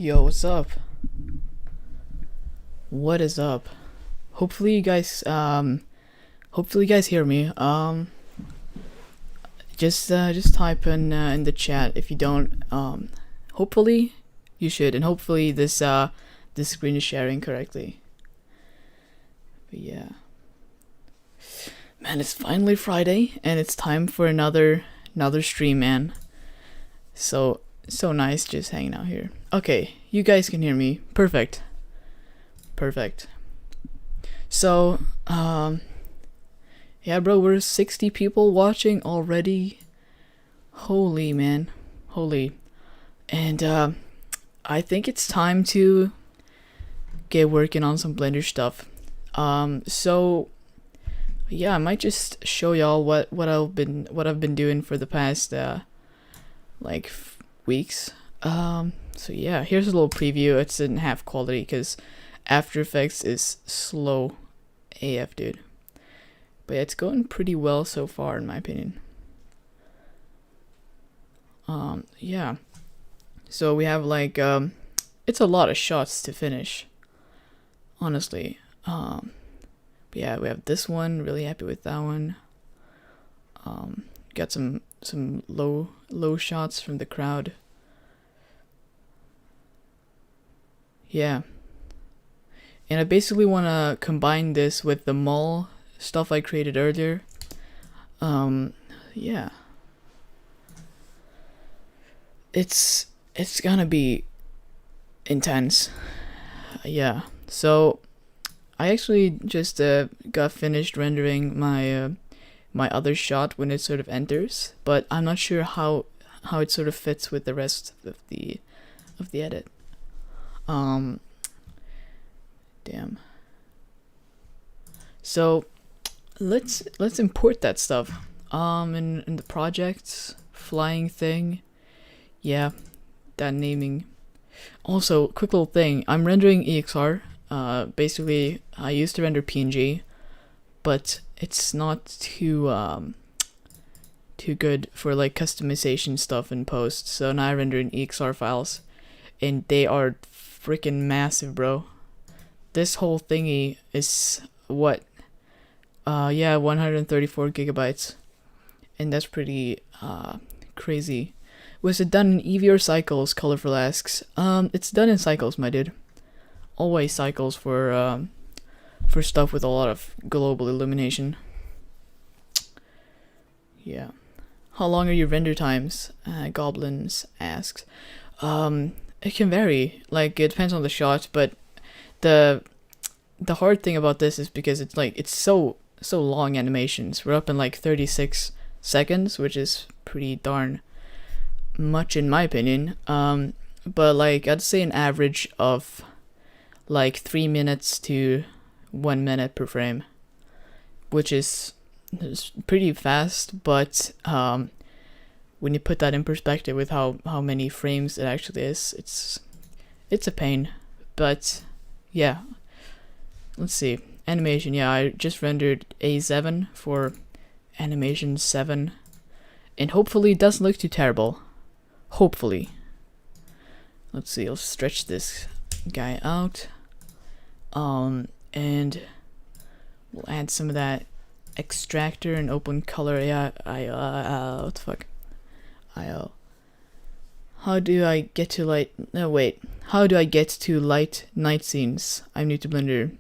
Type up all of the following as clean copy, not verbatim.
Yo, what's up? What is up? Hopefully you guys hear me. Just type in the chat if you don't. Hopefully you should, and hopefully this screen is sharing correctly. But yeah. Man, it's finally Friday and it's time for another stream, man. So nice just hanging out here. Okay, you guys can hear me. Perfect. So, yeah, bro, we're 60 people watching already. Holy, man. Holy. And, I think it's time to get working on some Blender stuff. So, yeah, I might just show y'all what I've been doing for the past, weeks. So yeah, here's a little preview. It's in half quality because After Effects is slow AF, dude. But yeah, it's going pretty well so far, in my opinion. Yeah. So we have it's a lot of shots to finish, honestly. But yeah, we have this one. Really happy with that one. Got some low shots from the crowd. Yeah. And I basically want to combine this with the mall stuff I created earlier. Yeah. It's gonna be intense. Yeah. So I actually just got finished rendering my my other shot when it sort of enters, but I'm not sure how it sort of fits with the rest of the edit. Damn. So let's import that stuff. In the projects, flying thing. Yeah, that naming. Also, quick little thing. I'm rendering EXR. Basically, I used to render PNG, but it's not too good for like customization stuff in post. So now I render in EXR files, and they are freaking massive, bro. This whole thingy is what? Yeah, 134 gigabytes, and that's pretty crazy. Was it done in Eevee or cycles? Colorful asks. It's done in cycles, my dude. Always cycles for stuff with a lot of global illumination. Yeah. How long are your render times? Goblins asks. It can vary. Like, it depends on the shot, but the hard thing about this is because it's so long animations. We're up in 36 seconds, which is pretty darn much in my opinion. But I'd say an average of 3 minutes to 1 minute per frame, which is pretty fast, but when you put that in perspective with how many frames it actually is, it's a pain. But yeah, let's see. Animation, yeah, I just rendered A7 for animation 7, and hopefully it doesn't look too terrible. Hopefully. Let's see, I'll stretch this guy out. And we'll add some of that extractor and open color. Yeah, what the fuck? How do I get to light? No, wait. How do I get to light night scenes? I'm new to Blender.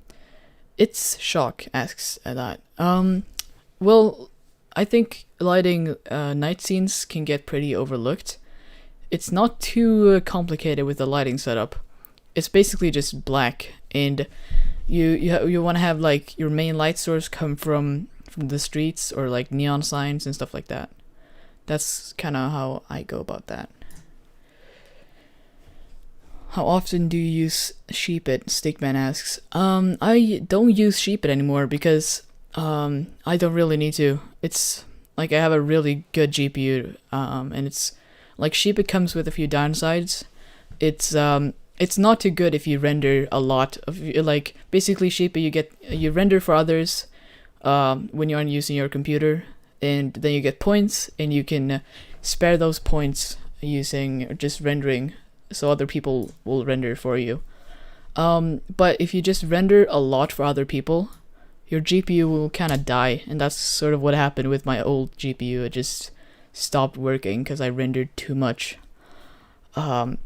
It's Shock asks that. Well, I think lighting night scenes can get pretty overlooked. It's not too complicated with the lighting setup. It's basically just black, and you want to have your main light source come from the streets or neon signs and stuff like that. That's kind of how I go about that. How often do you use Sheepit? Stickman asks. I don't use Sheepit anymore because I don't really need to. It's I have a really good GPU, and it's Sheepit comes with a few downsides. It's not too good if you render a lot of basically Sheepit you render for others when you aren't using your computer, and then you get points, and you can spare those points using just rendering so other people will render for you. But if you just render a lot for other people, your GPU will kind of die, and that's sort of what happened with my old GPU. It just stopped working because I rendered too much. And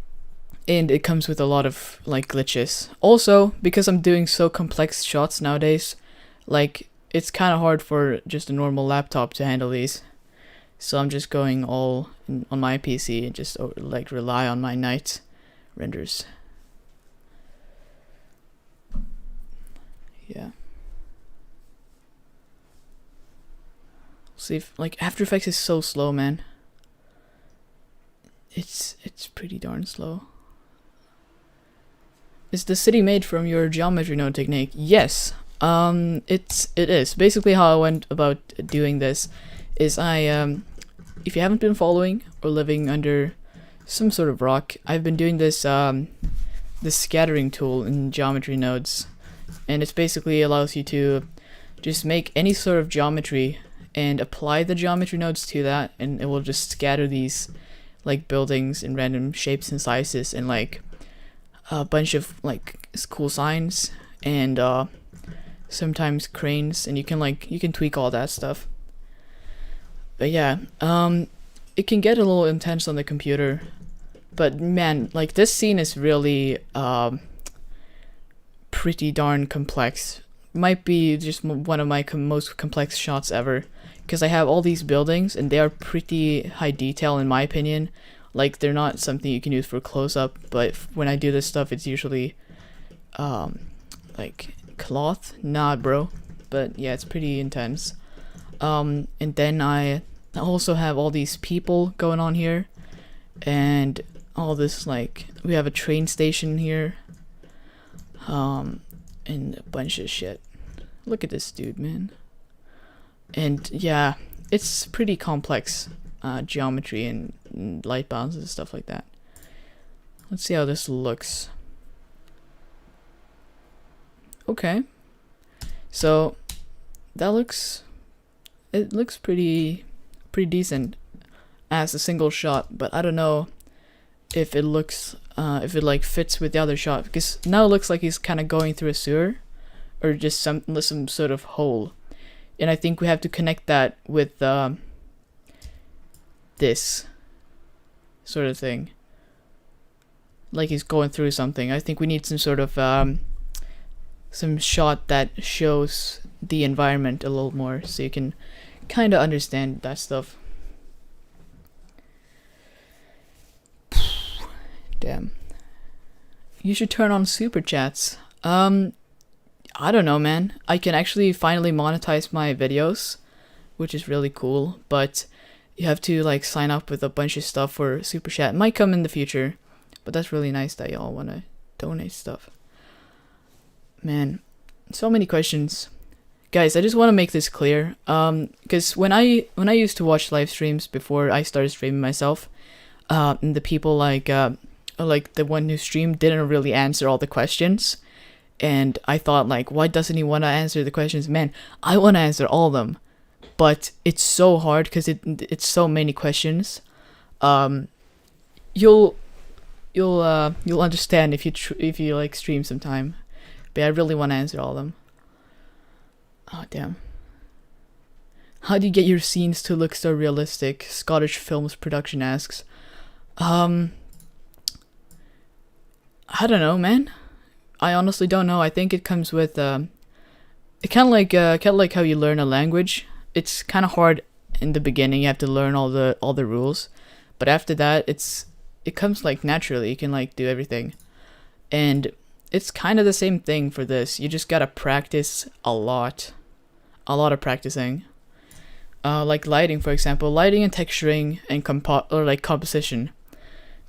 it comes with a lot of like glitches. Also, because I'm doing so complex shots nowadays, like it's kind of hard for just a normal laptop to handle these. So I'm just going all on my PC and just like rely on my night renders. Yeah. See if like After Effects is so slow, man. It's pretty darn slow. Is the city made from your geometry node technique? Yes. It is. Basically how I went about doing this is if you haven't been following or living under some sort of rock, I've been doing this this scattering tool in geometry nodes, and it basically allows you to just make any sort of geometry and apply the geometry nodes to that, and it will just scatter these like buildings in random shapes and sizes and like a bunch of like cool signs and sometimes cranes, and you can tweak all that stuff. But yeah, it can get a little intense on the computer, but man, like this scene is really pretty darn complex. Might be just one of my most complex shots ever, because I have all these buildings and they are pretty high detail in my opinion. Like they're not something you can use for close up, but when I do this stuff it's usually like cloth. Nah bro, but yeah, it's pretty intense. And then I also have all these people going on here, and all this, like we have a train station here, and a bunch of shit. Look at this dude, man. And yeah, it's pretty complex geometry and light balances and stuff like that. Let's see how this looks. Okay, so that looks pretty decent as a single shot, but I don't know if it looks if it like fits with the other shot, because now it looks like he's kind of going through a sewer or just some sort of hole, and I think we have to connect that with this sort of thing, like he's going through something. I think we need some sort of some shot that shows the environment a little more, so you can kind of understand that stuff. Damn. You should turn on super chats. I don't know, man. I can actually finally monetize my videos, which is really cool, but you have to like sign up with a bunch of stuff for super chat. It might come in the future, but that's really nice that y'all want to donate stuff. Man, so many questions. Guys, I just want to make this clear, because when I used to watch live streams before I started streaming myself, and the people like the one who streamed didn't really answer all the questions, and I thought like, why doesn't he want to answer the questions? Man, I want to answer all of them, but it's so hard because it's so many questions. You'll understand if you like stream sometime, but I really want to answer all of them. Oh damn. How do you get your scenes to look so realistic? Scottish Films Production asks. I don't know, man. I honestly don't know. I think it comes with it kind of like how you learn a language. It's kind of hard in the beginning. You have to learn all the rules, but after that it comes like naturally. You can like do everything, and it's kind of the same thing for this. You just gotta practice a lot of practicing. Like lighting, for example, lighting and texturing and composition.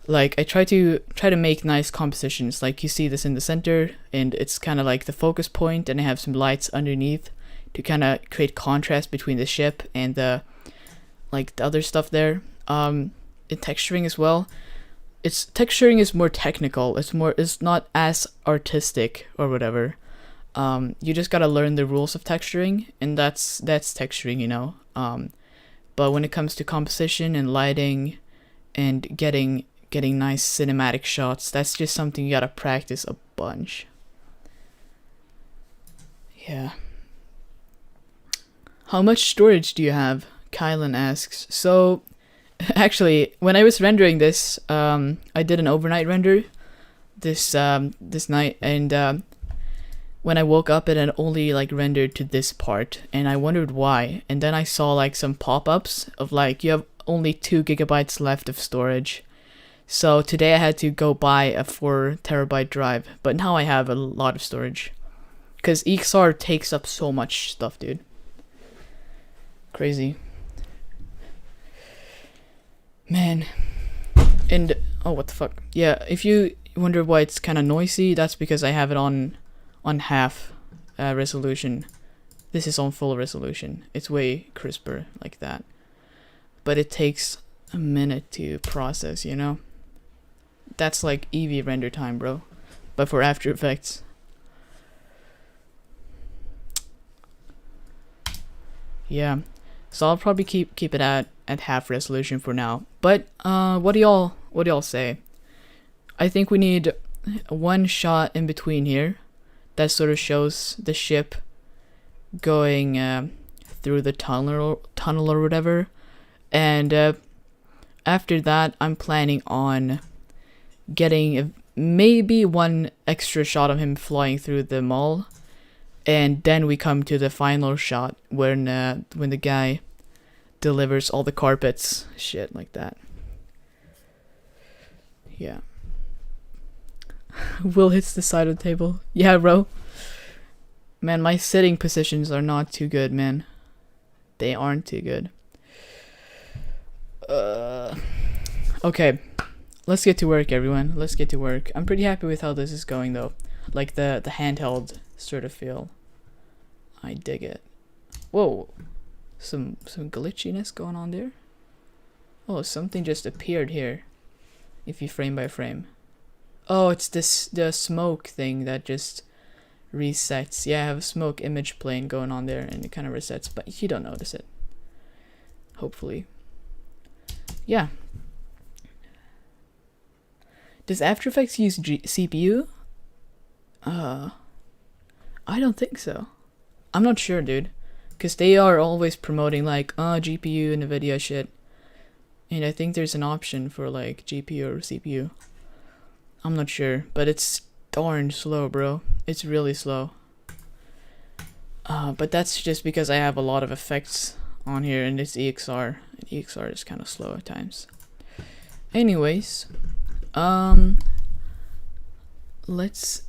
Like I try to make nice compositions. Like you see this in the center, and it's kind of like the focus point, and I have some lights underneath to kind of create contrast between the ship and the other stuff there. In texturing as well. Texturing is more technical. It's not as artistic or whatever. You just gotta learn the rules of texturing, and that's texturing, you know. But when it comes to composition and lighting and getting getting nice cinematic shots. That's just something you gotta practice a bunch. Yeah. How much storage do you have? Kylan asks. So, actually, when I was rendering this, I did an overnight render this night, and when I woke up, it had only like rendered to this part, and I wondered why. And then I saw like some pop-ups of like, you have only 2 gigabytes left of storage. So today I had to go buy a 4 terabyte drive, but now I have a lot of storage. Because EXR takes up so much stuff, dude. Crazy. Man. And, oh, what the fuck. Yeah, if you wonder why it's kind of noisy, that's because I have it on half resolution. This is on full resolution. It's way crisper like that. But it takes a minute to process, you know? That's like Eevee render time, bro. But for After Effects. Yeah. So I'll probably keep it at half resolution for now. But what do y'all say? I think we need one shot in between here that sort of shows the ship going through the tunnel or whatever. And after that, I'm planning on getting maybe one extra shot of him flying through the mall, and then we come to the final shot when the guy delivers all the carpets, shit like that. Yeah. Will hits the side of the table. Yeah, bro. Man, my sitting positions are not too good, man. They aren't too good. Okay. Let's get to work, everyone. Let's get to work. I'm pretty happy with how this is going, though. Like the handheld sort of feel. I dig it. Whoa. Some glitchiness going on there. Oh, something just appeared here. If you frame by frame. Oh, it's the smoke thing that just resets. Yeah, I have a smoke image plane going on there, and it kind of resets, but you don't notice it. Hopefully. Yeah. Does After Effects use CPU? I don't think so. I'm not sure, dude. Because they are always promoting, like, GPU, NVIDIA shit. And I think there's an option for, like, GPU or CPU. I'm not sure, but it's darn slow, bro. It's really slow. But that's just because I have a lot of effects on here, and it's EXR. And EXR is kind of slow at times. Anyways, did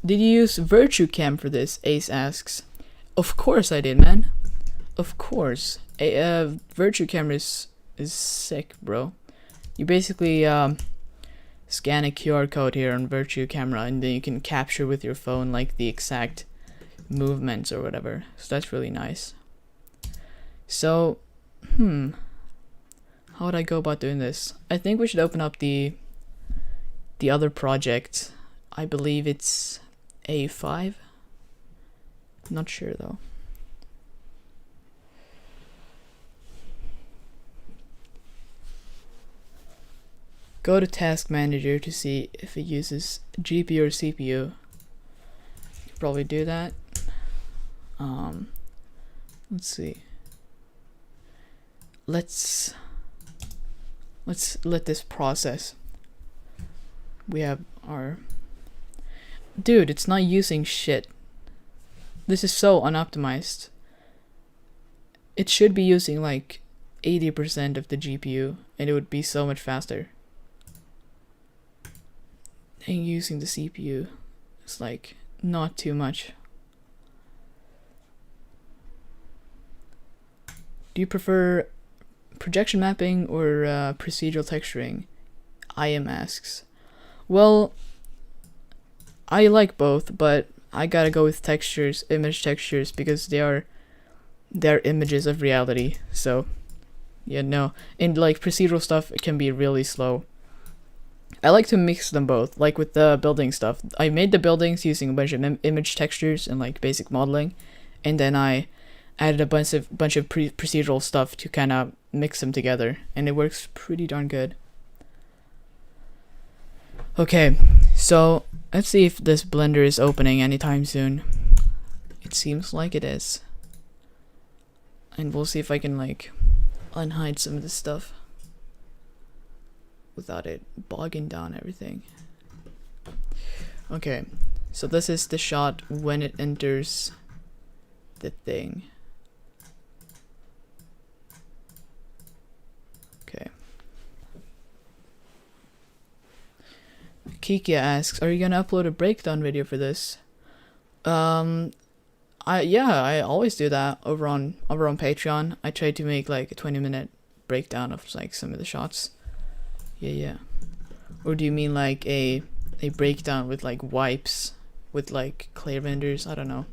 you use Virtue Cam for this? Ace asks. Of course I did, man. Of course. Virtue Cam is sick, bro. You basically scan a QR code here on Virtue Camera, and then you can capture with your phone like the exact movements or whatever. So that's really nice. So, how would I go about doing this? I think we should open up the other project. I believe it's A5. Not sure though. Go to Task Manager to see if it uses GPU or CPU. You could probably do that. Let's see. Let's let this process. We have our... Dude, it's not using shit. This is so unoptimized. It should be using like 80% of the GPU, and it would be so much faster. And using the CPU is like not too much. Do you prefer projection mapping or procedural texturing? IM asks. Well, I like both, but I gotta go with textures, image textures, because they're images of reality. So, yeah, no. And like procedural stuff, it can be really slow. I like to mix them both, like with the building stuff. I made the buildings using a bunch of image textures and like basic modeling, and then I added a bunch of procedural stuff to kind of mix them together, and it works pretty darn good. Okay, so let's see if this blender is opening anytime soon. It seems like it is. And we'll see if I can like unhide some of this stuff without it bogging down everything. Okay, so this is the shot when it enters the thing. Okay. Kikia asks, are you gonna upload a breakdown video for this? I always do that over on Patreon. I try to make like a 20-minute breakdown of like some of the shots. Yeah. Or do you mean like a breakdown with like wipes with like clear renders? I don't know.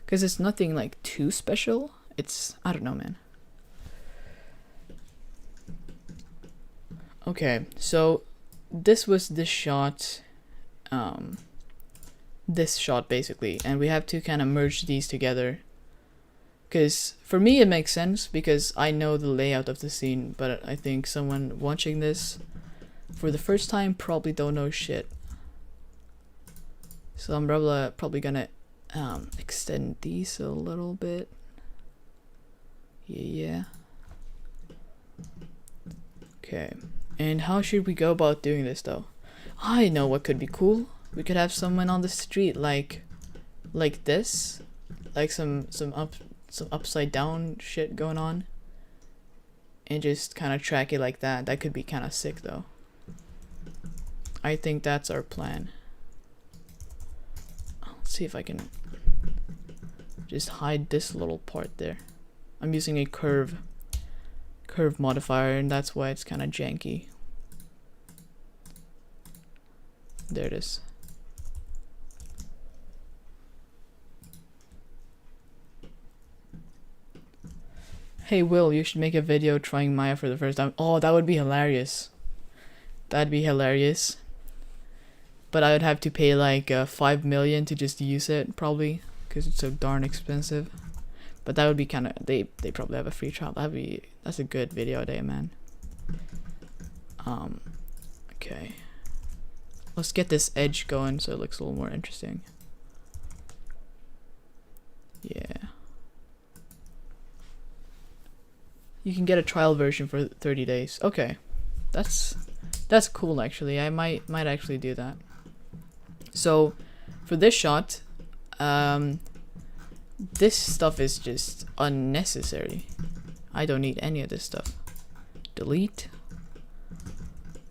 Cause it's nothing like too special. It's, I don't know, man. Okay, so this was the shot, this shot basically, and we have to kind of merge these together. Because for me it makes sense because I know the layout of the scene, but I think someone watching this for the first time probably don't know shit. So I'm probably gonna extend these a little bit. Yeah. Okay. And how should we go about doing this though? I know what could be cool. We could have someone on the street like this, like some upside down shit going on, and just kind of track it like that. That could be kind of sick though. I think that's our plan. Let's see if I can just hide this little part there. I'm using a curve modifier, and that's why it's kind of janky. There it is. Hey Will, you should make a video trying Maya for the first time. Oh, that would be hilarious. That'd be hilarious. But I would have to pay like 5 million to just use it, probably, because it's so darn expensive. But that would be kind of, they probably have a free trial. That's a good video idea, man. Okay. Let's get this edge going so it looks a little more interesting. Yeah. You can get a trial version for 30 days. Okay. That's cool actually. I might actually do that. So for this shot, this stuff is just unnecessary. I don't need any of this stuff. Delete.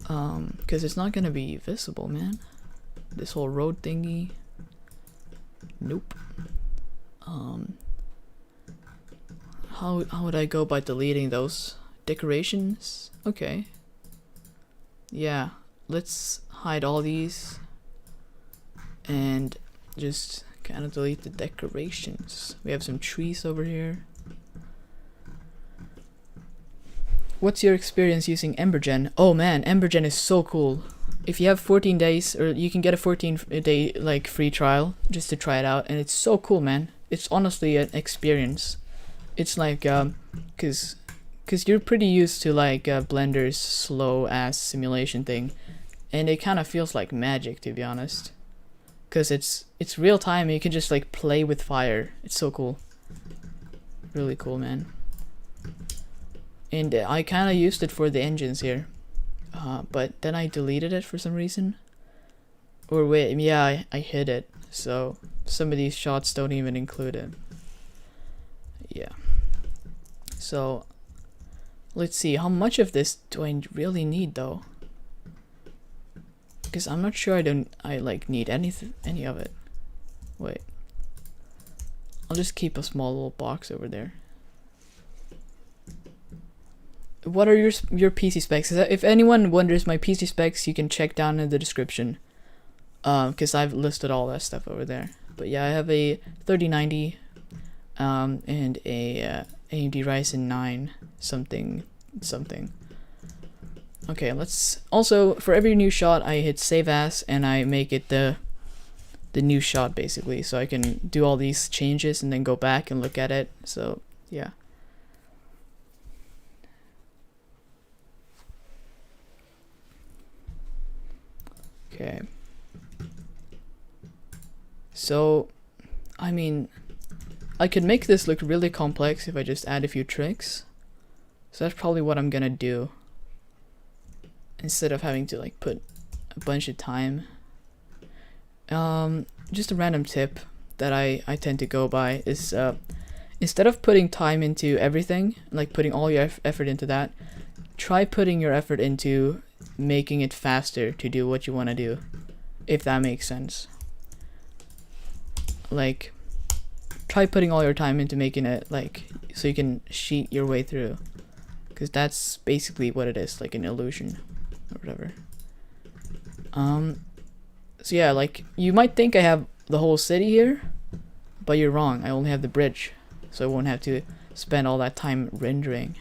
Because it's not gonna be visible, man. This whole road thingy. Nope. How would I go by deleting those decorations? Okay. Yeah, let's hide all these and just kind of delete the decorations. We have some trees over here. What's your experience using Embergen? Oh man, Embergen is so cool. If you have 14 days, or you can get a 14-day like free trial just to try it out, and it's so cool, man. It's honestly an experience. It's like cause you're pretty used to like Blender's slow ass simulation thing, and it kind of feels like magic, to be honest. Cause it's real time and you can just like play with fire. It's so cool. Really cool, man. And I kind of used it for the engines here, but then I deleted it for some reason. Or wait, yeah, I hid it. So some of these shots don't even include it. Yeah. So let's see, how much of this do I really need though? Because I'm not sure I like need any of it. Wait. I'll just keep a small little box over there. What are your PC specs? If anyone wonders my PC specs, you can check down in the description. Because I've listed all that stuff over there. But yeah, I have a 3090 and a AMD Ryzen 9 something. Okay, let's also, for every new shot I hit save as and I make it the new shot basically, so I can do all these changes and then go back and look at it. So yeah. Okay. So, I mean, I could make this look really complex if I just add a few tricks. So that's probably what I'm gonna do. Instead of having to like put a bunch of time. Just a random tip that I tend to go by is instead of putting time into everything, like putting all your effort into that, try putting your effort into making it faster to do what you want to do, if that makes sense. Like, try putting all your time into making it like so you can cheat your way through, because that's basically what it is, like an illusion or whatever. So yeah, like you might think I have the whole city here, but you're wrong. I only have the bridge, so I won't have to spend all that time rendering.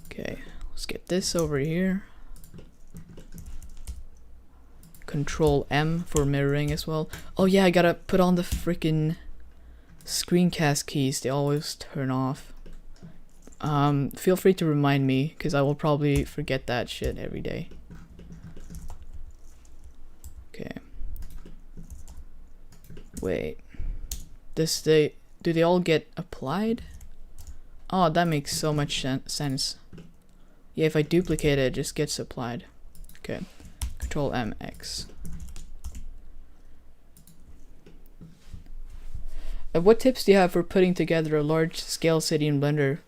Okay, let's get this over here. Control M for mirroring as well. Oh yeah, I gotta put on the freaking screencast keys. They always turn off. Feel free to remind me, because I will probably forget that shit every day. Okay. Wait. Do they all get applied? Oh, that makes so much sense. Yeah, if I duplicate it, it just gets applied. Okay. Control MX. What tips do you have for putting together a large scale city in Blender?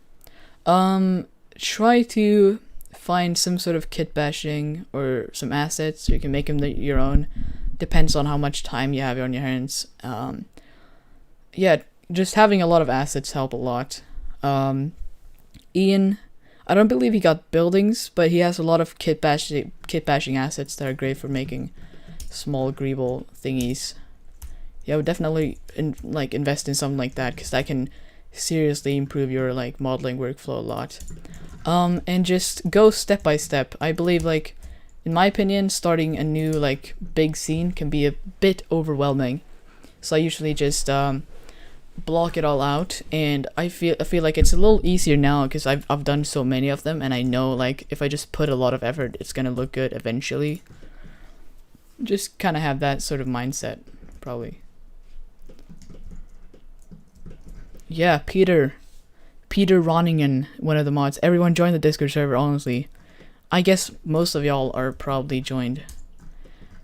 Try to find some sort of kit bashing or some assets so you can make them your own. Depends on how much time you have on your hands. Yeah, just having a lot of assets help a lot. Ian, I don't believe he got buildings, but he has a lot of kit bashing assets that are great for making small greeble thingies. Yeah, I would definitely invest in something like that, because that can seriously improve your like modeling workflow a lot. And just go step by step. I believe, like, in my opinion, starting a new like big scene can be a bit overwhelming. So I usually just block it all out, and I feel like it's a little easier now because I've done so many of them, and I know like if I just put a lot of effort, it's gonna look good eventually. Just kind of have that sort of mindset, probably. Yeah, Peter Roningen, one of the mods. Everyone join the Discord server, honestly. I guess most of y'all are probably joined.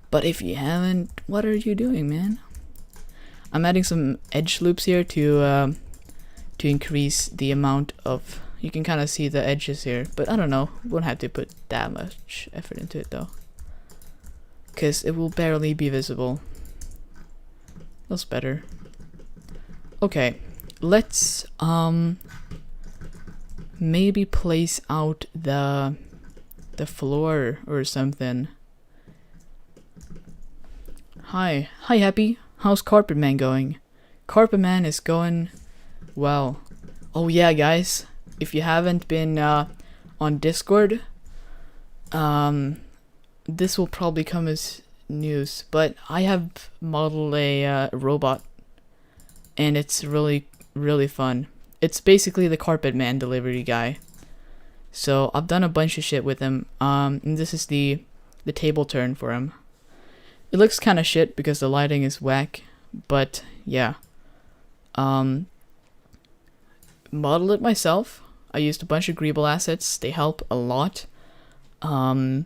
But if you haven't, what are you doing, man? I'm adding some edge loops here to increase the amount of... You can kind of see the edges here, but I don't know. Won't have to put that much effort into it, though. Because it will barely be visible. That's better. Okay. Let's maybe place out the floor or something. Hi Happy, how's Carpet Man going? Carpet Man is going well. Oh yeah, guys, if you haven't been on Discord, this will probably come as news, but I have modeled a robot, and it's really fun. It's basically the Carpet Man delivery guy. So I've done a bunch of shit with him. And this is the table turn for him. It looks kind of shit because the lighting is whack, but yeah. Modeled it myself. I used a bunch of greeble assets. They help a lot. But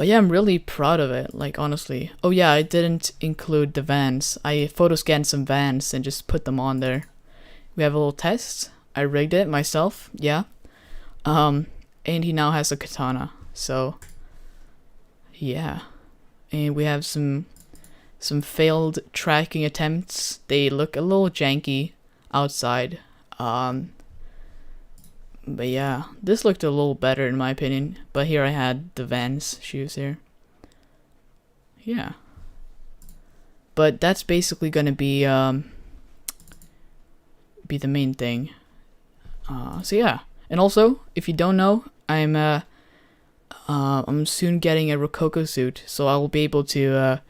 yeah, I'm really proud of it, like, honestly. Oh yeah, I didn't include the vans. I photo scanned some vans and just put them on there. We have a little test. I rigged it myself, yeah. And he now has a katana, so yeah. And we have some failed tracking attempts. They look a little janky outside. But yeah, this looked a little better in my opinion. But here I had the Vans shoes here. Yeah. But that's basically gonna be the main thing. So yeah. And also, if you don't know, I'm soon getting a Rococo suit, so I will be able to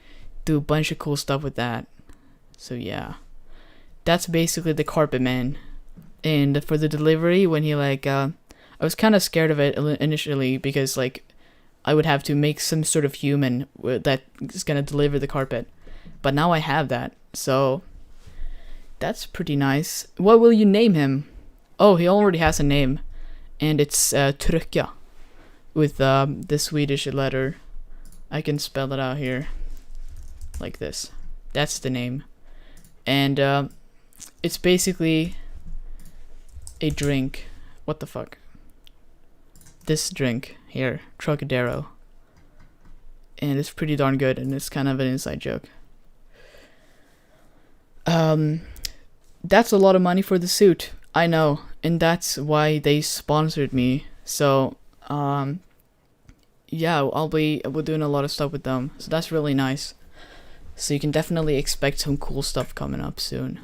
do a bunch of cool stuff with that. So yeah, that's basically the Carpet Man. And for the delivery, when he like, I was kind of scared of it initially because like I would have to make some sort of human that is gonna deliver the carpet, but now I have that, so that's pretty nice. What will you name him? Oh, he already has a name, and it's Trycka with the Swedish letter. I can spell it out here like this. That's the name, and it's basically a drink. What the fuck? This drink here, Trocadero, and it's pretty darn good, and it's kind of an inside joke. That's a lot of money for the suit, I know, and that's why they sponsored me. So yeah, we're doing a lot of stuff with them, so that's really nice. So you can definitely expect some cool stuff coming up soon.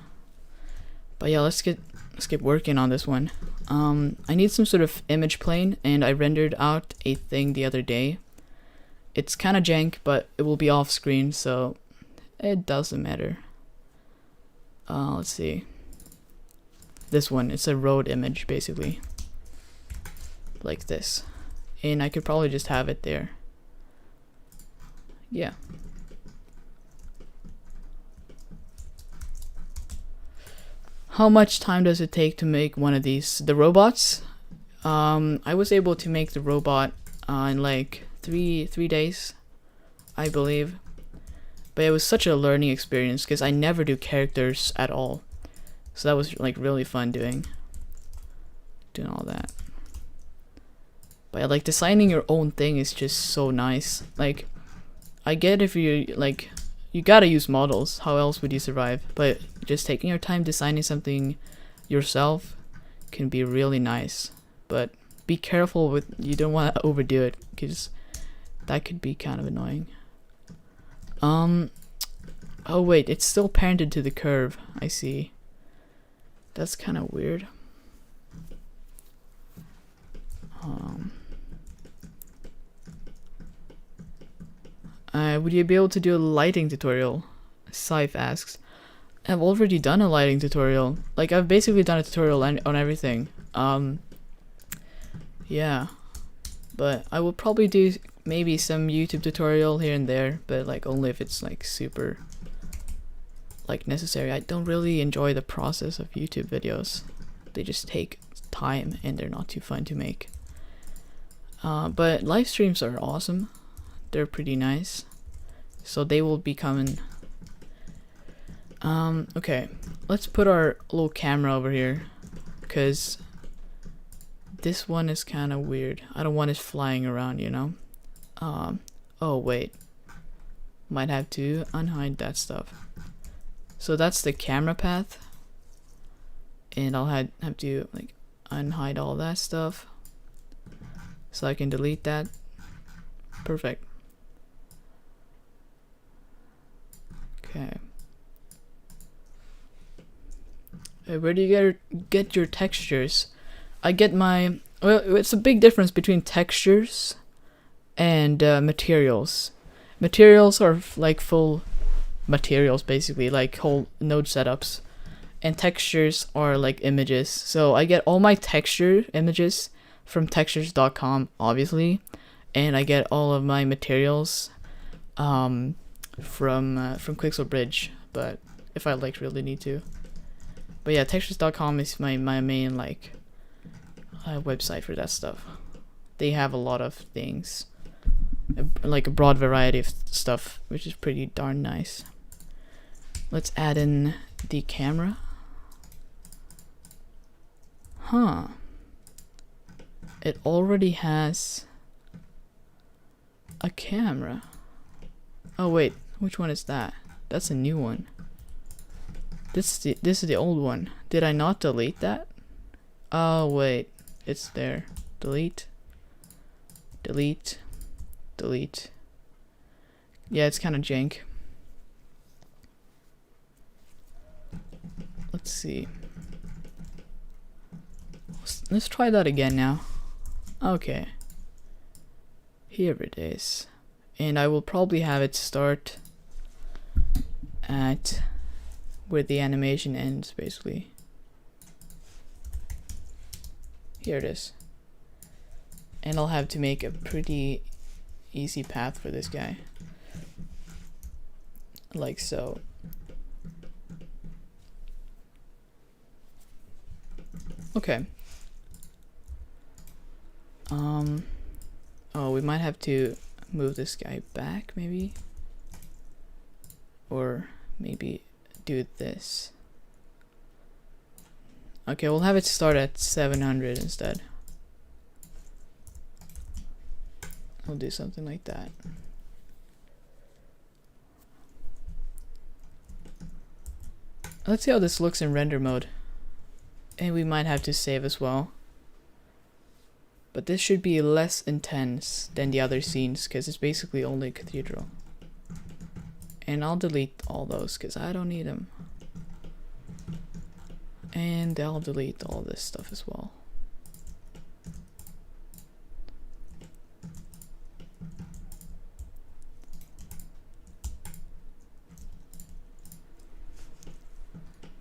But yeah, let's get working on this one. I need some sort of image plane, and I rendered out a thing the other day. It's kind of jank, but it will be off screen, so it doesn't matter. Let's see. This one, it's a road image basically, like this, and I could probably just have it there. Yeah. How much time does it take to make one of these? The robots? I was able to make the robot in like three days, I believe. But it was such a learning experience because I never do characters at all. So that was like really fun doing all that. But yeah, like designing your own thing is just so nice. Like, I get if you like, you gotta use models, how else would you survive? But just taking your time designing something yourself can be really nice. But be careful with, you don't want to overdo it, because that could be kind of annoying. Oh wait, it's still parented to the curve, I see. That's kind of weird. Would you be able to do a lighting tutorial? Scythe asks. I've already done a lighting tutorial. Like, I've basically done a tutorial on everything. Yeah. But I will probably do maybe some YouTube tutorial here and there, but like only if it's like super like necessary. I don't really enjoy the process of YouTube videos. They just take time and they're not too fun to make. But live streams are awesome. They're pretty nice. So they will be coming. Okay, let's put our little camera over here, because this one is kind of weird. I don't want it flying around, you know. Oh wait, might have to unhide that stuff. So that's the camera path, and I'll have to like unhide all that stuff so I can delete that. Perfect. Okay. Where do you get your textures? I get my, well, it's a big difference between textures and materials. Materials are like full materials, basically, like whole node setups, and textures are like images. So I get all my texture images from textures.com, obviously, and I get all of my materials from Quixel Bridge, but if I like really need to. But yeah, textures.com is my main like website for that stuff. They have a lot of things, like a broad variety of stuff, which is pretty darn nice. Let's add in the camera. Huh. It already has a camera. Oh wait, which one is that? That's a new one. This is the old one. Did I not delete that? Oh wait, it's there. Delete. Delete. Delete. Yeah, it's kind of jank. Let's see. Let's try that again now. Okay. Here it is. And I will probably have it start at where the animation ends, basically. Here it is. And I'll have to make a pretty easy path for this guy. Like so. Okay. Oh, we might have to move this guy back, maybe? Or maybe do this. Okay, we'll have it start at 700 instead. We'll do something like that. Let's see how this looks in render mode. And we might have to save as well. But this should be less intense than the other scenes because it's basically only a cathedral. And I'll delete all those because I don't need them. And I'll delete all this stuff as well.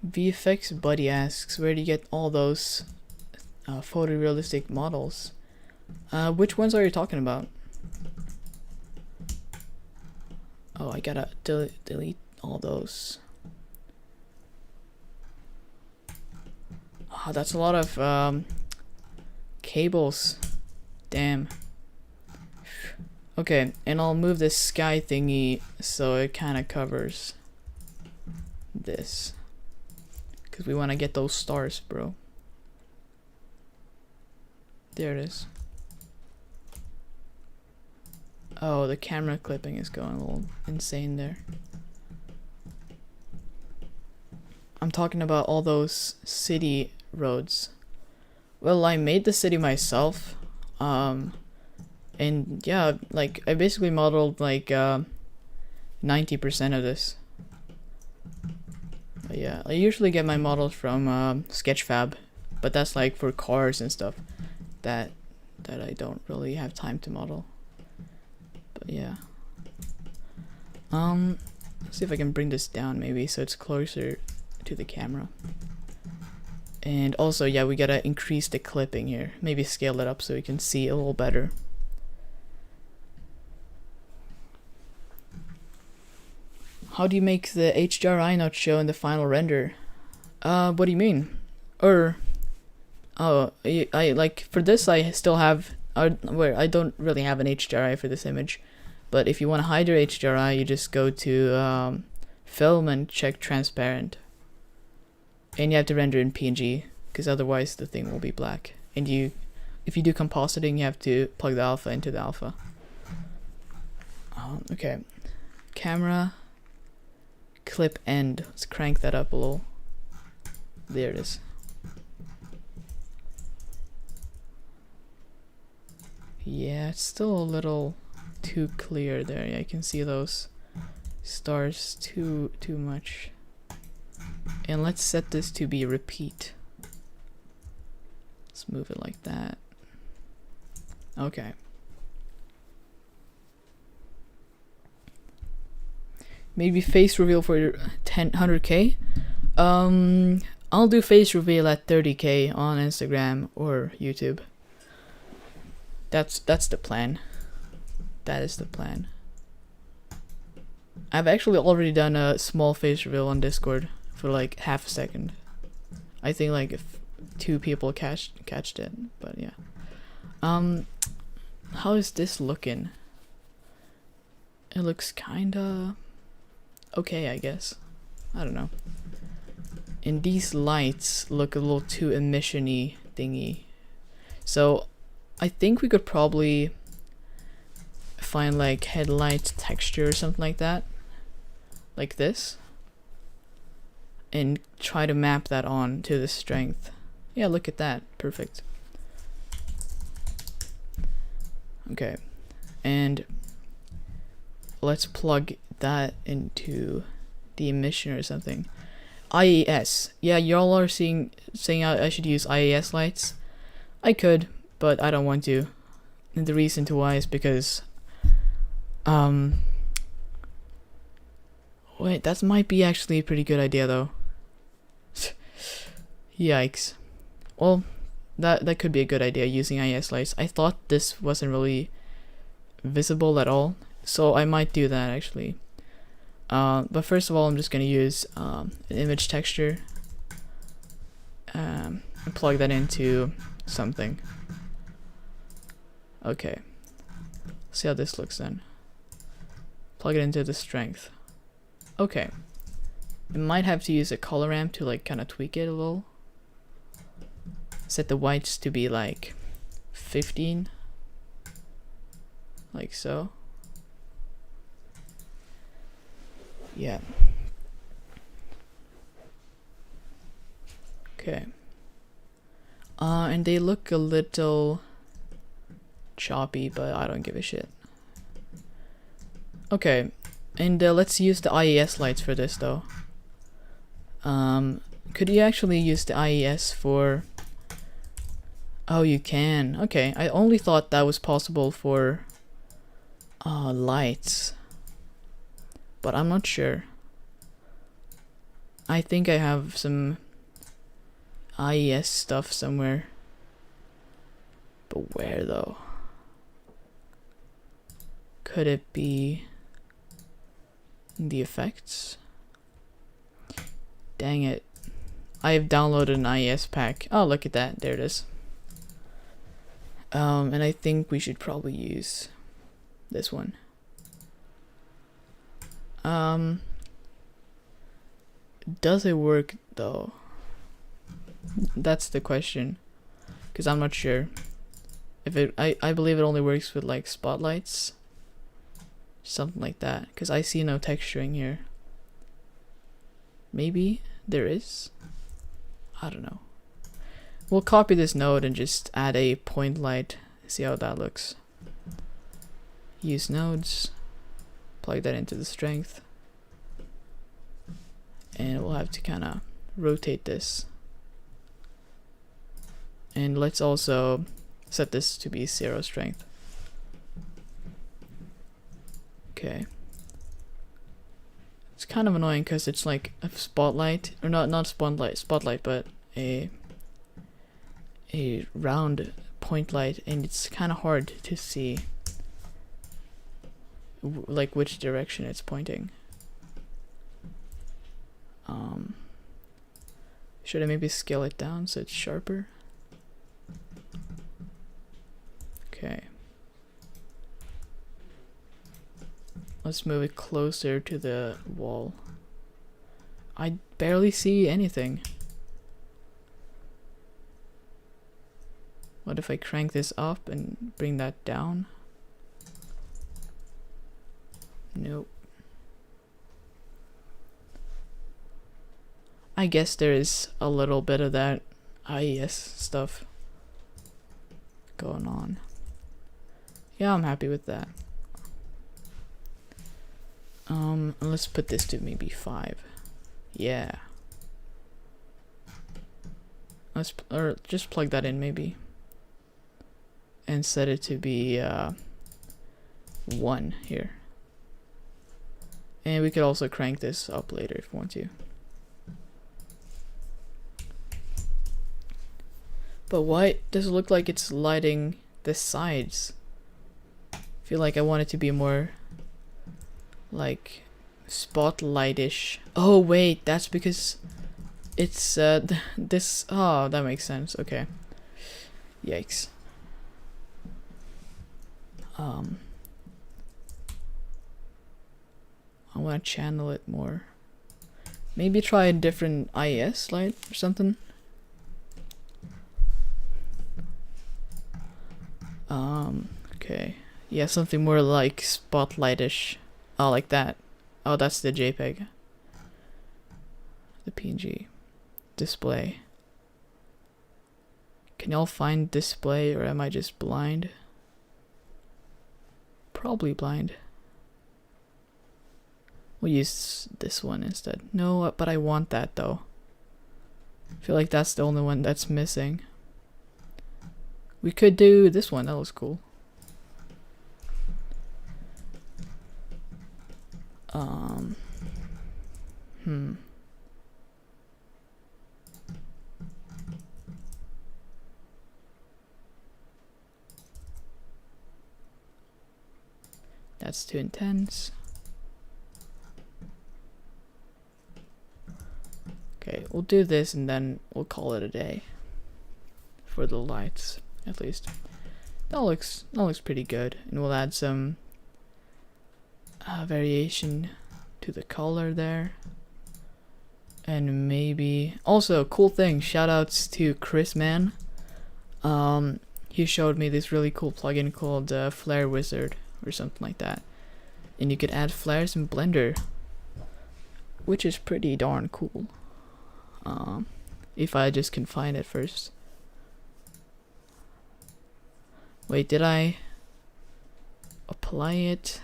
VFX Buddy asks, where do you get all those photorealistic models? Which ones are you talking about? Oh, I gotta delete all those. Oh, that's a lot of cables. Damn. Okay, and I'll move this sky thingy so it kind of covers this. Because we want to get those stars, bro. There it is. Oh, the camera clipping is going a little insane there. I'm talking about all those city roads. Well, I made the city myself. And yeah, like I basically modeled like 90% of this. But yeah, I usually get my models from Sketchfab, but that's like for cars and stuff that I don't really have time to model. But yeah. Let's see if I can bring this down maybe so it's closer to the camera. And also, yeah, we gotta increase the clipping here. Maybe scale it up so we can see a little better. How do you make the HDRI not show in the final render? What do you mean? Or, oh, I like for this I still have where I don't really have an HDRI for this image, but if you want to hide your HDRI, you just go to film and check transparent, and you have to render in PNG because otherwise the thing will be black. And if you do compositing, you have to plug the alpha into the alpha. Okay, camera. Clip end. Let's crank that up a little. There it is. Yeah, it's still a little too clear there. Yeah, I can see those stars too much. And let's set this to be repeat. Let's move it like that. Okay. Maybe face reveal for 100k. I'll do face reveal at 30k on Instagram or YouTube. That's the plan. That is the plan. I've actually already done a small face reveal on Discord for like half a second. I think like if 2 people catched it, but yeah. How is this looking? It looks kinda okay, I guess. I don't know. And these lights look a little too emission-y thingy. So I think we could probably find like headlight texture or something like that. Like this. And try to map that on to the strength. Yeah, look at that. Perfect. Okay. And let's plug that into the emission or something. IES. Yeah, y'all are saying I should use IES lights. I could, but I don't want to. And the reason to why is because wait, that might be actually a pretty good idea though. Yikes. Well, that could be a good idea, using IES lights. I thought this wasn't really visible at all, so I might do that actually. But first of all, I'm just gonna use an image texture and plug that into something. Okay, see how this looks then. Plug it into the strength. Okay, I might have to use a color ramp to like kind of tweak it a little. Set the whites to be like 15, like so. Yeah. Okay. And they look a little choppy, but I don't give a shit. Okay, and let's use the IES lights for this though. Could you actually use the IES for... Oh, you can. Okay, I only thought that was possible for lights, but I'm not sure. I think I have some IES stuff somewhere, but where though? Could it be in the effects? Dang it, I have downloaded an IES pack. Oh, look at that, there it is. And I think we should probably use this one. Does it work though? That's the question, because I'm not sure. If it, I believe it only works with like spotlights, something like that, because I see no texturing here. Maybe there is, I don't know. We'll copy this node and just add a point light, see how that looks. Use nodes, plug that into the strength, and we'll have to kind of rotate this. And let's also set this to be 0 strength. Okay. It's kind of annoying because it's like a spotlight, or not spotlight, but a round point light, and it's kind of hard to see like which direction it's pointing. Should I maybe scale it down so it's sharper? Okay. Let's move it closer to the wall. I barely see anything. What if I crank this up and bring that down? Nope. I guess there is a little bit of that IES stuff going on. Yeah, I'm happy with that. Let's put this to maybe 5. Yeah. Or just plug that in maybe, and set it to be 1 here. And we could also crank this up later if we want to. But why does it look like it's lighting the sides? I feel like I want it to be more like spotlightish. Oh wait, that's because it's this. Oh, that makes sense. Okay. Yikes. I want to channel it more. Maybe try a different IES light or something. Okay. Yeah, something more like spotlightish. Oh, like that. Oh, that's the JPEG. The PNG. Display. Can y'all find display, or am I just blind? Probably blind. We'll use this one instead. No, but I want that though. I feel like that's the only one that's missing. We could do this one, that looks cool. That's too intense. Okay, we'll do this and then we'll call it a day. For the lights, at least. That looks pretty good. And we'll add some variation to the color there. And maybe also cool thing, shoutouts to Chris Man. He showed me this really cool plugin called Flare Wizard or something like that. And you could add flares in Blender, which is pretty darn cool. If I just can find it first. Wait, did I apply it?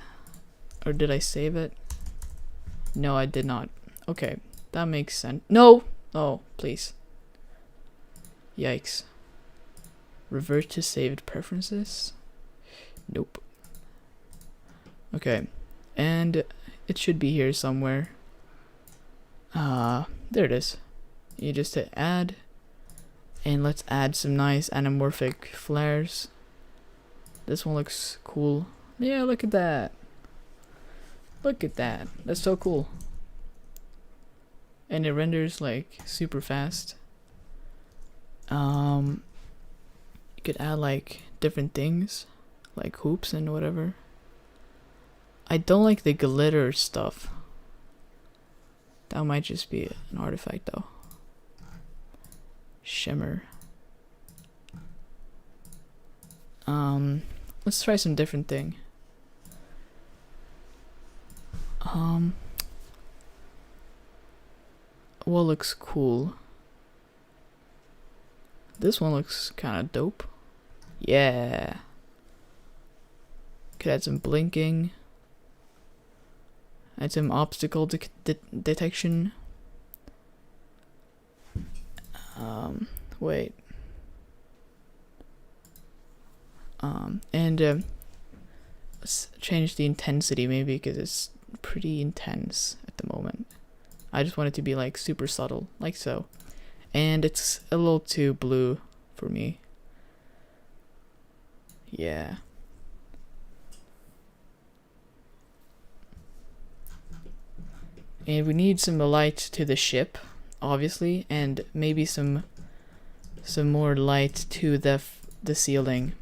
Or did I save it? No, I did not. Okay, that makes sense. No! Oh, please. Yikes. Revert to saved preferences? Nope. Okay, and it should be here somewhere. There it is. You just hit add, and let's add some nice anamorphic flares. This one looks cool. Yeah, look at that. Look at that. That's so cool. And it renders like super fast. You could add like different things, like hoops and whatever. I don't like the glitter stuff. That might just be an artifact though. Shimmer. Let's try some different thing. What looks cool? This one looks kind of dope. Yeah. Could add some blinking. Add some obstacle detection. Wait. Let's change the intensity maybe because it's pretty intense at the moment. I just want it to be like super subtle, like so. And it's a little too blue for me. Yeah. And we need some light to the ship, obviously, and maybe some more light to the ceiling,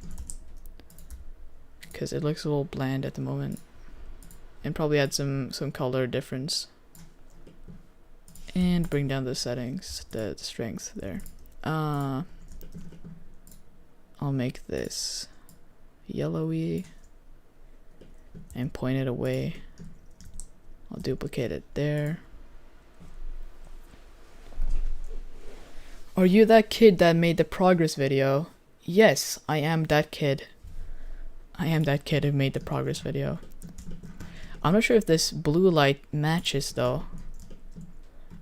because it looks a little bland at the moment. And probably add some color difference. And bring down the settings, the strength there. I'll make this yellowy and point it away. I'll duplicate it there. Are you that kid that made the progress video? Yes, I am that kid. I am that kid who made the progress video. I'm not sure if this blue light matches though.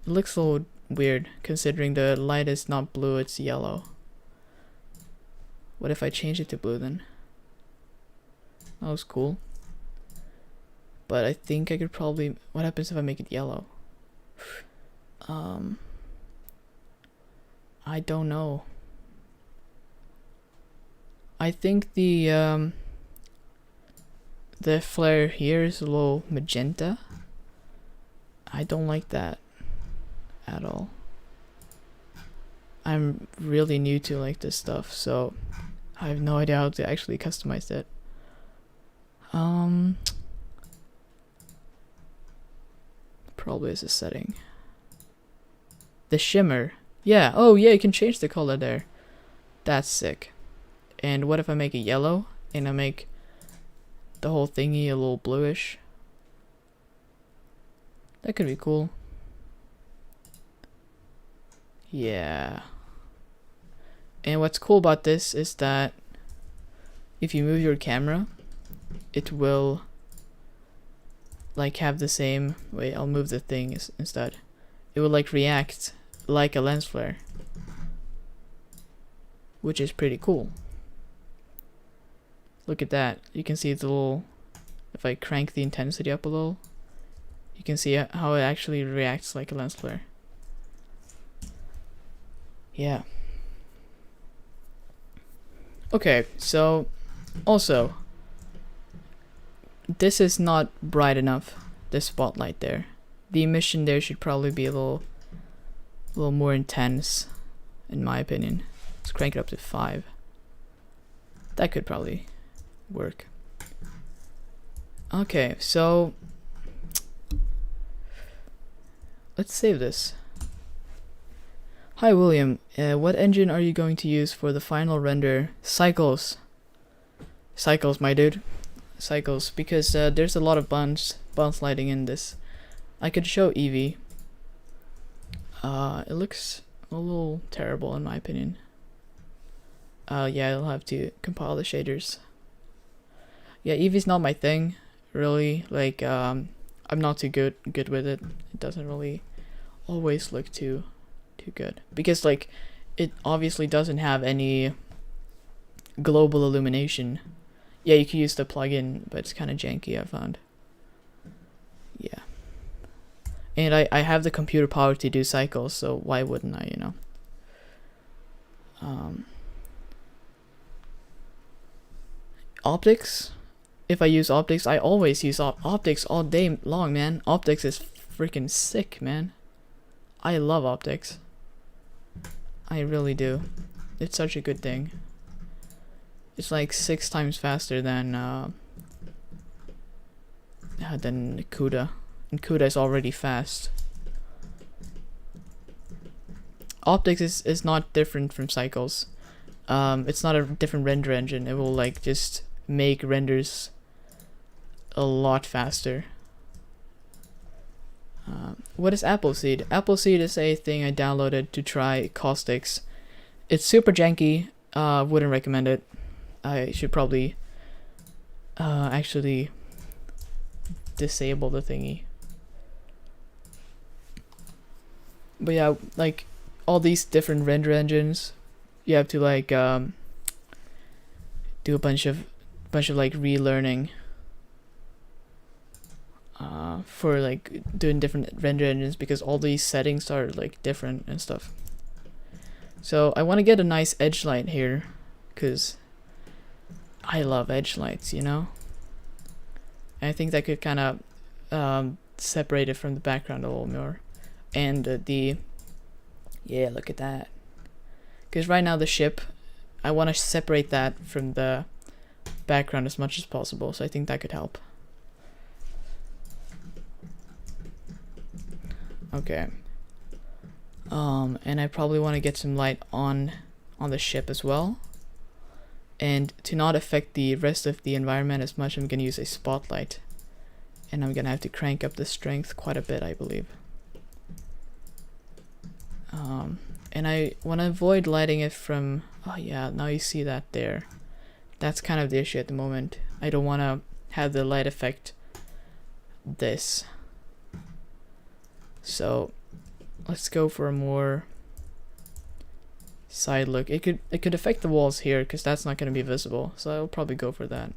It looks a little weird considering the light is not blue, it's yellow. What if I change it to blue then? That was cool. But I think I could probably... What happens if I make it yellow? I don't know. I think the flare here is a little magenta. I don't like that at all. I'm really new to like this stuff, so I have no idea how to actually customize it. Probably as a setting. The shimmer. Yeah, oh yeah, you can change the color there. That's sick. And what if I make it yellow and I make the whole thingy a little bluish? That could be cool. Yeah. And what's cool about this is that if you move your camera, it will like have the same... Wait, I'll move the thing instead. It will like react like a lens flare, which is pretty cool. Look at that. You can see the little... If I crank the intensity up a little, you can see how it actually reacts like a lens flare. Yeah. Okay, so also this is not bright enough, the spotlight there. The emission there should probably be a little more intense, in my opinion. Let's crank it up to 5. That could probably work. Okay, so let's save this. Hi William, what engine are you going to use for the final render? Cycles. Cycles, my dude. Cycles, because there's a lot of bounce lighting in this. I could show Eevee. It looks a little terrible in my opinion. Yeah, I'll have to compile the shaders. Yeah, Eevee's not my thing, really. Like, I'm not too good with it. It doesn't really always look too good, because like it obviously doesn't have any global illumination. Yeah, you can use the plugin, but it's kind of janky, I found. Yeah, and I have the computer power to do cycles, so why wouldn't I, you know? Optics. If I use optics, I always use optics all day long, man. Optics is freaking sick, man. I love optics. I really do. It's such a good thing. It's like 6 times faster than CUDA. And CUDA is already fast. Optics is not different from cycles. It's not a different render engine. It will like just make renders a lot faster. What is Appleseed? Appleseed is a thing I downloaded to try caustics. It's super janky. Wouldn't recommend it. I should probably actually disable the thingy. But yeah, like all these different render engines, you have to like do a bunch of like relearning for like doing different render engines, because all these settings are like different and stuff. So I want to get a nice edge light here, because I love edge lights, you know. And I think that could kind of separate it from the background a little more. And yeah, look at that. Because right now the ship, I want to separate that from the background as much as possible, so I think that could help. Okay. And I probably want to get some light on the ship as well. And to not affect the rest of the environment as much, I'm going to use a spotlight. And I'm going to have to crank up the strength quite a bit, I believe. And I want to avoid lighting it from... Oh yeah, now you see that there. That's kind of the issue at the moment. I don't want to have the light affect this. So let's go for a more side look. It could affect the walls here, because that's not going to be visible, so I'll probably go for that.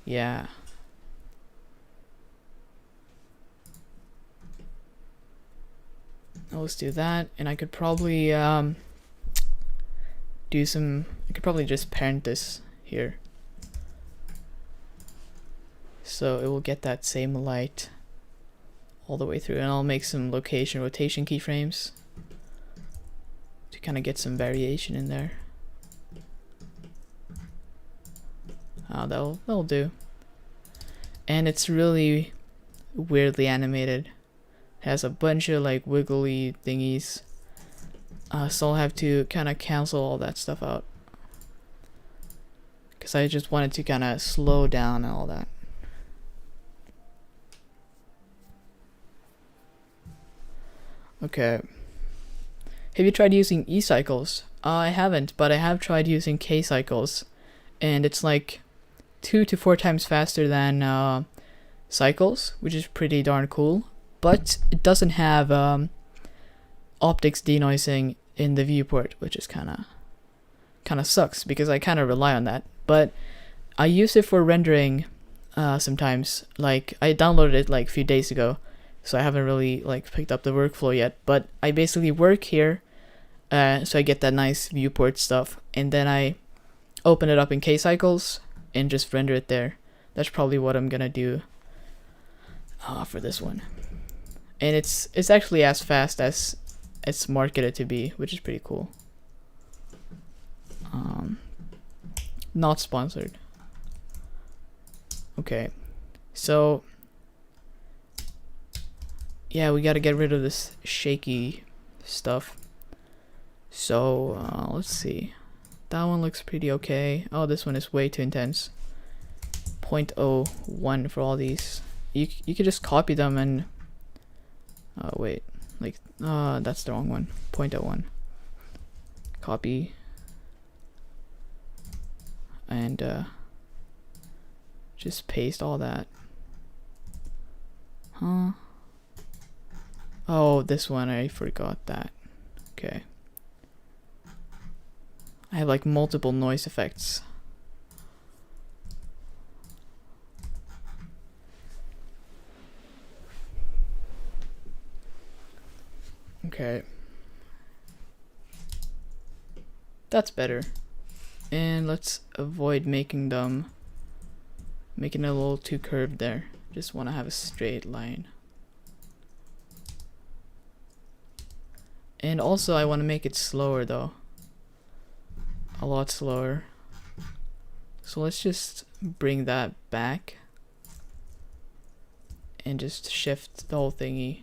Yeah. Let's do that, and I could probably do some... I could probably just parent this here, so it will get that same light all the way through, and I'll make some location rotation keyframes to kind of get some variation in there. That'll do. And it's really weirdly animated. It has a bunch of like wiggly thingies. So I'll have to kind of cancel all that stuff out, because I just wanted to kind of slow down and all that. Okay. Have you tried using e-cycles? I haven't, but I have tried using k-cycles, and it's like 2 to 4 times faster than cycles, which is pretty darn cool. But it doesn't have optics denoising in the viewport, which is kind of sucks, because I kind of rely on that. But I use it for rendering sometimes. Like I downloaded it like a few days ago, so I haven't really like picked up the workflow yet. But I basically work here, so I get that nice viewport stuff, and then I open it up in K-cycles and just render it there. That's probably what I'm gonna do for this one. And it's actually as fast as it's marketed to be, which is pretty cool. Not sponsored. Okay, so yeah, we gotta get rid of this shaky stuff. So let's see. That one looks pretty okay. Oh, this one is way too intense. 0.01 for all these. You could just copy them and wait, like that's the wrong one. 0.01. Copy and just paste all that. Oh, this one, I forgot that. Okay. I have like multiple noise effects. Okay. That's better. And let's avoid making it a little too curved there. Just want to have a straight line. And also I want to make it slower though. A lot slower. So let's just bring that back and just shift the whole thingy.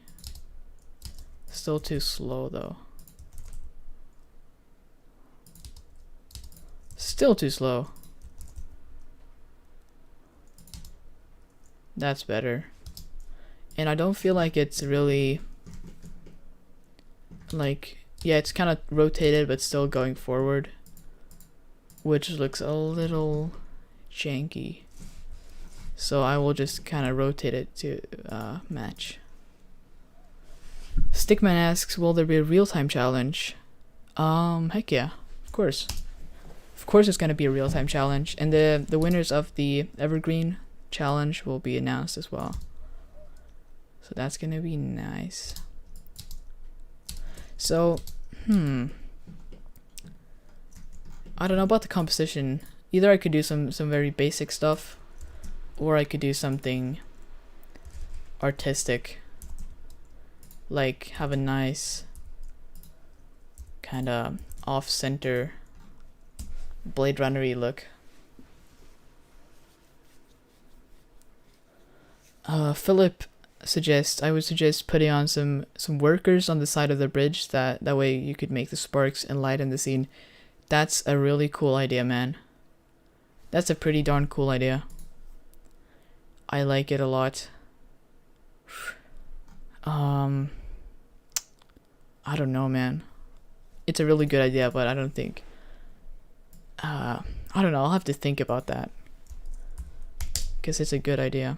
Still too slow though. Still too slow. That's better. And I don't feel like it's really like, yeah, it's kind of rotated but still going forward, which looks a little janky. So I will just kind of rotate it to match. Stickman asks, will there be a real-time challenge? Heck yeah, of course. Of course it's gonna be a real-time challenge, and the winners of the Evergreen challenge will be announced as well. So that's gonna be nice. So, I don't know about the composition. Either I could do some very basic stuff, or I could do something artistic. Like have a nice kind of off-center Blade Runner-y look. Philip suggests, I would suggest putting on some workers on the side of the bridge, that way you could make the sparks and lighten the scene. That's a really cool idea, man. That's a pretty darn cool idea. I like it a lot. I don't know, man. It's a really good idea, but I don't think I don't know, I'll have to think about that, because it's a good idea.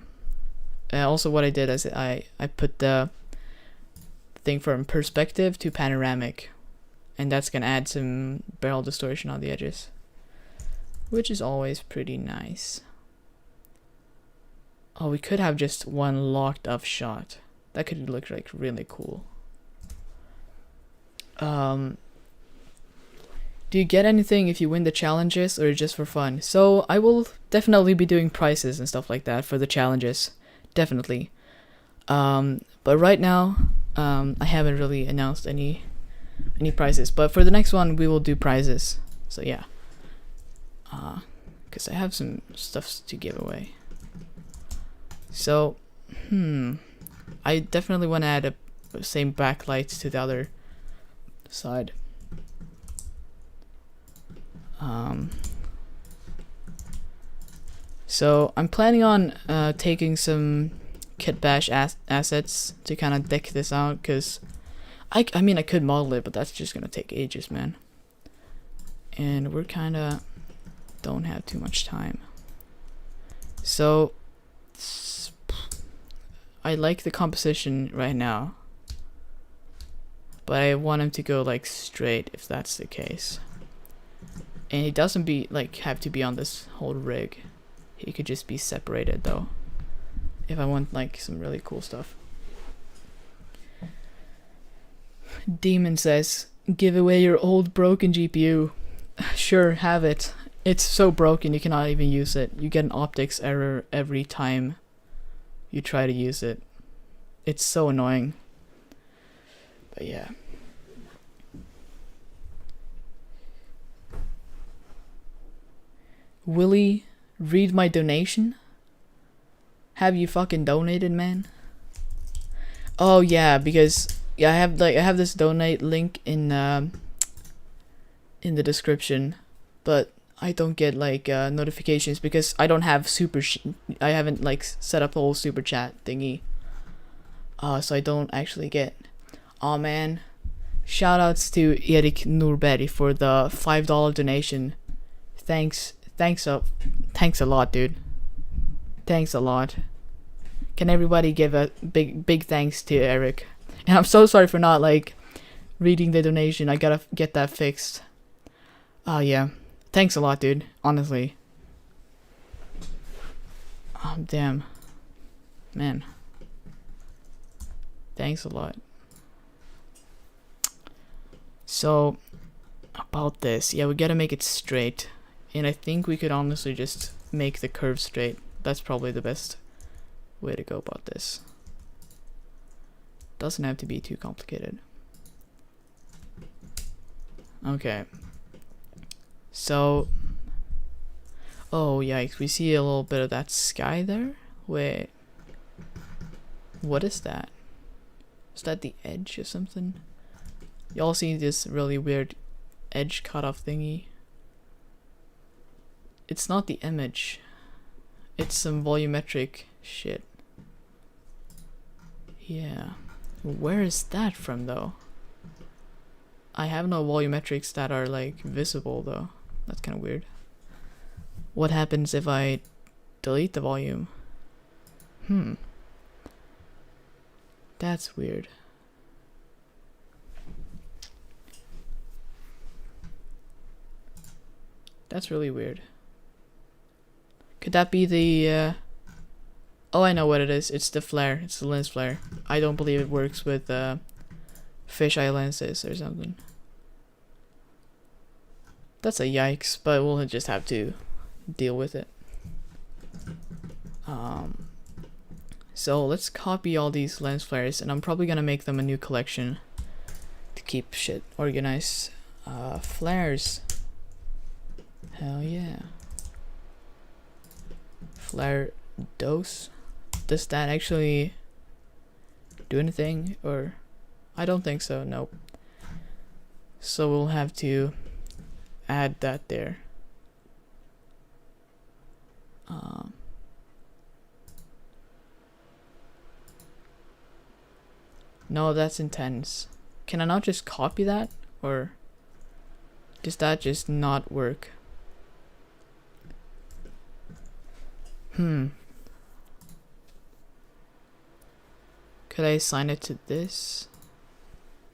Also what I did is I put the thing from perspective to panoramic, and that's gonna add some barrel distortion on the edges, which is always pretty nice. Oh, we could have just one locked up shot. That could look like really cool. Do you get anything if you win the challenges, or just for fun? So I will definitely be doing prizes and stuff like that for the challenges, definitely. But right now, I haven't really announced any prizes. But for the next one, we will do prizes. So yeah, because I have some stuff to give away. So, I definitely want to add a same backlight to the other side. So I'm planning on taking some kit bash assets to kind of deck this out, because I mean I could model it, but that's just gonna take ages, man, and we're kind of don't have too much time. So I like the composition right now, but I want him to go like straight if that's the case. And he doesn't have to be on this whole rig. He could just be separated though, if I want like some really cool stuff. Demon says, give away your old broken GPU. Sure, have it. It's so broken you cannot even use it. You get an optics error every time you try to use it. It's so annoying. But yeah. Wille, read my donation? Have you fucking donated, man? Oh yeah, because yeah, I have this donate link in the description, but I don't get like notifications because I don't have I haven't like set up a whole super chat thingy. So I don't actually get. Oh man, shoutouts to Erik Norberg for the $5 donation. Thanks a lot, dude. Thanks a lot. Can everybody give a big thanks to Eric? And I'm so sorry for not like reading the donation. I gotta get that fixed. Yeah. Thanks a lot, dude. Honestly. Oh, damn. Man. Thanks a lot. So, about this. Yeah, we gotta make it straight. And I think we could honestly just make the curve straight. That's probably the best way to go about this. Doesn't have to be too complicated. Okay. So, oh yikes, we see a little bit of that sky there. Wait, what is that? Is that the edge or something? Y'all see this really weird edge cutoff thingy? It's not the image. It's some volumetric shit. Yeah. Where is that from though? I have no volumetrics that are like visible though. That's kind of weird. What happens if I delete the volume? That's weird. That's really weird. Could that be the oh, I know what it is. It's the flare. It's the lens flare. I don't believe it works with fisheye lenses or something. That's a yikes, but we'll just have to deal with it. So let's copy all these lens flares, and I'm probably gonna make them a new collection to keep shit organized. Flares. Hell yeah. Flare dose. Does that actually do anything? Or I don't think so. Nope. So we'll have to add that there. No, that's intense. Can I not just copy that? Or does that just not work? Could I assign it to this?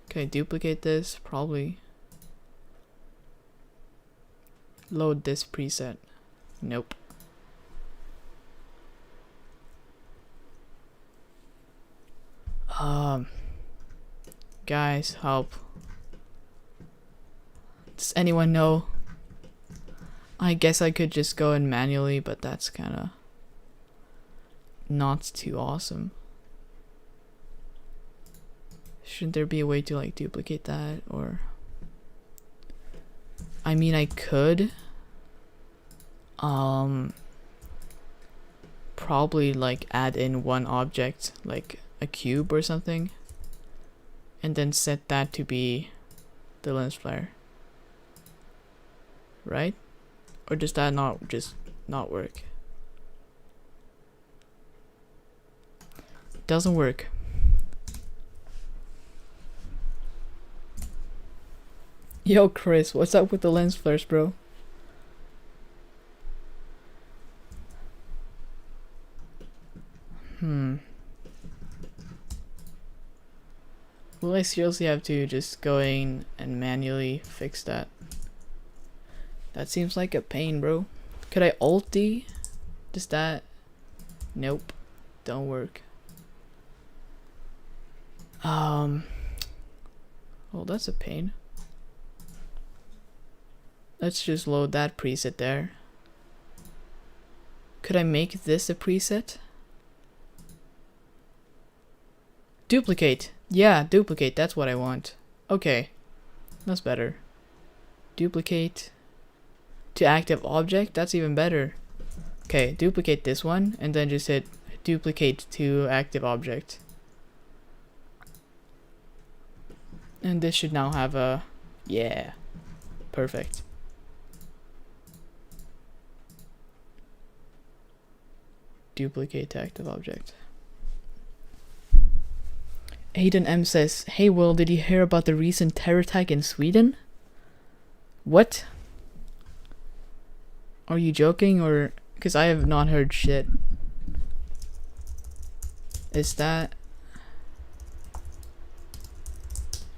Can I duplicate this? Probably. Load this preset. Nope. Guys, help. Does anyone know? I guess I could just go in manually, but that's kind of not too awesome. Shouldn't there be a way to like duplicate that? Or I mean, I could probably like add in one object, like a cube or something, and then set that to be the lens flare, right? Or does that not work? Doesn't work. Yo, Chris, what's up with the lens flares, bro? Will I seriously have to just go in and manually fix that? That seems like a pain, bro. Could I Alt D? Does that? Nope. Don't work. Oh, that's a pain. Let's just load that preset there. Could I make this a preset? Duplicate. Yeah, duplicate. That's what I want. Okay. That's better. Duplicate to active object. That's even better. Okay, duplicate this one and then just hit duplicate to active object. And this should now have a... Yeah. Perfect. Duplicate to active object. Aiden M says, "Hey Will, did you hear about the recent terror attack in Sweden?" What? Are you joking, or... Because I have not heard shit. Is that...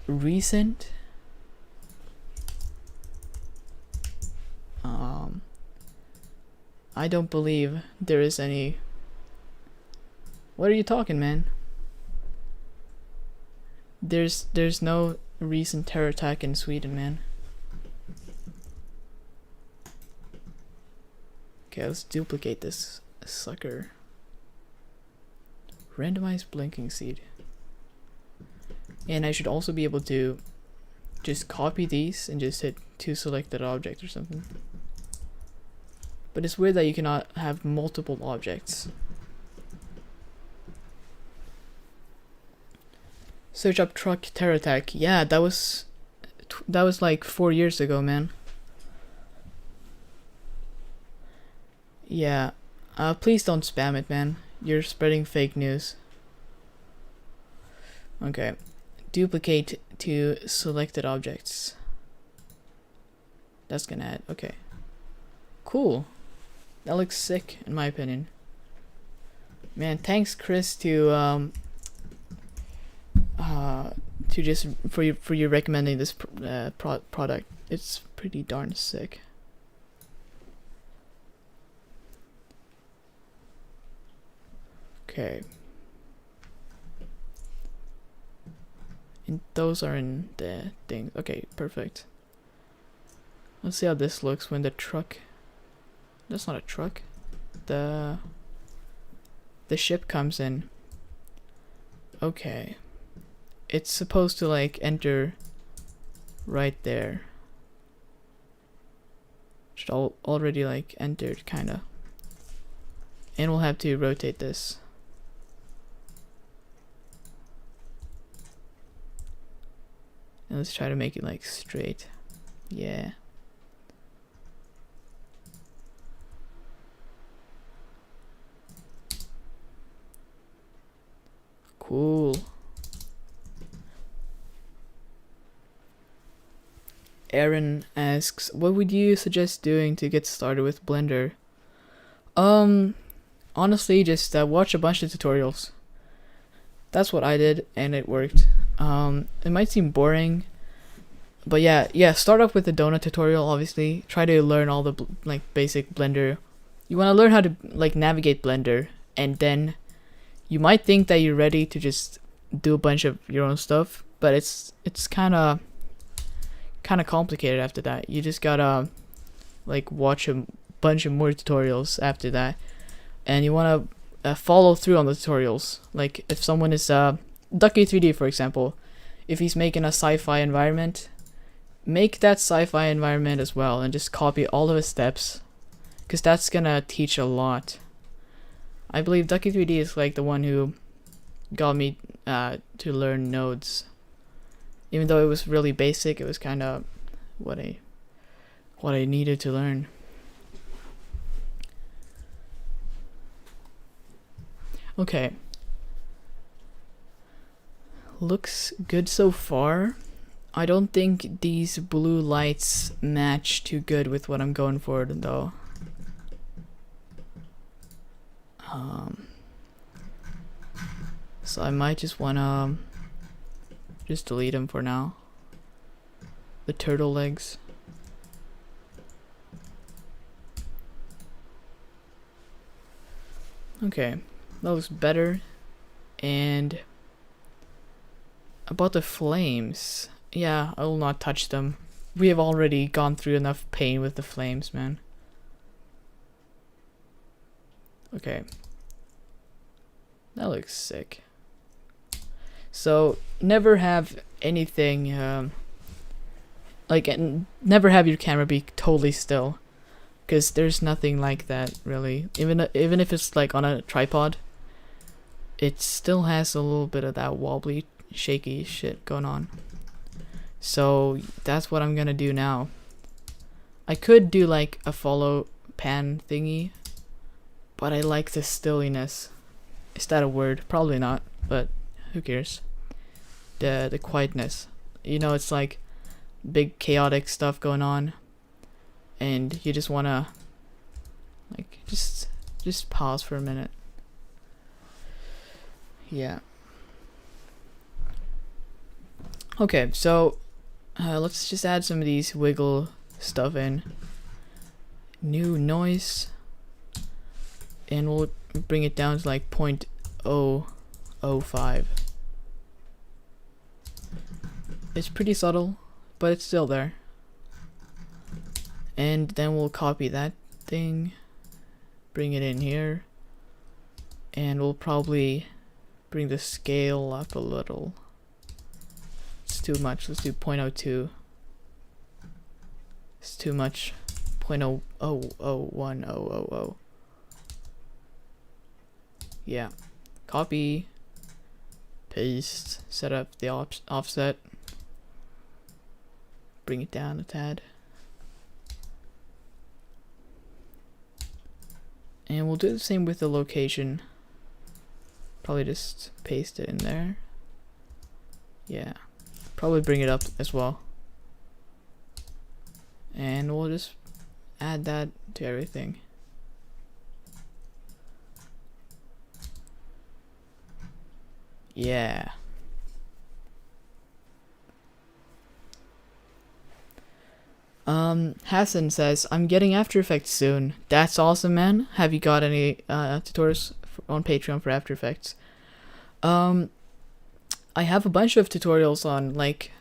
recent? I don't believe there is any... What are you talking, man? There's no recent terror attack in Sweden, man. Okay, let's duplicate this sucker. Randomized blinking seed. And I should also be able to just copy these and just hit to selected object or something. But it's weird that you cannot have multiple objects. Search up truck terror attack. Yeah, that was like 4 years ago, man. Yeah. Please don't spam it, man. You're spreading fake news. Okay. Duplicate to selected objects. That's gonna add. Okay. Cool. That looks sick, in my opinion. Man, thanks, Chris, to just for you recommending this product. It's pretty darn sick. Okay. And those are in the thing. Okay, perfect. Let's see how this looks when the truck... That's not a truck. The ship comes in. Okay. It's supposed to like enter right there. Should already like entered, kinda. And we'll have to rotate this. And let's try to make it like straight. Yeah. Cool. Aaron asks, what would you suggest doing to get started with Blender? Honestly, just watch a bunch of tutorials. That's what I did, and it worked. It might seem boring, but yeah, start off with the donut tutorial, obviously. Try to learn all the like basic Blender. You want to learn how to like navigate Blender, and then you might think that you're ready to just do a bunch of your own stuff, but it's kind of complicated after that. You just gotta like watch a bunch of more tutorials after that, and you want to follow through on the tutorials. Like if someone is Ducky3D, for example, if he's making a sci-fi environment, make that sci-fi environment as well and just copy all of his steps, because that's gonna teach a lot. I believe Ducky3D is like the one who got me to learn nodes. Even though it was really basic, it was kind of what I needed to learn. Okay. Looks good so far. I don't think these blue lights match too good with what I'm going for though. So I might just wanna just delete them for now. The turtle legs. Okay, that looks better. And about the flames, yeah, I will not touch them. we have already gone through enough pain with the flames, man. Okay. That looks sick. So, never have anything, never have your camera be totally still. Because there's nothing like that, really. Even if it's like on a tripod, it still has a little bit of that wobbly, shaky shit going on. So that's what I'm gonna do now. I could do like a follow pan thingy, but I like the stilliness. Is that a word? Probably not, but who cares? The quietness. You know, it's like big chaotic stuff going on, and you just wanna like just pause for a minute. Yeah. Okay, so let's just add some of these wiggle stuff in. New noise, and we'll bring it down to like 0.005. It's pretty subtle, but it's still there. And then we'll copy that thing, bring it in here, and we'll probably bring the scale up a little. It's too much. Let's do 0.02. It's too much. 0.001000. Yeah. Copy. Paste. Set up the offset. Bring it down a tad. And we'll do the same with the location. Probably just paste it in there. Yeah. Probably bring it up as well. And we'll just add that to everything. Yeah. Hassan says, I'm getting After Effects soon. That's awesome, man. Have you got any tutorials on Patreon for After Effects? I have a bunch of tutorials on like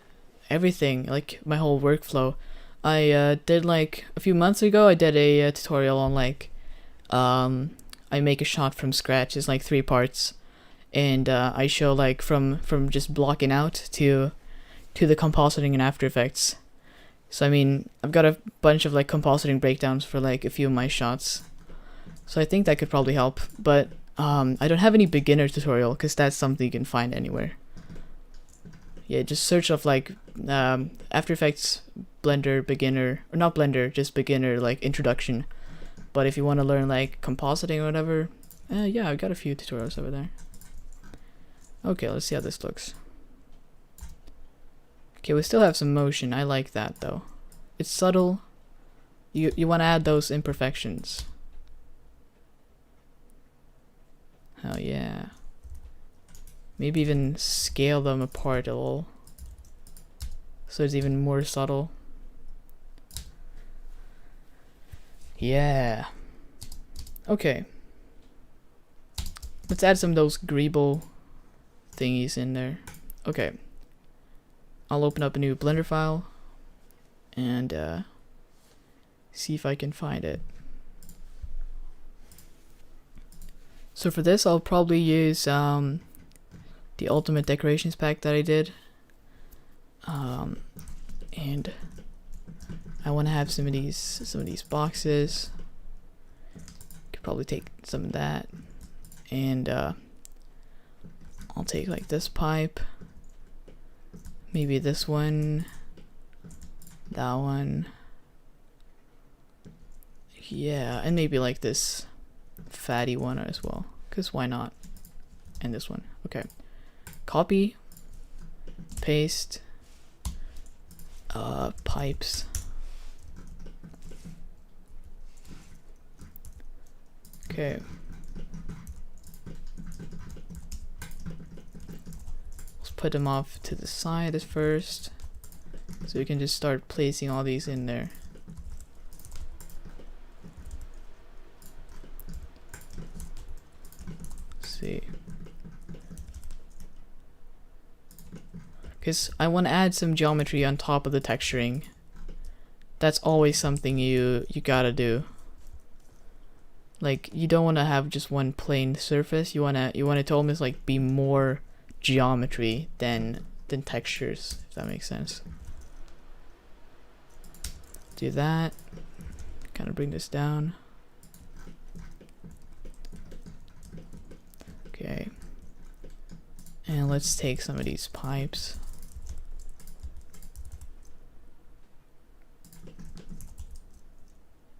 everything, like my whole workflow. I did like a few months ago, I did a tutorial on like I make a shot from scratch. It's like 3 parts, and I show like from just blocking out to the compositing in After Effects. So I mean, I've got a bunch of like compositing breakdowns for like a few of my shots, so I think that could probably help. But I don't have any beginner tutorial, because that's something you can find anywhere. Yeah, just search up like After Effects Blender beginner, or not Blender, just beginner like introduction. But if you want to learn like compositing or whatever, yeah, I've got a few tutorials over there. Okay, let's see how this looks. Okay, we still have some motion. I like that though. It's subtle. You want to add those imperfections. Oh yeah. Maybe even scale them apart a little, so it's even more subtle. Yeah. Okay. Let's add some of those greeble thingies in there. Okay. I'll open up a new Blender file and see if I can find it. So for this, I'll probably use the Ultimate Decorations pack that I did, and I want to have some of these boxes. Could probably take some of that, and I'll take like this pipe. Maybe this one, that one, yeah, and maybe like this fatty one as well, because why not? And this one. Okay, copy, paste, pipes. Okay. Put them off to the side at first, so we can just start placing all these in there. Let's see, because I want to add some geometry on top of the texturing, that's always something you gotta do. Like, you don't want to have just one plain surface. You want it to almost like be more geometry than textures, if that makes sense. Do that. Kind of bring this down. Okay. And let's take some of these pipes.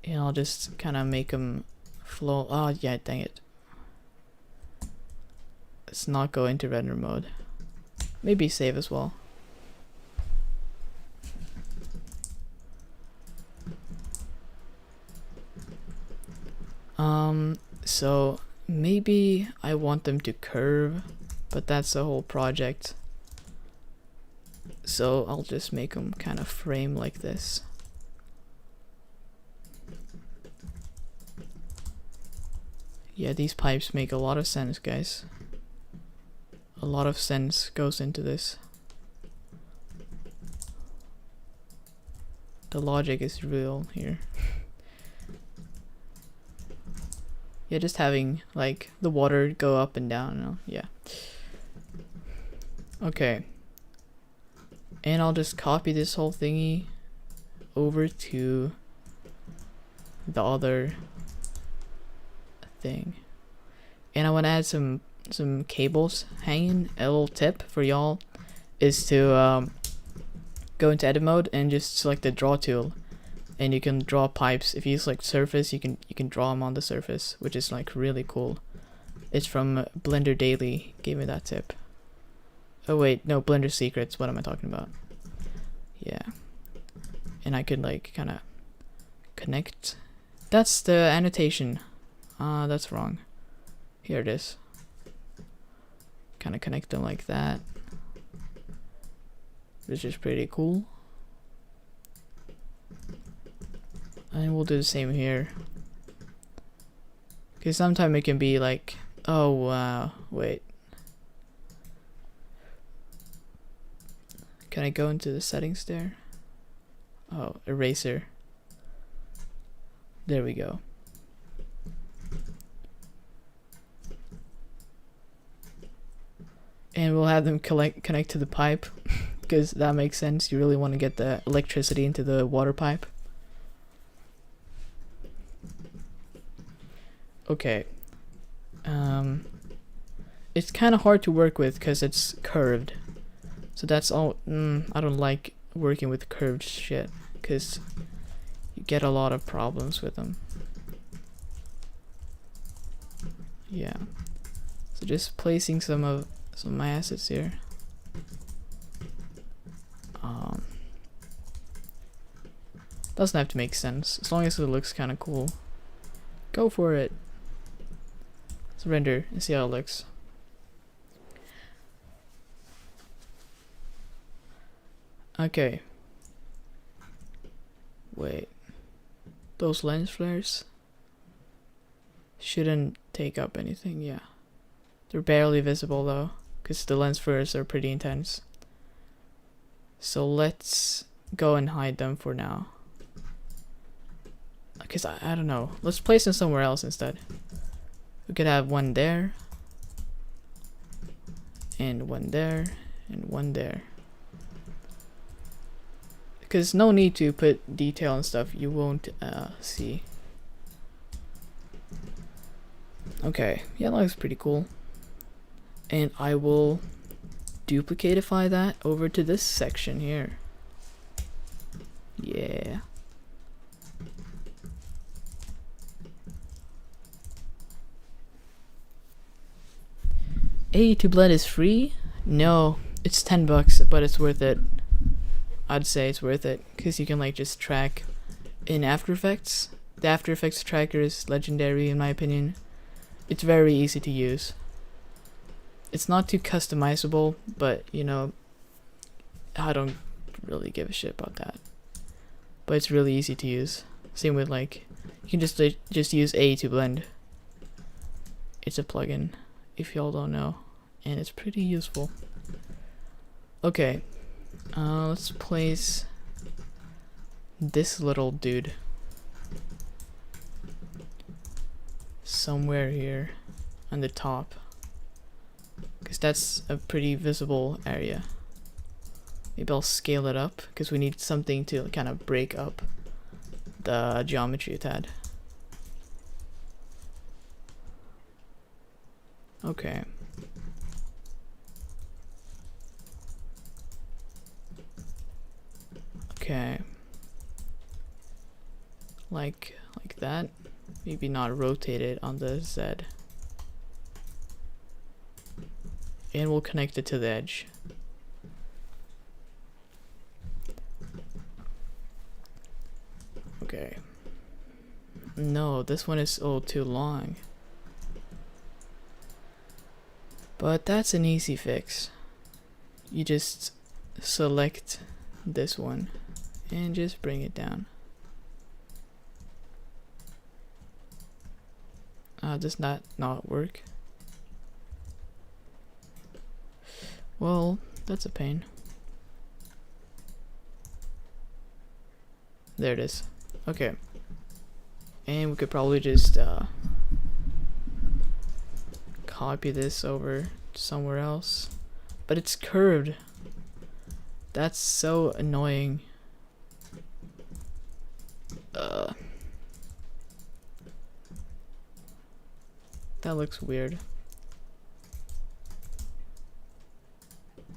And I'll just kind of make them flow. Oh, yeah, dang it. Let's not go into render mode. Maybe save as well. So maybe I want them to curve, but that's the whole project. So I'll just make them kind of frame like this. Yeah, these pipes make a lot of sense, guys. A lot of sense goes into this. The logic is real here. Yeah, just having like the water go up and down. Yeah. Okay. And I'll just copy this whole thingy over to the other thing. And I want to add some cables hanging. A little tip for y'all is to go into edit mode and just select the draw tool, and you can draw pipes. If you select surface, you can draw them on the surface, which is like really cool. It's from Blender Daily, gave me that tip. Oh wait, no, Blender Secrets, what am I talking about? Yeah. And I could like kind of connect. That's the annotation. That's wrong. Here it is. Kind of connect them like that, which is pretty cool. And we'll do the same here. Because sometimes it can be like, oh wow, wait. Can I go into the settings there? Oh, eraser. There we go. And we'll have them connect to the pipe, because that makes sense. You really want to get the electricity into the water pipe. Okay. It's kind of hard to work with because it's curved. So that's all. I don't like working with curved shit because you get a lot of problems with them. Yeah. So just placing some of my assets here. Doesn't have to make sense as long as it looks kind of cool. Go for it. Let's render and see how it looks. Okay. Wait. Those lens flares shouldn't take up anything, yeah. They're barely visible though, because the lens flares are pretty intense. So let's go and hide them for now. Because I don't know. Let's place them somewhere else instead. We could have one there, and one there, and one there. Because no need to put detail and stuff you won't see. Okay, yeah, that looks pretty cool. And I will duplicatify that over to this section here. Yeah. To blend is free? No, it's $10, but it's worth it. I'd say it's worth it because you can like just track in After Effects. The After Effects tracker is legendary in my opinion. It's very easy to use. It's not too customizable, but you know, I don't really give a shit about that. But it's really easy to use. Same with like, you can just use A to blend. It's a plugin, if y'all don't know, and it's pretty useful. Okay, let's place this little dude somewhere here on the top, because that's a pretty visible area. Maybe I'll scale it up because we need something to kind of break up the geometry a tad. Okay. Okay. Like that. Maybe not rotate it on the Z. And we'll connect it to the edge. Okay. No, this one is too long. But that's an easy fix. You just select this one and just bring it down. Does that not work? Well, that's a pain. There it is. Okay. And we could probably just copy this over somewhere else. But it's curved. That's so annoying. That looks weird.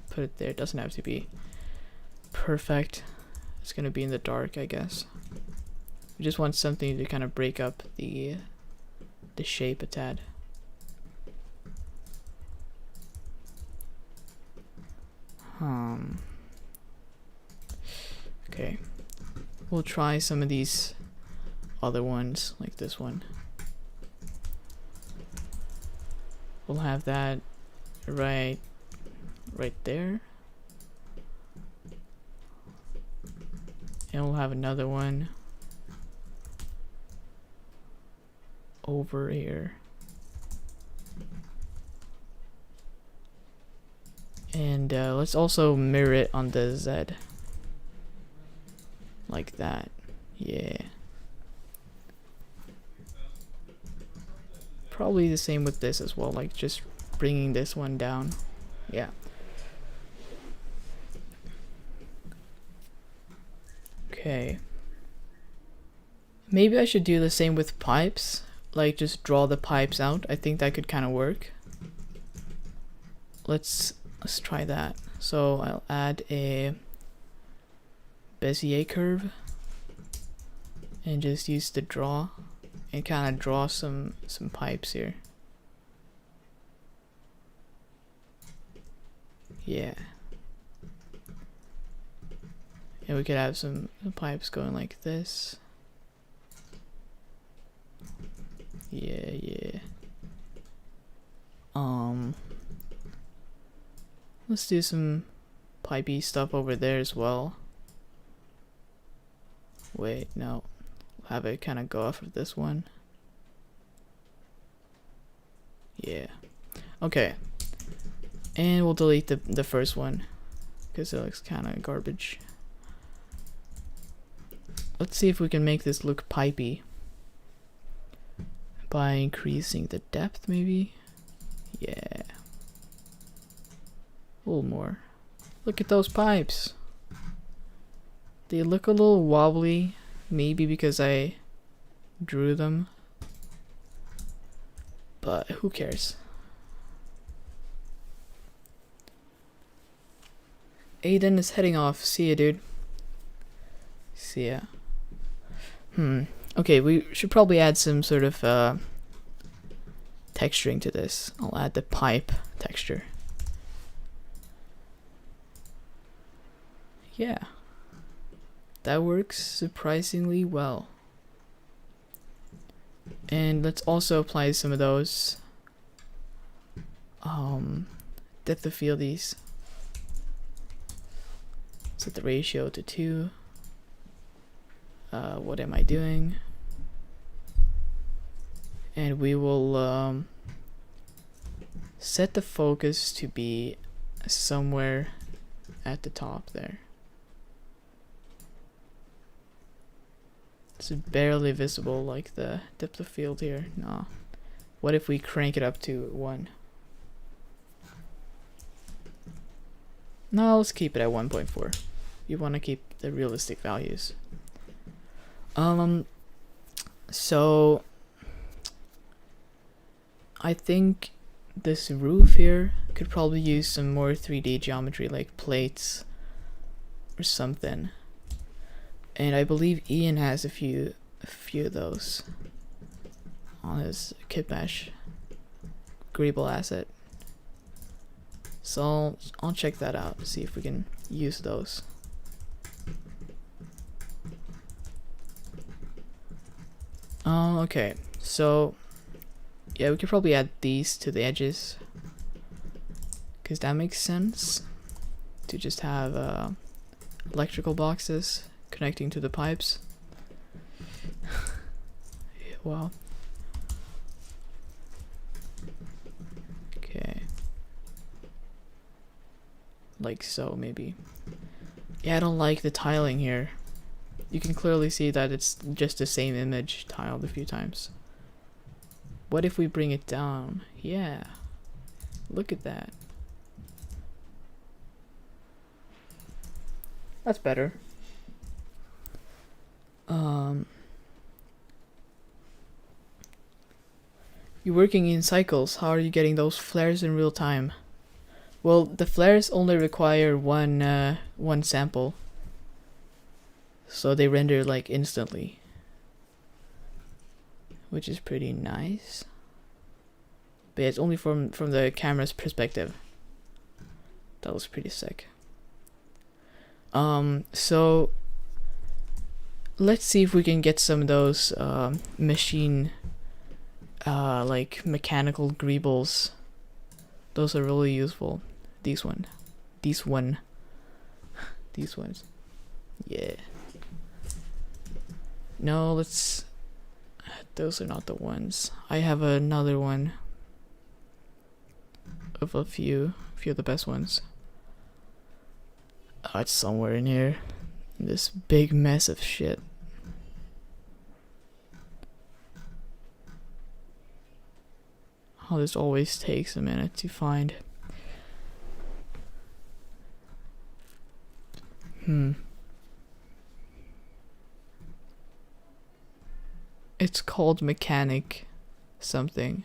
Put it there. It doesn't have to be perfect. It's gonna be in the dark, I guess. We just want something to kind of break up the shape a tad. Okay. We'll try some of these other ones, like this one. We'll have that right there. And we'll have another one over here. And let's also mirror it on the Z. Like that. Yeah. Probably the same with this as well, like just bringing this one down. Yeah. Okay. Maybe I should do the same with pipes, like just draw the pipes out. I think that could kind of work. Let's try that. So I'll add a Bezier curve and just use the draw and kind of draw some pipes here. Yeah. And we could have some pipes going like this. Yeah. Let's do some pipey stuff over there as well. Wait, no. We'll have it kind of go off of this one. Yeah. Okay. And we'll delete the first one because it looks kind of garbage. Let's see if we can make this look pipey by increasing the depth, maybe. Yeah. A little more. Look at those pipes. They look a little wobbly, maybe because I drew them. But who cares? Aiden is heading off. See ya, dude. See ya. Okay, we should probably add some sort of texturing to this. I'll add the pipe texture. Yeah. That works surprisingly well. And let's also apply some of those depth of fieldies. Set the ratio to 2. What am I doing? And we will set the focus to be somewhere at the top there. It's barely visible, like the depth of field here. No. What if we crank it up to 1? No, let's keep it at 1.4. You want to keep the realistic values. So I think this roof here could probably use some more 3D geometry, like plates or something. And I believe Ian has a few of those on his kitbash greeble asset. So I'll check that out, see if we can use those. Okay, so yeah, we could probably add these to the edges, because that makes sense to just have electrical boxes connecting to the pipes. Wow. Okay. Like so, maybe. Yeah, I don't like the tiling here. You can clearly see that it's just the same image tiled a few times. What if we bring it down? Yeah. Look at that. That's better. You're working in cycles. How are you getting those flares in real time? Well, the flares only require one sample, so they render like instantly, which is pretty nice. But it's only from the camera's perspective. That was pretty sick. So let's see if we can get some of those machine like mechanical greebles. Those are really useful. These ones. Yeah. No, let's. Those are not the ones. I have another one of a few of the best ones. Oh, it's somewhere in here. This big mess of shit. Oh, this always takes a minute to find. It's called mechanic something.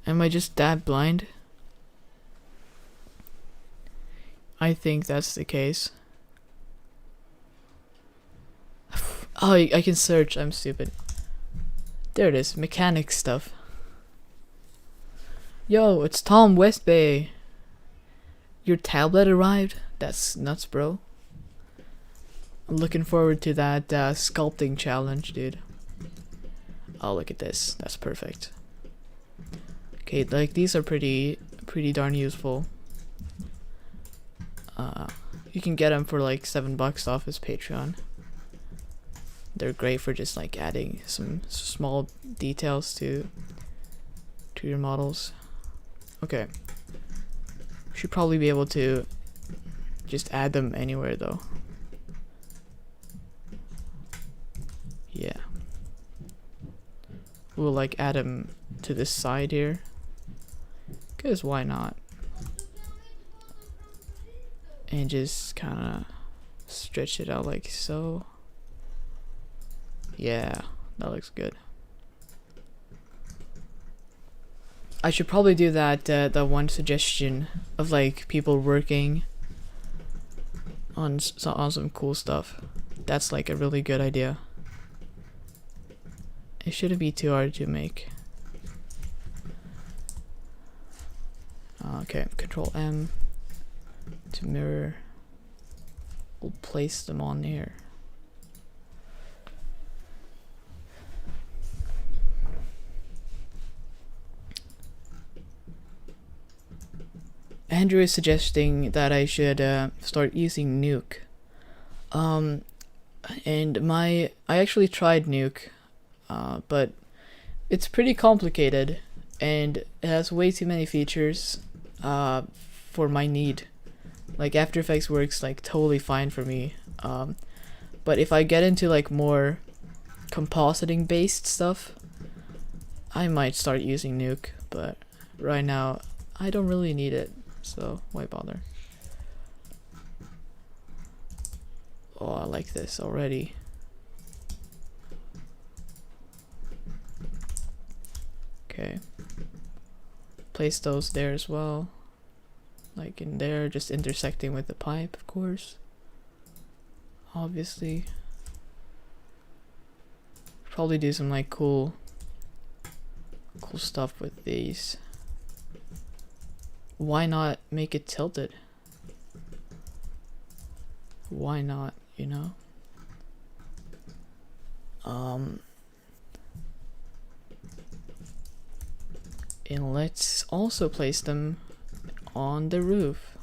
Am I just that blind? I think that's the case. Oh, I can search. I'm stupid. There it is. Mechanic stuff. Yo, it's Tom Westbay. Your tablet arrived? That's nuts, bro. I'm looking forward to that sculpting challenge, dude. Oh, look at this. That's perfect. Okay, like these are pretty darn useful. You can get them for like $7 off his Patreon. They're great for just like adding some small details to your models. Okay. Should probably be able to just add them anywhere though. Yeah. We'll like add them to this side here. 'Cause why not? And just kind of stretch it out like so. Yeah, that looks good. I should probably do that one suggestion of like people working on some cool stuff. That's like a really good idea. It shouldn't be too hard to make. Okay, Control M to mirror. We'll place them on here. Andrew is suggesting that I should start using Nuke. And I actually tried Nuke, but it's pretty complicated and it has way too many features for my need. Like After Effects works like totally fine for me, But if I get into like more compositing based stuff, I might start using Nuke, but right now I don't really need it, so why bother? Oh, I like this already. Okay. Place those there as well. Like in there, just intersecting with the pipe, of course. Obviously. Probably do some like cool stuff with these. Why not make it tilted? Why not, you know? And let's also place them on the roof.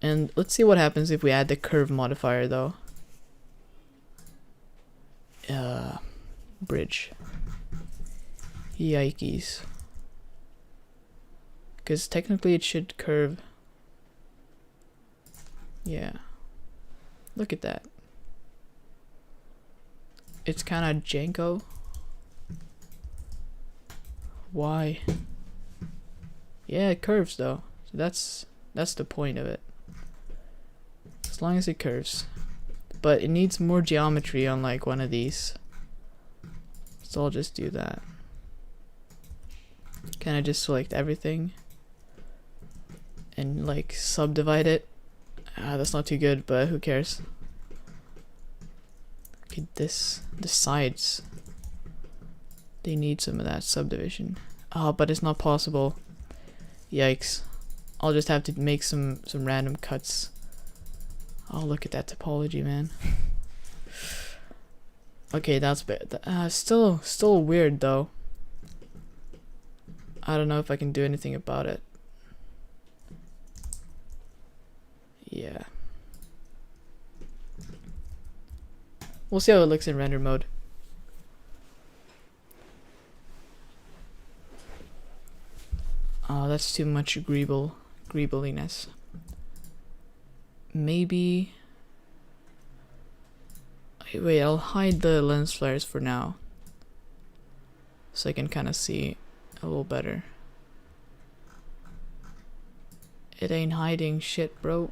And let's see what happens if we add the curve modifier though. Bridge. Yikes. Because technically it should curve. Yeah. Look at that. It's kind of janko. Why? Yeah, it curves though. So that's the point of it. As long as it curves. But it needs more geometry on like one of these. So I'll just do that. Can I just select everything and like subdivide it? That's not too good, but who cares? Okay, the sides, they need some of that subdivision. Oh, but it's not possible. Yikes. I'll just have to make some random cuts. Oh, look at that topology, man. Okay, that's bad. Still weird though. I don't know if I can do anything about it. Yeah. We'll see how it looks in render mode. Oh, that's too much greebliness. Maybe. Wait, I'll hide the lens flares for now, so I can kind of see a little better. It ain't hiding shit, bro.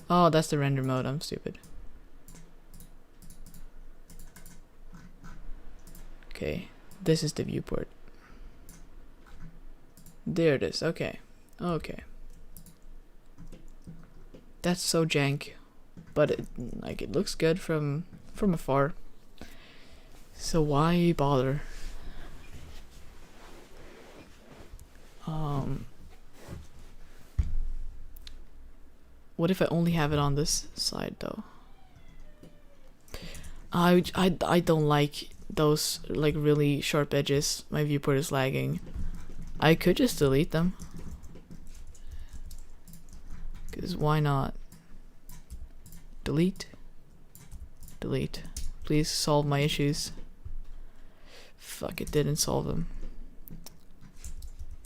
Oh, that's the render mode. I'm stupid. Okay, this is the viewport. There it is. Okay. Okay. That's so jank, but it looks good from afar. So why bother? What if I only have it on this side though? I don't like those like really sharp edges. My viewport is lagging. I could just delete them. Cause why not? Delete. Delete. Please solve my issues. Fuck, it didn't solve them.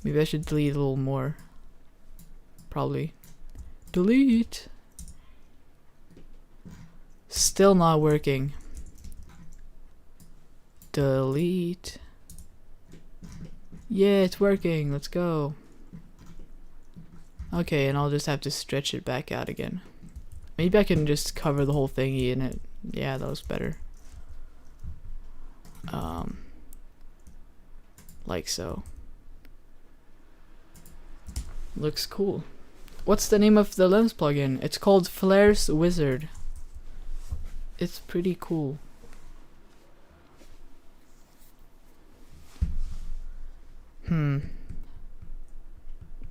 Maybe I should delete a little more. Probably. Delete. Still not working. Delete. Yeah, it's working. Let's go. Okay, and I'll just have to stretch it back out again. Maybe I can just cover the whole thingy in it. Yeah, that was better. Like so. Looks cool. What's the name of the lens plugin? It's called Flares Wizard. It's pretty cool.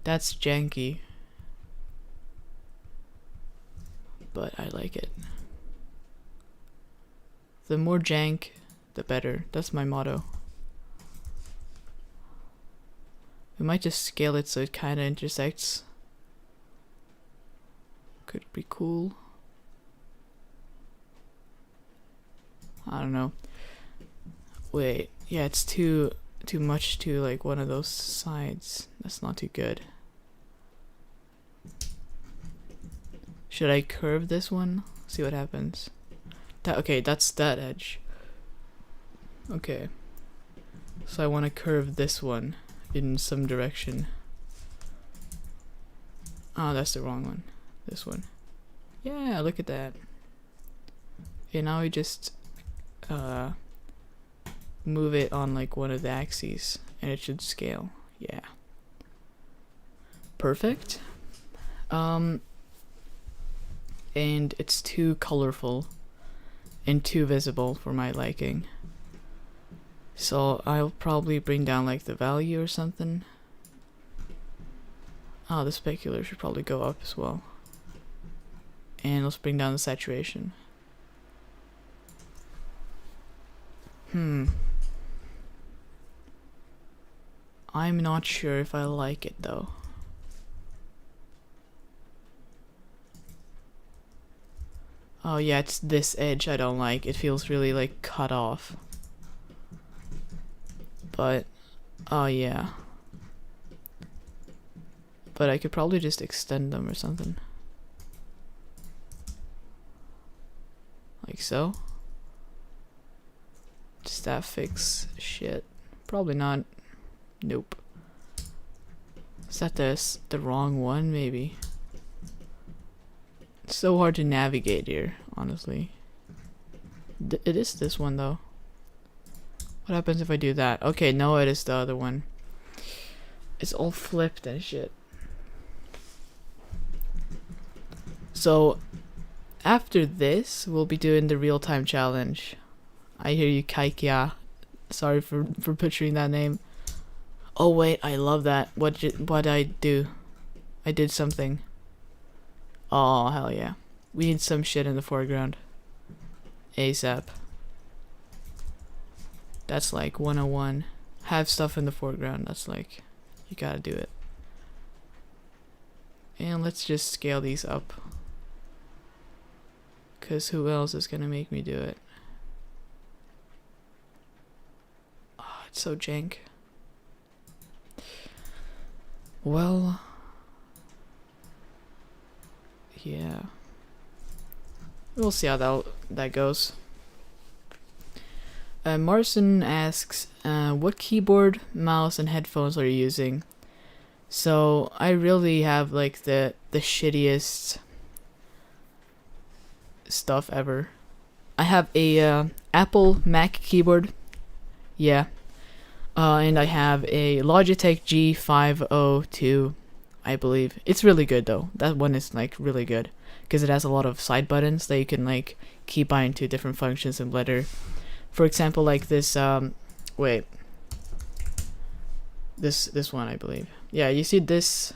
That's janky, but I like it. The more jank, the better. That's my motto. We might just scale it so it kind of intersects. Could be cool. I don't know. Wait, yeah, it's too much to like one of those sides. That's not too good. Should I curve this one See what happens. Okay, that's that edge. Okay. So I want to curve this one in some direction. Oh, that's the wrong one. This one. Yeah, look at that. Okay, now we just move it on like one of the axes and it should scale. Yeah. Perfect. And it's too colorful and too visible for my liking. So I'll probably bring down like the value or something. Oh, the specular should probably go up as well. And let's bring down the saturation. I'm not sure if I like it though. Oh yeah, it's this edge I don't like. It feels really like cut off. But, oh yeah. But I could probably just extend them or something. Like so. Does that fix shit? Probably not. Nope. Is that the wrong one? Maybe. It's so hard to navigate here, honestly. It is this one though. What happens if I do that? Okay, no, it is the other one. It's all flipped and shit. So, after this, we'll be doing the real-time challenge. I hear you, Kaikia. Sorry for butchering that name. Oh wait, I love that. What did I do? I did something. Oh, hell yeah. We need some shit in the foreground. ASAP. That's like 101. Have stuff in the foreground. That's like, you gotta do it. And let's just scale these up. Cause who else is gonna make me do it? Oh, it's so jank. Well, yeah. We'll see how that goes. Marson asks, what keyboard, mouse, and headphones are you using? So I really have like the shittiest stuff ever. I have a Apple Mac keyboard. Yeah. And I have a Logitech G502, I believe. It's really good though. That one is like really good because it has a lot of side buttons that you can like keybind to different functions in Blender. For example, like this wait. This one, I believe. Yeah, you see this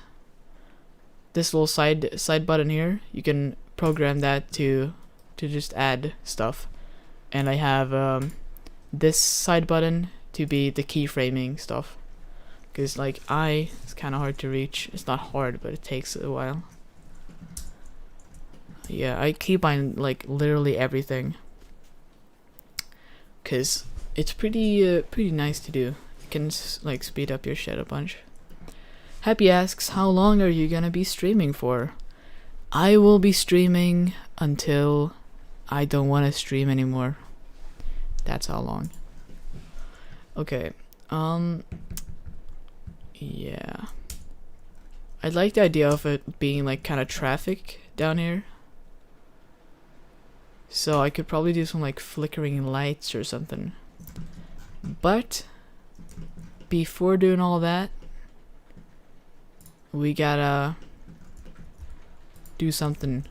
little side button here? You can program that to just add stuff. And I have this side button to be the keyframing stuff. Because like it's kind of hard to reach. It's not hard, but it takes a while. Yeah, I keybind like literally everything. Because it's pretty nice to do. It can like speed up your shit a bunch. Happy asks, how long are you gonna be streaming for? I will be streaming until I don't want to stream anymore. That's how long. Okay. Yeah. I like the idea of it being like kind of traffic down here. So I could probably do some like flickering lights or something. But before doing all that, we gotta do something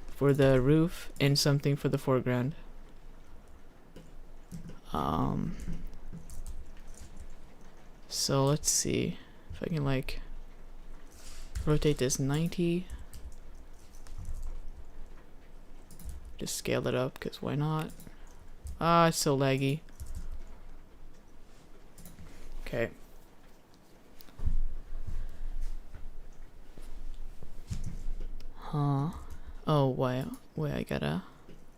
for the roof and something for the foreground. So let's see if I can like rotate this 90. Just scale it up, because why not? Ah, it's so laggy. Okay. Huh. Oh, wait, I gotta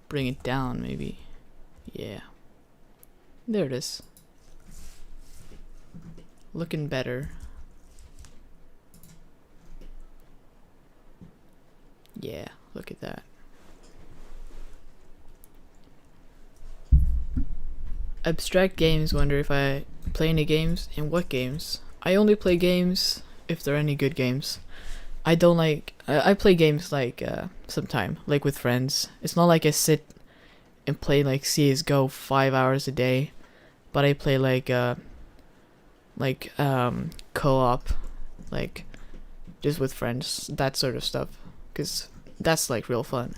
bring it down, maybe. Yeah. There it is. Looking better. Yeah, look at that. Abstract games wonder if I play any games, and what games. I only play games if there are any good games. I don't like I play games like sometime, like with friends. It's not like I sit and play like CS:GO 5 hours a day, but I play like co-op, like just with friends, that sort of stuff, cuz that's like real fun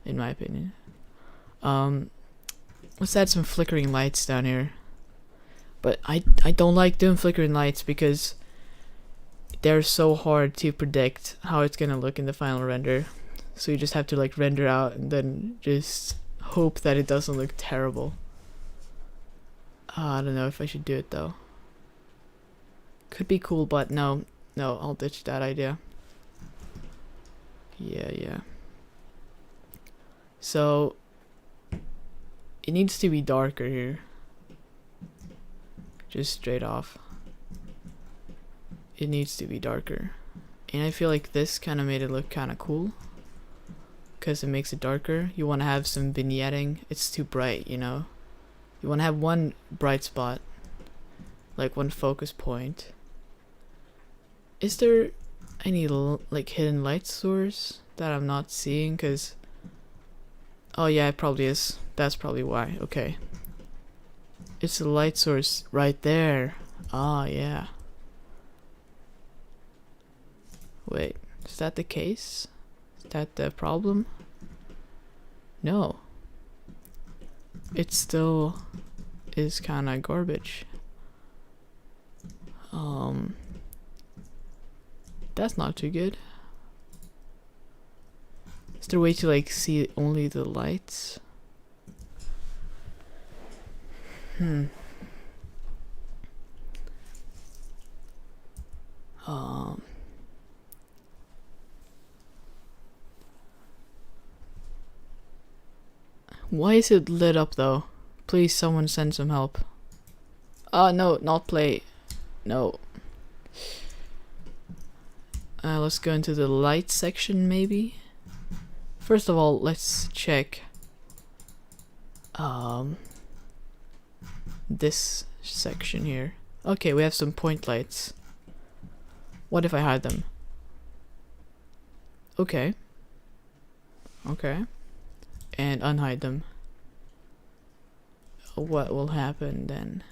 in my opinion. Let's add some flickering lights down here. But I don't like doing flickering lights because they're so hard to predict how it's gonna look in the final render. So you just have to like render out and then just hope that it doesn't look terrible. I don't know if I should do it though. Could be cool, but no, I'll ditch that idea. Yeah. So it needs to be darker here. Just straight off. It needs to be darker. And I feel like this kind of made it look kind of cool, because it makes it darker. You want to have some vignetting. It's too bright, you know. You want to have one bright spot, like one focus point. Is there any like hidden light source that I'm not seeing? Because oh yeah, it probably is. That's probably why. Okay, it's the light source right there. Ah yeah. Wait, is that the case? Is that the problem? No. It still is kind of garbage. That's not too good. Is there a way to like see only the lights? Why is it lit up though? Please someone send some help. No, not play. No. Let's go into the light section maybe. First of all, let's check this section here. Okay, we have some point lights. What if I hide them? Okay. And unhide them. What will happen then?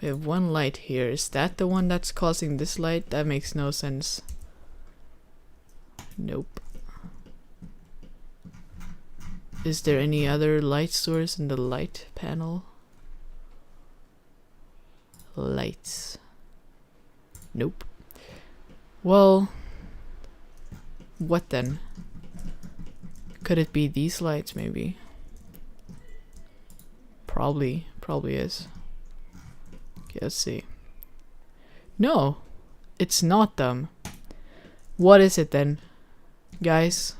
We have one light here. Is that the one that's causing this light? That makes no sense. Nope. Is there any other light source in the light panel? Lights. Nope. Well, what then? Could it be these lights maybe? Probably is. Okay, let's see. No, it's not them. What is it then, guys?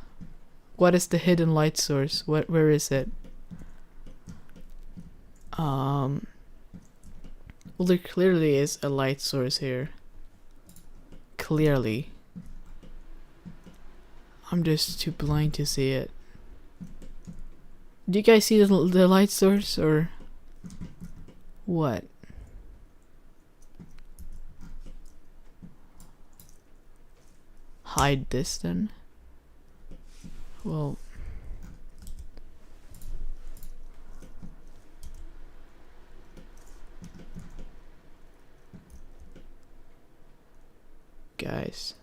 What is the hidden light source? Where is it? Well, there clearly is a light source here. Clearly. I'm just too blind to see it. Do you guys see the light source or what? Hide this then? Well, guys.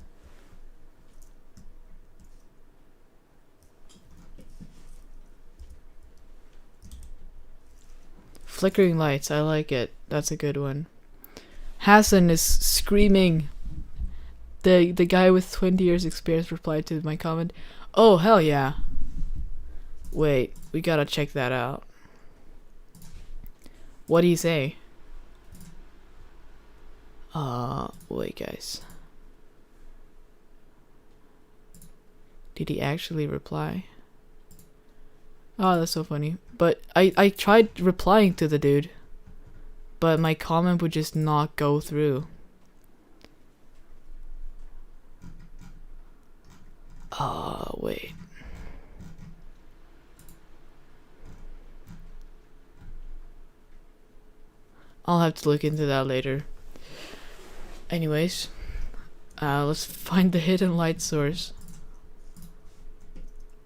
Flickering lights, I like it. That's a good one. Hassan is screaming. The guy with 20 years experience replied to my comment. Oh, hell yeah. Wait, we gotta check that out. What'd he say? Wait, guys. Did he actually reply? Oh, that's so funny. But I tried replying to the dude, but my comment would just not go through. Wait. I'll have to look into that later. Anyways, let's find the hidden light source.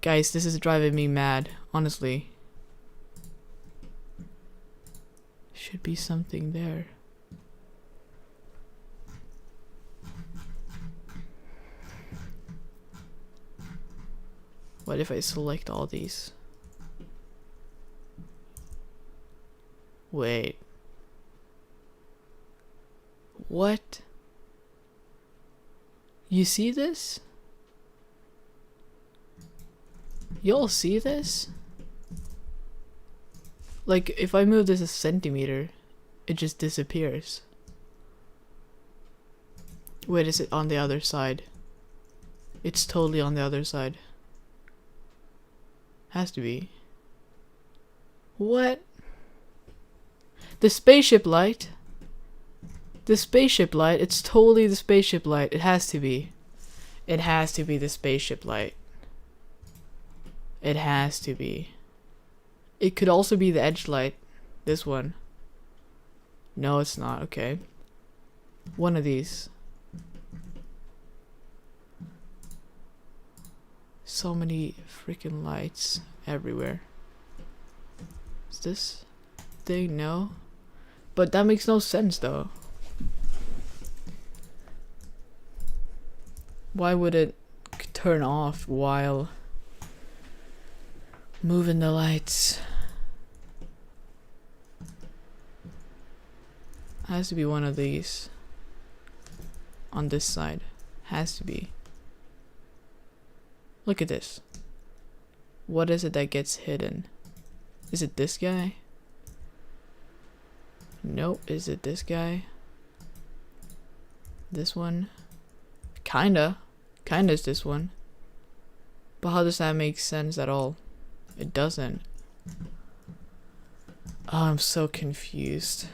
Guys, this is driving me mad, honestly. Should be something there. What if I select all these? Wait. What? You see this? Y'all see this? Like, if I move this a centimeter, it just disappears. Wait, is it on the other side? It's totally on the other side. Has to be. What? The spaceship light? The spaceship light? It's totally the spaceship light. It has to be. It has to be the spaceship light. It has to be. It could also be the edge light. This one. No, it's not. Okay. One of these. So many freaking lights everywhere. Is this thing? No. But that makes no sense though. Why would it turn off while moving the lights? Has to be one of these. On this side. Has to be. Look at this. What is it that gets hidden? Is it this guy? Nope. Is it this guy? This one? Kinda. Kinda is this one. But how does that make sense at all? It doesn't. Oh, I'm so confused.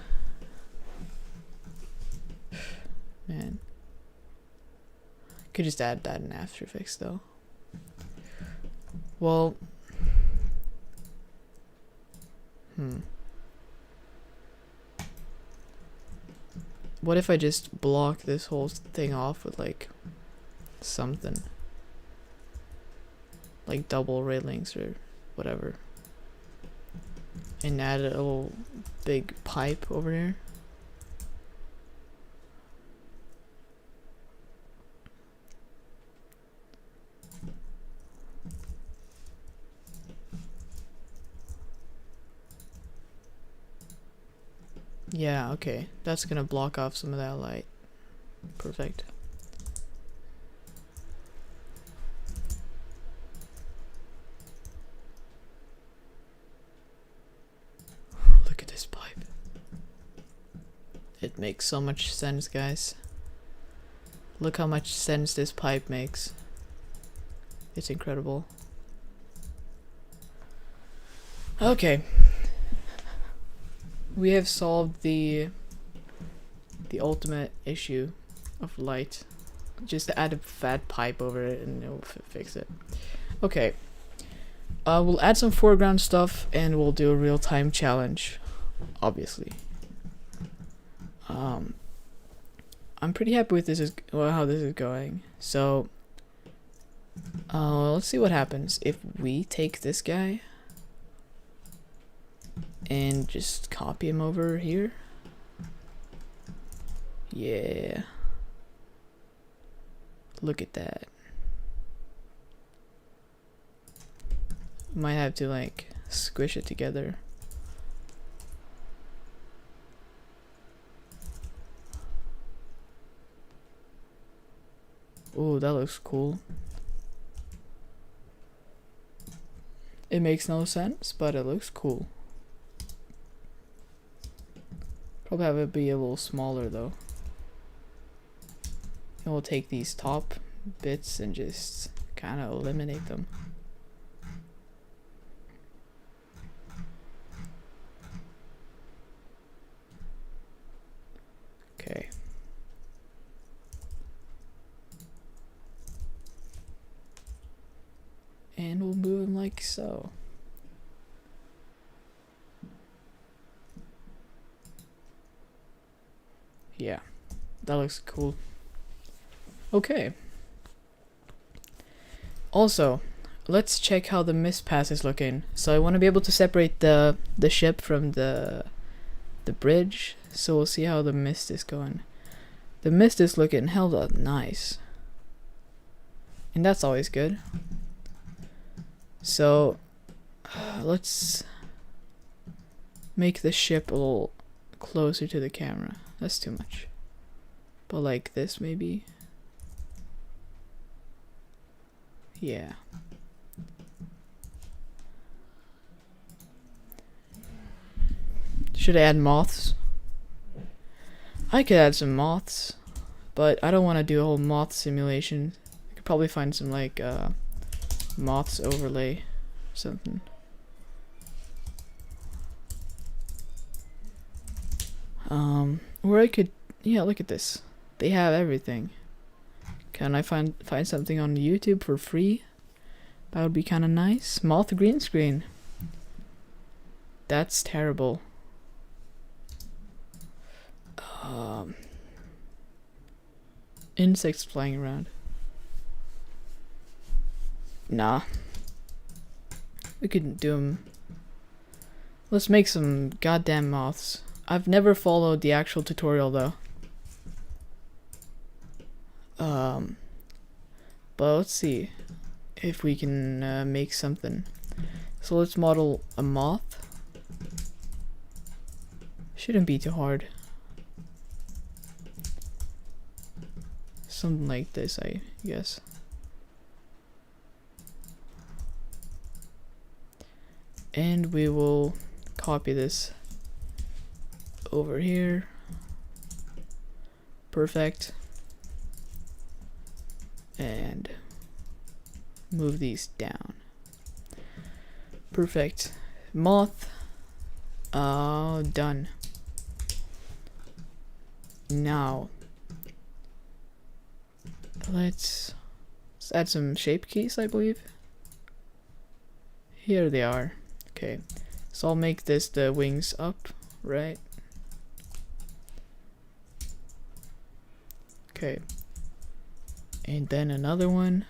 Man. Could just add that in After Effects though. Well, what if I just block this whole thing off with like something? Like double railings or whatever. And add a little big pipe over here. Yeah, okay. That's gonna block off some of that light. Perfect. Look at this pipe. It makes so much sense, guys. Look how much sense this pipe makes. It's incredible. Okay. We have solved the ultimate issue of light. Just add a fat pipe over it and it'll fix it. Okay. We'll add some foreground stuff and we'll do a real-time challenge. Obviously. I'm pretty happy with this how this is going. So let's see what happens if we take this guy and just copy him over here. Yeah. Look at that. Might have to like squish it together. Ooh, that looks cool. It makes no sense, but it looks cool. Probably have it be a little smaller though. And we'll take these top bits and just kind of eliminate them. Okay. And we'll move them like so. Yeah, that looks cool. Okay. Also, let's check how the mist pass is looking. So I want to be able to separate the ship from the bridge. So we'll see how the mist is going. The mist is looking hella nice, and that's always good. So let's make the ship a little closer to the camera. That's too much. But like this maybe. Yeah. Should I add moths? I could add some moths, but I don't want to do a whole moth simulation. I could probably find some like moths overlay or something. Or I could, yeah, look at this. They have everything. Can I find something on YouTube for free? That would be kind of nice. Moth green screen. That's terrible. Insects flying around. Nah. We could do them. Let's make some goddamn moths. I've never followed the actual tutorial though. But let's see if we can make something. So let's model a moth. Shouldn't be too hard. Something like this, I guess. And we will copy this over here. Perfect. And move these down. Perfect. Moth. Done. Now let's add some shape keys, I believe. Here they are. Okay, so I'll make this the wings up, right? Okay, and then another one.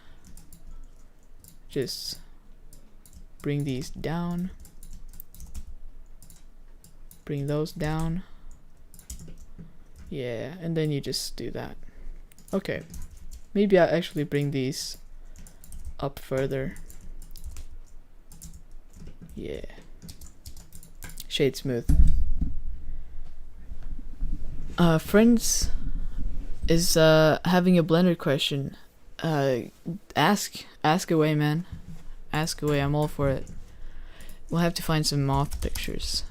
Just bring these down. Bring those down. Yeah, and then you just do that. Okay, maybe I actually bring these up further. Yeah. Shade smooth. Friends is having a Blender question. Ask away, man. Ask away, I'm all for it. We'll have to find some moth pictures.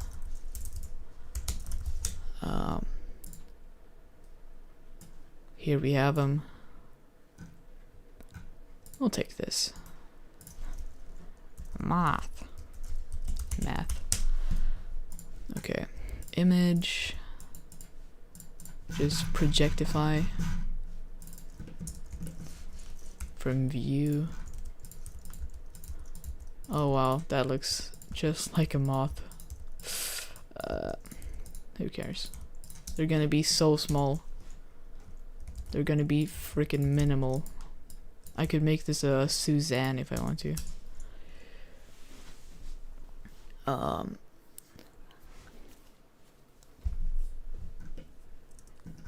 Here we have them. We'll take this. Math. Okay. Image. Just projectify. From view. Oh wow, that looks just like a moth. Who cares? They're gonna be so small. They're gonna be freaking minimal. I could make this a Suzanne if I want to.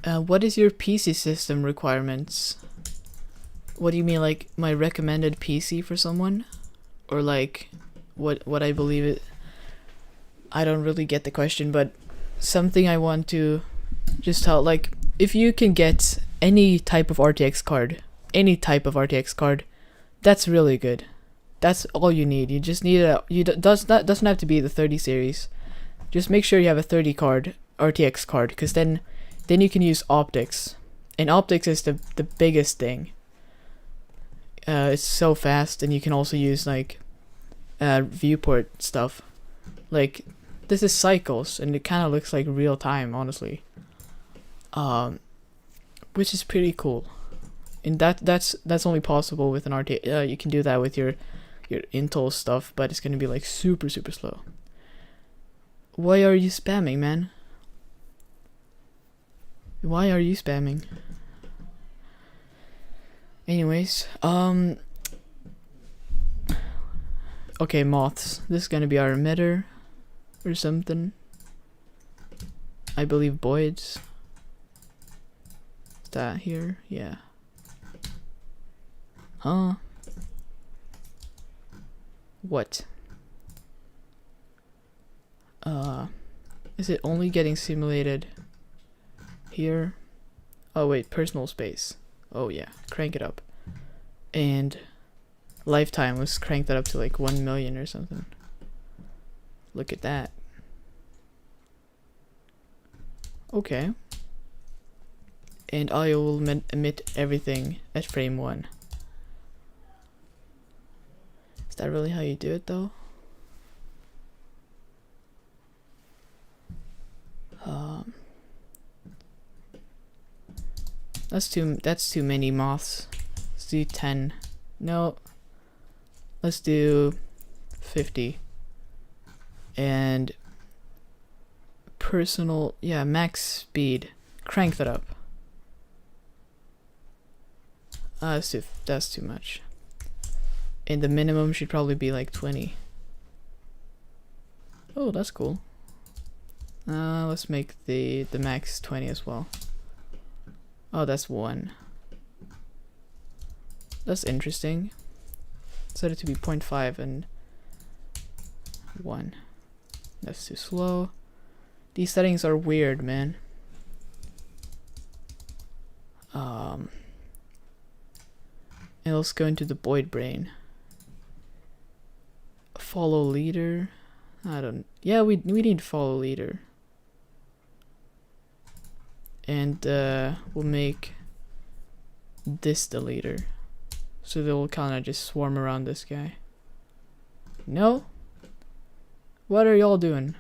What is your PC system requirements? What do you mean, like my recommended PC for someone? Or like what I believe it? I don't really get the question, but something I want to just tell, like, if you can get any type of RTX card, that's really good. That's all you need. You just need doesn't have to be the 30 series. Just make sure you have a 30 card RTX card, because then you can use optics, and optics is the biggest thing. It's so fast, and you can also use like viewport stuff. Like this is cycles, and it kind of looks like real time, honestly. Which is pretty cool, and that's only possible with an RTX. You can do that with your Intel stuff, but it's gonna be like super slow. Why are you spamming, man? Why are you spamming? Anyways, okay, moths. This is gonna be our emitter or something. I believe voids. Is that here? Yeah. Huh? What? Is it only getting simulated here? Oh wait, personal space. Oh yeah, crank it up. And lifetime was cranked that up to like 1 million or something. Look at that. Okay. And I will emit everything at frame 1. Is that really how you do it though? That's too many moths. Let's do 10. No. Let's do 50. And personal, yeah, max speed. Crank that up. That's too much. And the minimum should probably be like 20. Oh, that's cool. Let's make the max 20 as well. Oh, that's 1. That's interesting. Set it to be 0.5 and 1. That's too slow. These settings are weird, man. And let's go into the void brain. Follow leader. Yeah, we need follow leader. And we'll make this the leader. So they'll kind of just swarm around this guy. No? What are y'all doing?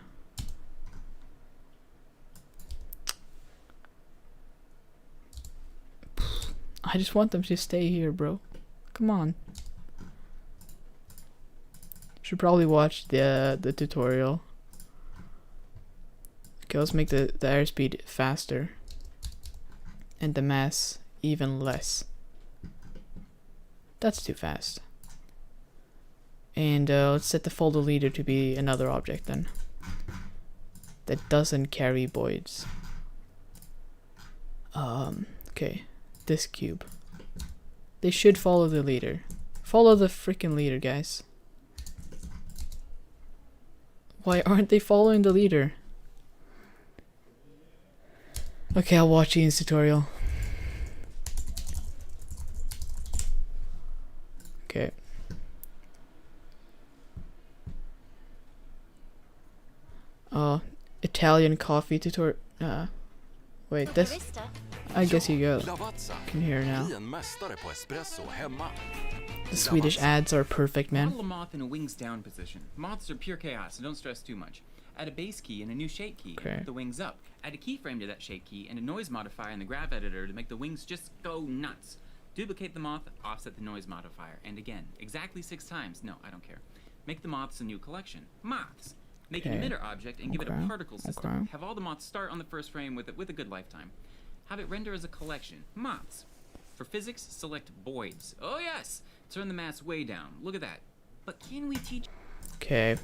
I just want them to stay here, bro. Come on. Should probably watch the tutorial. Okay, let's make the airspeed faster. And the mass even less. That's too fast. And let's set the folder leader to be another object then. That doesn't carry voids. Okay. This cube. They should follow the leader. Follow the freaking leader, guys. Why aren't they following the leader? Okay, I'll watch Ian's tutorial. Okay. Italian coffee tutorial. Wait, this. I guess you go. Can hear now. The Swedish ads are perfect, man. Model a moth in a wings down position. Moths are pure chaos, so don't stress too much. Add a base key and a new shape key to put the wings up. Add a keyframe to that shape key and a noise modifier in the graph editor to make the wings just go nuts. Duplicate the moth, offset the noise modifier, and again, exactly 6 times. No, I don't care. Make the moths a new collection. Moths. Make an emitter object and give it a particle system. Have all the moths start on the first frame with a good lifetime. Have it render as a collection. Moths. For physics, select voids. Oh yes! Turn the mass way down. Look at that. But can we teach... Okay.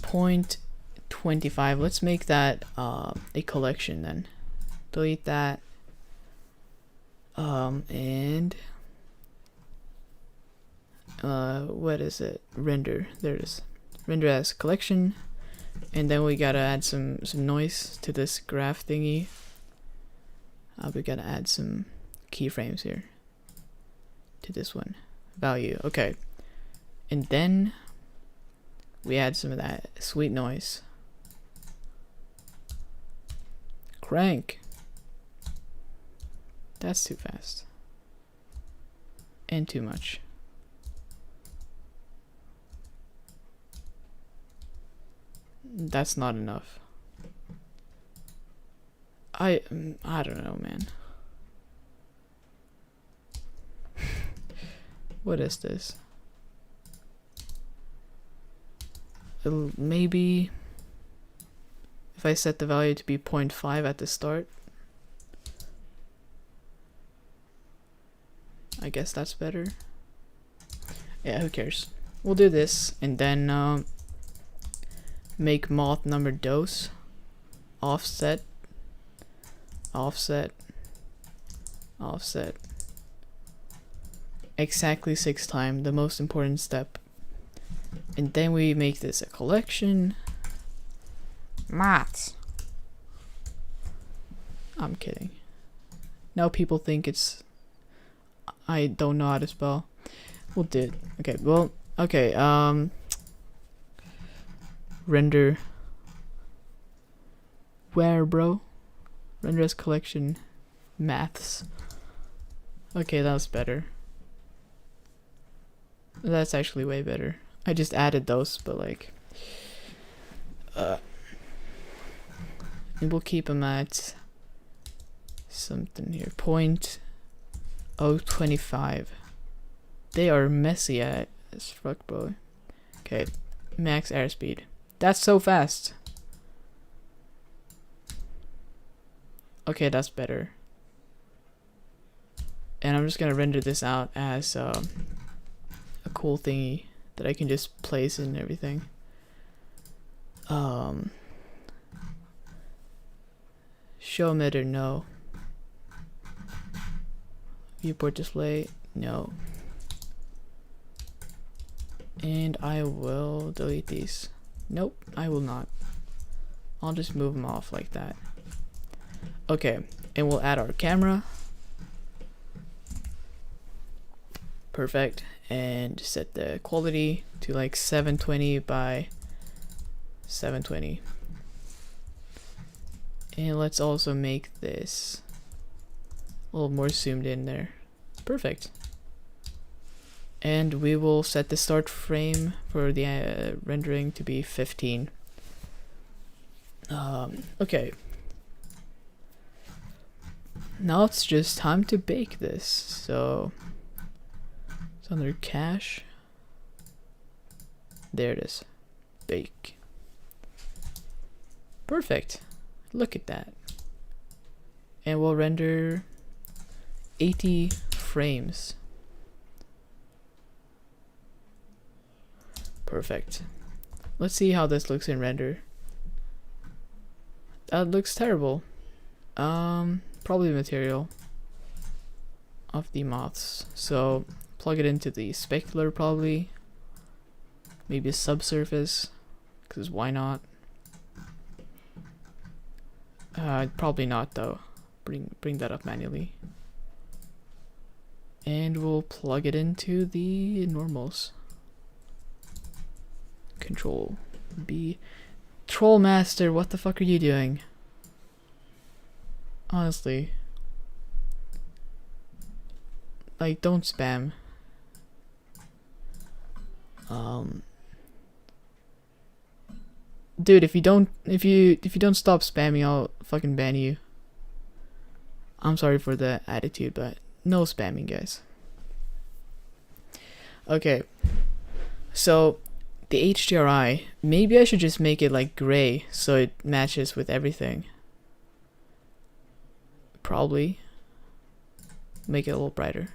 0.25. Let's make that a collection then. Delete that. And what is it? Render. There it is. Render as collection. And then we gotta add some noise to this graph thingy. We gotta add some keyframes here to this one. Value. Okay. And then we add some of that sweet noise. Crank. That's too fast. And too much. That's not enough. I don't know, man. What is this? Maybe if if I set the value to be 0.5 at the start. I guess that's better. Yeah, who cares? We'll do this and then make moth number dose offset offset offset exactly 6 times, the most important step. And then we make this a collection. Moths. I'm kidding. Now people think it's I don't know how to spell. We'll do it. Okay, well, okay, render where, bro? Render as collection maths. Okay, that was better. That's actually way better. I just added those, but like and we'll keep them at something here, 0.025. They are messy as fuck, bro. Okay, max airspeed. That's so fast. Okay, that's better. And I'm just gonna render this out as a cool thingy that I can just place in everything. Show emitter, no. Viewport display, no. And I will delete these. Nope, I will not. I'll just move them off like that. Okay, and we'll add our camera. Perfect. And set the quality to like 720 by 720. And let's also make this a little more zoomed in there. Perfect. And we will set the start frame for the rendering to be 15. Okay. Now it's just time to bake this. So it's under cache. There it is. Bake. Perfect. Look at that. And we'll render 80 frames. Perfect. Let's see how this looks in render. That looks terrible. Probably material of the moths. So plug it into the specular probably. Maybe a subsurface, because why not? Probably not though. Bring that up manually. And we'll plug it into the normals. Control B. Trollmaster, what the fuck are you doing? Honestly. Like, don't spam. Dude, if you don't stop spamming, I'll fucking ban you. I'm sorry for the attitude, but no spamming, guys. Okay. So the HDRI, maybe I should just make it like gray so it matches with everything. Probably. Make it a little brighter.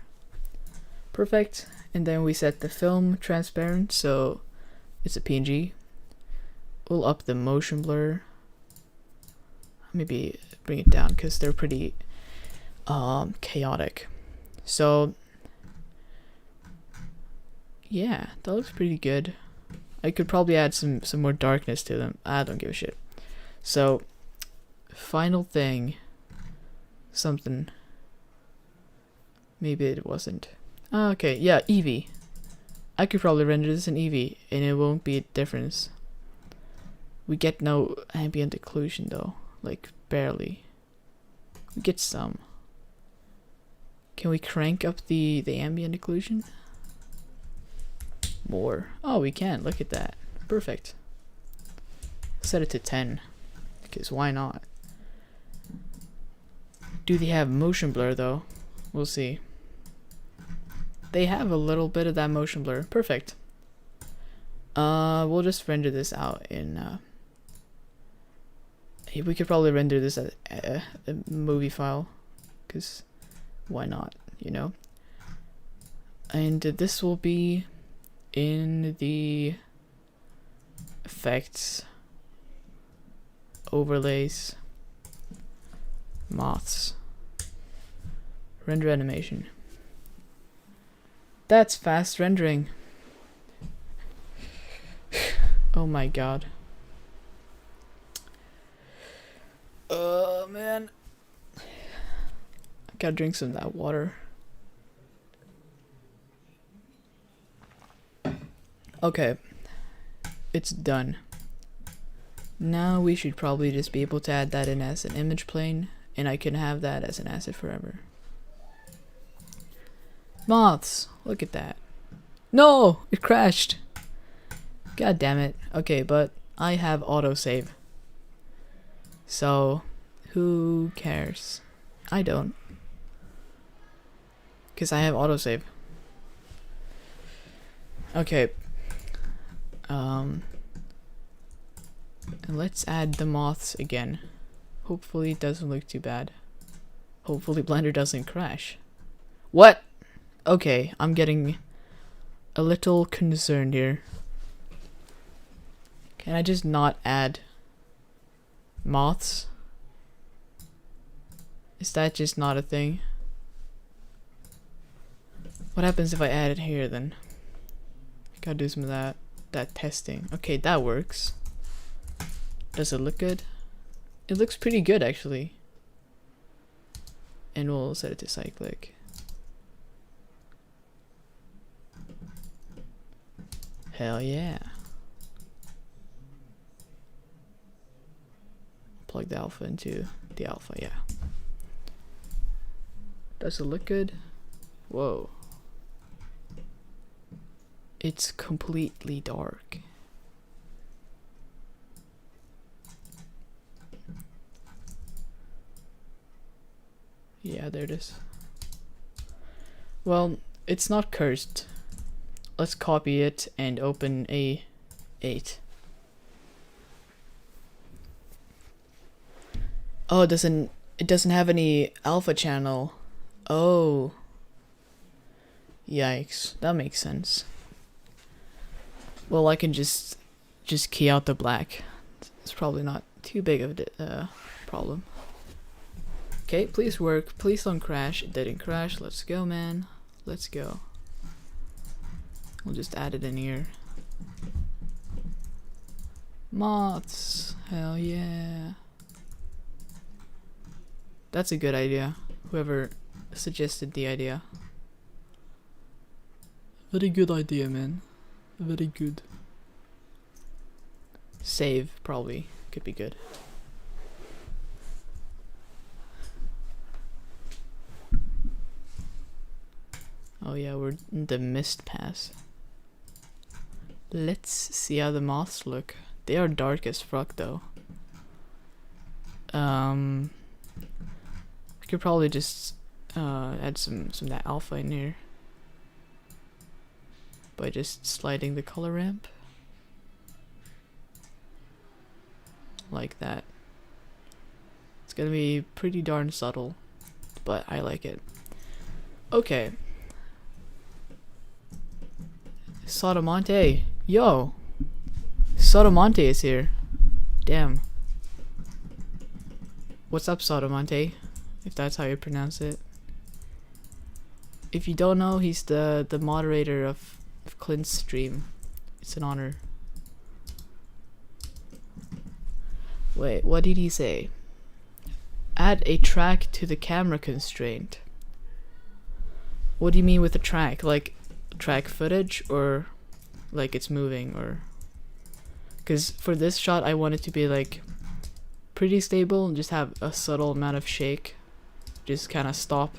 Perfect. And then we set the film transparent so it's a PNG. We'll up the motion blur. Maybe bring it down because they're pretty chaotic. So yeah, that looks pretty good. I could probably add some more darkness to them. I don't give a shit. So final thing, something. Maybe it wasn't. Okay, yeah, Eevee. I could probably render this in Eevee and it won't be a difference. We get no ambient occlusion though, like barely. We get some. Can we crank up the ambient occlusion? More. Oh, we can. Look at that. Perfect. Set it to 10 because why not? Do they have motion blur though? We'll see. They have a little bit of that motion blur. Perfect. We'll just render this out in We could probably render this as a movie file, because why not, you know? And this will be in the effects, overlays, moths, render animation. That's fast rendering. Oh my god. Oh man. I gotta drink some of that water. Okay. It's done. Now we should probably just be able to add that in as an image plane, and I can have that as an asset forever. Moths! Look at that. No! It crashed! God damn it. Okay, but I have autosave. So, who cares? I don't. Because I have autosave. Okay. And let's add the moths again. Hopefully it doesn't look too bad. Hopefully Blender doesn't crash. What? Okay, I'm getting a little concerned here. Can I just not add moths? Is that just not a thing? What happens if I add it here then? Gotta do some of that testing. Okay, that works. Does it look good? It looks pretty good actually. And we'll set it to cyclic. Hell yeah. Plug the alpha into the alpha, yeah. Does it look good? Whoa. It's completely dark. Yeah, there it is. Well, it's not cursed. Let's copy it and open A8. Oh, it doesn't have any alpha channel. Oh. Yikes, that makes sense. Well, I can just key out the black. It's probably not too big of a problem. Okay, please work. Please don't crash. It didn't crash. Let's go, man. Let's go. We'll just add it in here. Moths. Hell yeah. That's a good idea. Whoever suggested the idea. Very good idea, man. Very good. Save, probably. Could be good. Oh yeah, we're in the mist pass. Let's see how the moths look. They are dark as fuck though. I could probably just add some of that alpha in here by just sliding the color ramp like that. It's gonna be pretty darn subtle, but I like it. Okay. Sotomonte, yo, Sotomonte is here. Damn. What's up, Sotomonte? If that's how you pronounce it. If you don't know, he's the moderator of Clint's stream. It's an honor. Wait, what did he say? Add a track to the camera constraint. What do you mean with a track? Like track footage, or like it's moving, or because for this shot I want it to be like pretty stable and just have a subtle amount of shake, just kind of stop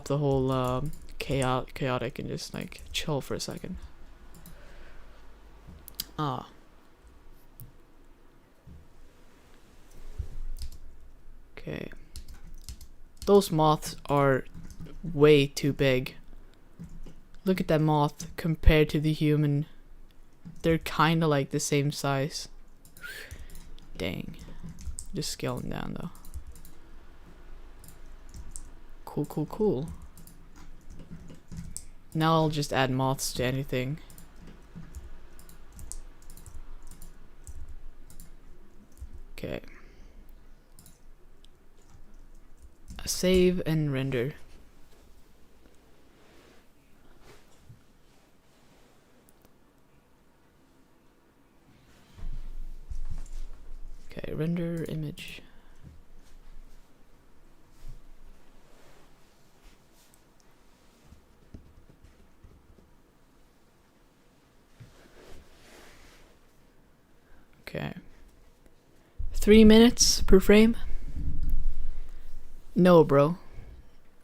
the whole chaotic and just like chill for a second. Okay, those moths are way too big. Look at that moth compared to the human. They're kind of like the same size. Dang. Just scale them down though. Cool, cool, cool. Now I'll just add moths to anything. Okay. Save and render. Okay, render image. Okay. 3 minutes per frame? No, bro.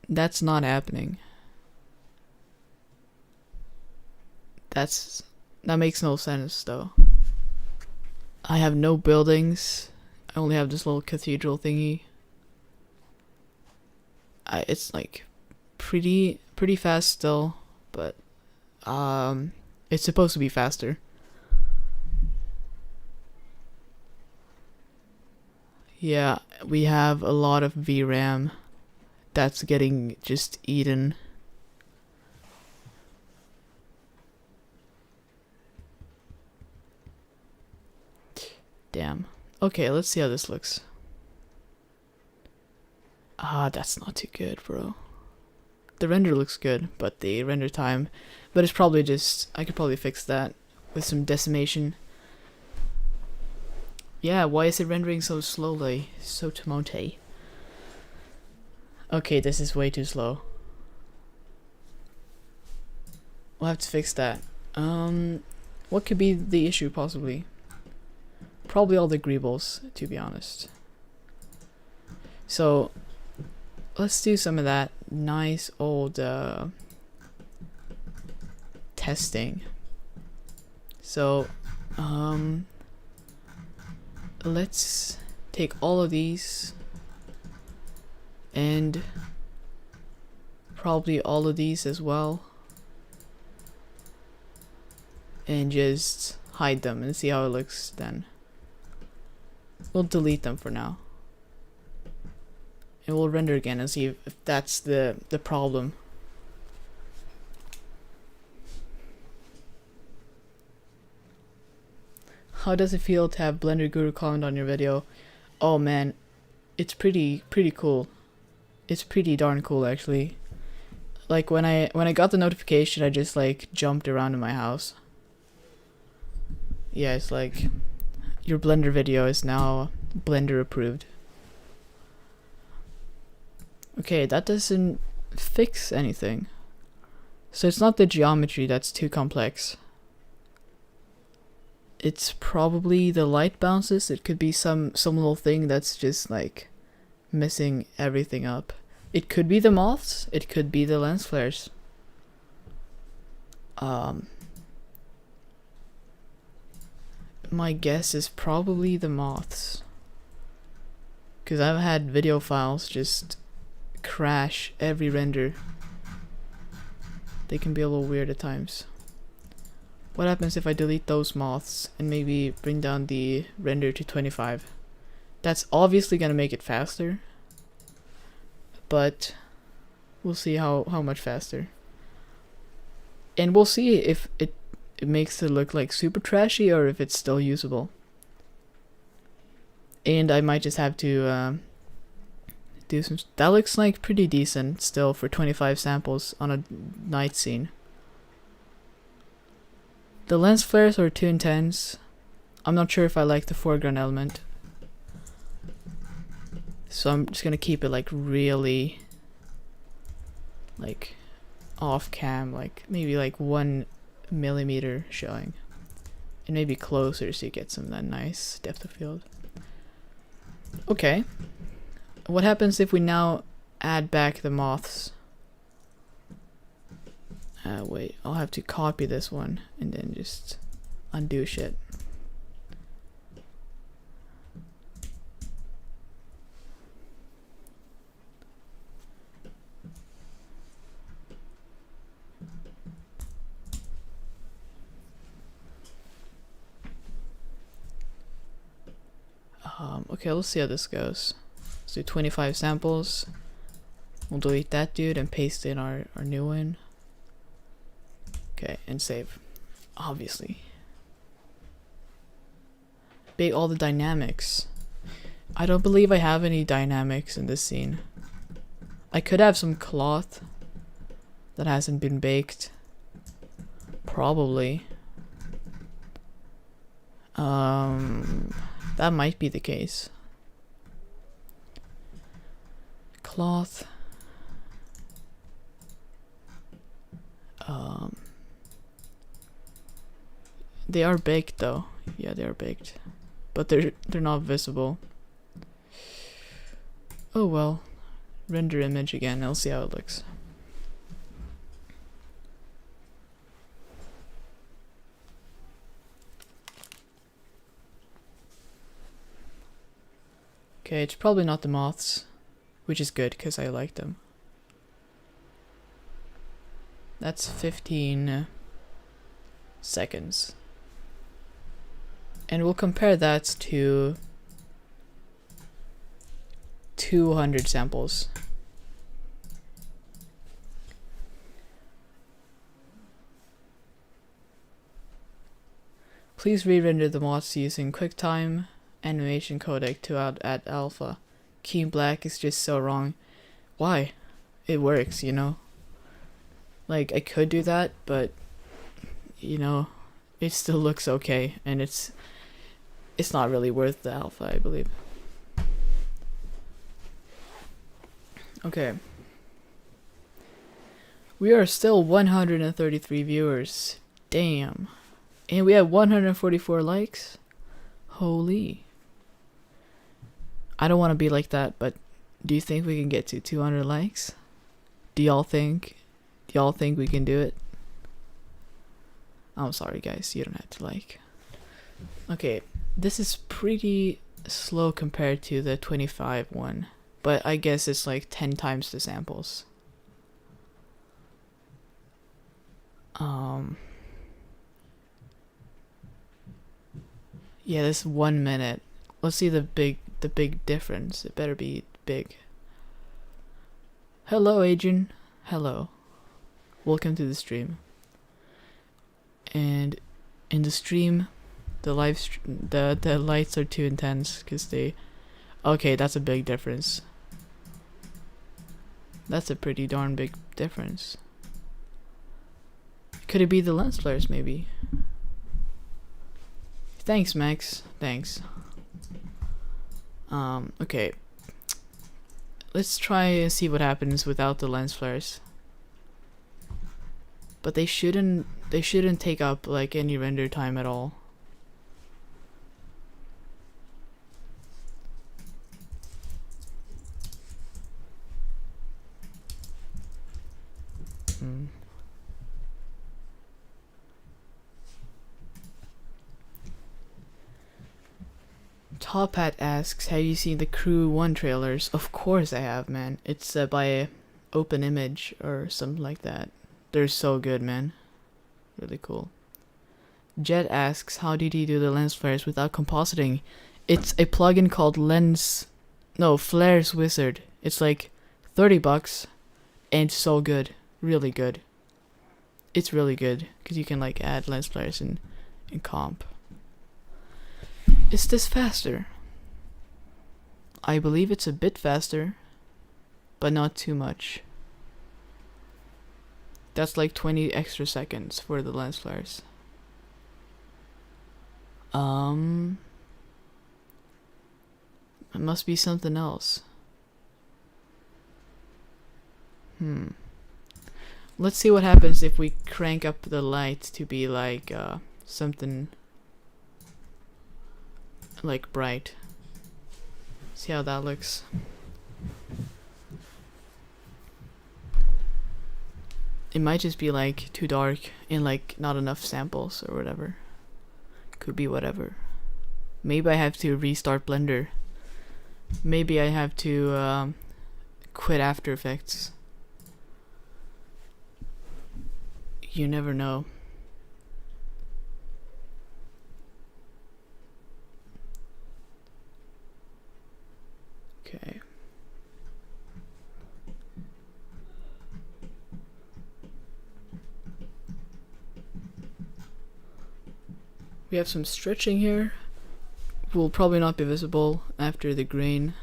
That's not happening. That makes no sense though. I have no buildings. I only have this little cathedral thingy. It's like pretty fast still, but it's supposed to be faster. Yeah, we have a lot of VRAM that's getting just eaten. Damn. Okay, let's see how this looks. That's not too good, bro. The render looks good, but the render time... But it's probably just... I could probably fix that with some decimation. Yeah, why is it rendering so slowly? So tomote. Okay, this is way too slow. We'll have to fix that. What could be the issue, possibly? Probably all the greebles, to be honest. So, let's do some of that nice old testing. So, let's take all of these and probably all of these as well and just hide them and see how it looks then. We'll delete them for now and we'll render again and see if that's the problem. How does it feel to have Blender Guru comment on your video? Oh man, it's pretty cool. It's pretty darn cool actually. Like when I got the notification, I just like jumped around in my house. Yeah, it's like your Blender video is now Blender approved. Okay, that doesn't fix anything. So it's not the geometry that's too complex. It's probably the light bounces. It could be some little thing that's just like messing everything up. It could be the moths. It could be the lens flares. My guess is probably the moths. Because I've had video files just crash every render. They can be a little weird at times. What happens if I delete those moths and maybe bring down the render to 25? That's obviously gonna make it faster, but we'll see how much faster. And we'll see if it makes it look like super trashy or if it's still usable. And I might just have to do some... That looks like pretty decent still for 25 samples on a night scene. The lens flares are too intense. I'm not sure if I like the foreground element. So I'm just gonna keep it like really like off cam, like maybe like 1 millimeter showing. And maybe closer so you get some of that nice depth of field. Okay. What happens if we now add back the moths? Wait, I'll have to copy this one and then just undo shit. Okay, let's see how this goes. Let's do 25 samples. We'll delete that dude and paste in our new one. Okay, and save. Obviously. Bake all the dynamics. I don't believe I have any dynamics in this scene. I could have some cloth that hasn't been baked. Probably. That might be the case. Cloth. They are baked though. Yeah, they are baked. But they're not visible. Oh well. Render image again. I'll see how it looks. Okay, it's probably not the moths, which is good because I like them. That's 15 seconds. And we'll compare that to 200 samples. Please re-render the moths using QuickTime animation codec to add alpha. Key black is just so wrong. Why? It works, you know? Like, I could do that, but you know, it still looks okay, and it's not really worth the alpha, I believe. Okay. We are still 133 viewers. Damn. And we have 144 likes. Holy. I don't want to be like that, but do you think we can get to 200 likes? Do y'all think we can do it? I'm sorry guys, you don't have to like. Okay, this is pretty slow compared to the 25 one, but I guess it's like 10 times the samples. Yeah, this 1 minute. Let's see the big difference. It better be big. Hello, Adrian. Hello. Welcome to the stream. And in the stream, the lights are too intense because they. Okay, that's a big difference. That's a pretty darn big difference. Could it be the lens flares, maybe? Thanks, Max. Thanks. Okay. Let's try and see what happens without the lens flares. But they shouldn't take up like any render time at all. Top Hat asks, have you seen the Crew 1 trailers? Of course I have, man. It's by Open Image or something like that. They're so good, man. Really cool. Jet asks, how did he do the lens flares without compositing? It's a plugin called Flares Wizard. It's like $30 and it's so good. Really good. It's really good because you can like add lens flares in comp. Is this faster? I believe it's a bit faster, but not too much. That's like 20 extra seconds for the lens flares. It must be something else. Let's see what happens if we crank up the light to be like something like bright. See how that looks. It might just be like too dark and like not enough samples or whatever. Could be whatever. Maybe I have to restart Blender. Maybe I have to quit After Effects. You never know. Okay. We have some stretching here. Will probably not be visible after the grain.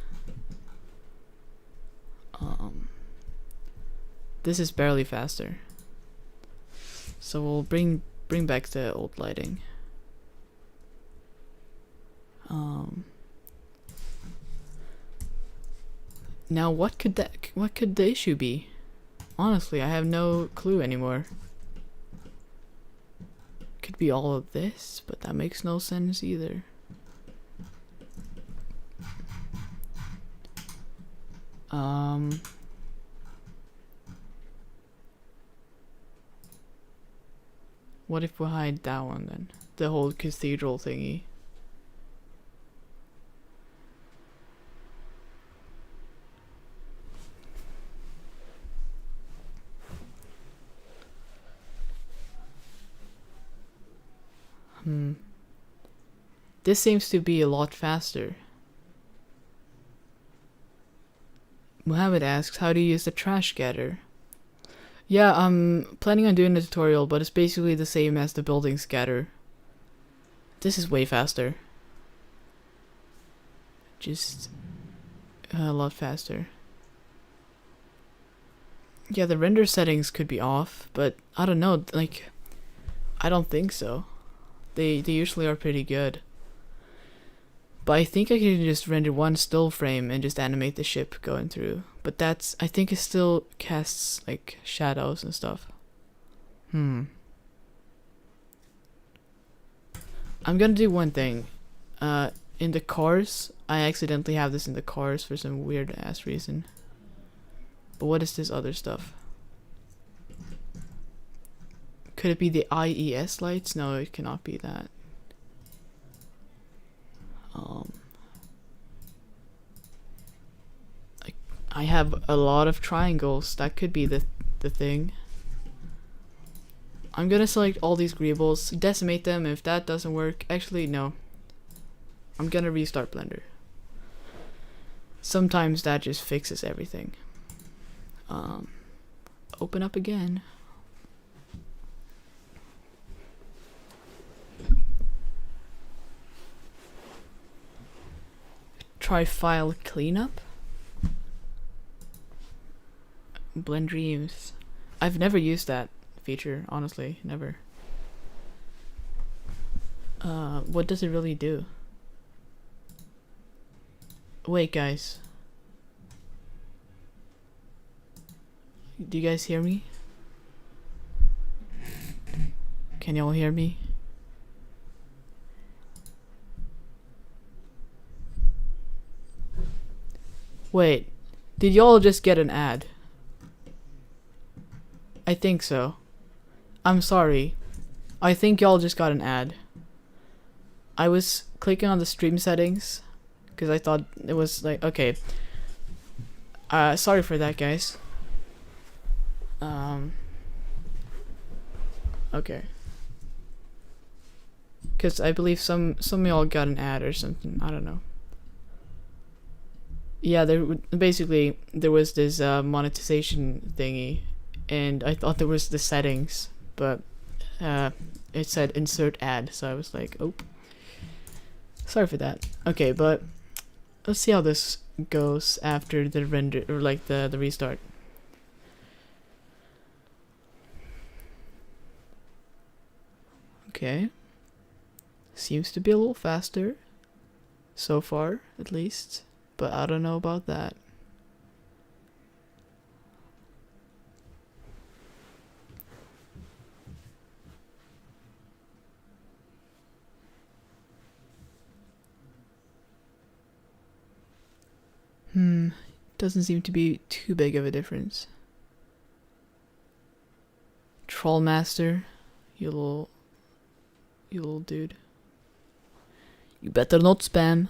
This is barely faster. So we'll bring back the old lighting. Now what could the issue be? Honestly, I have no clue anymore. Could be all of this, but that makes no sense either. What if we hide that one then? The whole cathedral thingy. This seems to be a lot faster. Muhammad asks, how do you use the trash scatter? Yeah, I'm planning on doing a tutorial, but it's basically the same as the building scatter. This is way faster. Just a lot faster. Yeah, the render settings could be off, but I don't know, like, I don't think so. They usually are pretty good. But I think I can just render one still frame and just animate the ship going through. But that's, I think it still casts like shadows and stuff. I'm gonna do one thing. In the cars, I accidentally have this in the cars for some weird ass reason. But what is this other stuff? Could it be the IES lights? No, it cannot be that. I have a lot of triangles. That could be the thing. I'm gonna select all these greebles, decimate them. If that doesn't work, actually no. I'm gonna restart Blender. Sometimes that just fixes everything. Open up again. Try file cleanup. Blend dreams. I've never used that feature, honestly, never. What does it really do? Wait, guys. Do you guys hear me? Can y'all hear me? Wait, did y'all just get an ad? I think so. I'm sorry. I think y'all just got an ad. I was clicking on the stream settings because I thought it was like, okay. Sorry for that, guys. Okay. Because I believe some of y'all got an ad or something. I don't know. Yeah, there was this monetization thingy, and I thought there was the settings, but it said insert ad, so I was like, oh, sorry for that. Okay, but let's see how this goes after the render, or like the restart. Okay, seems to be a little faster so far, at least. But I don't know about that. Doesn't seem to be too big of a difference. Trollmaster, you little dude. You better not spam.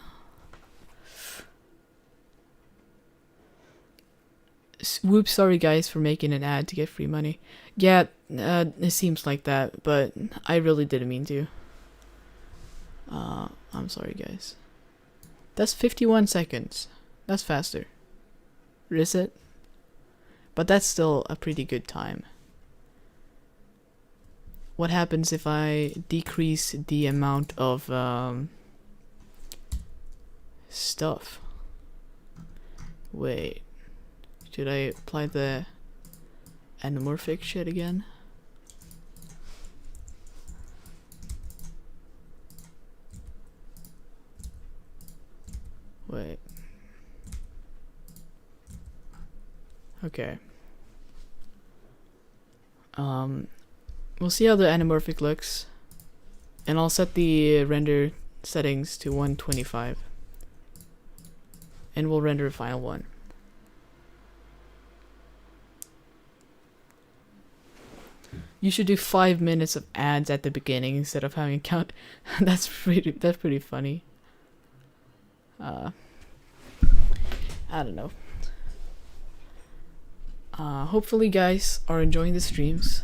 Whoops, sorry guys for making an ad to get free money. Yeah, it seems like that, but I really didn't mean to. I'm sorry guys. That's 51 seconds. That's faster. Is it? But that's still a pretty good time. What happens if I decrease the amount of stuff? Wait, should I apply the anamorphic shit again? Wait. Okay. We'll see how the anamorphic looks, and I'll set the render settings to 125, and we'll render a final one. You should do 5 minutes of ads at the beginning instead of having a count. That's pretty funny. I don't know. Hopefully guys are enjoying the streams.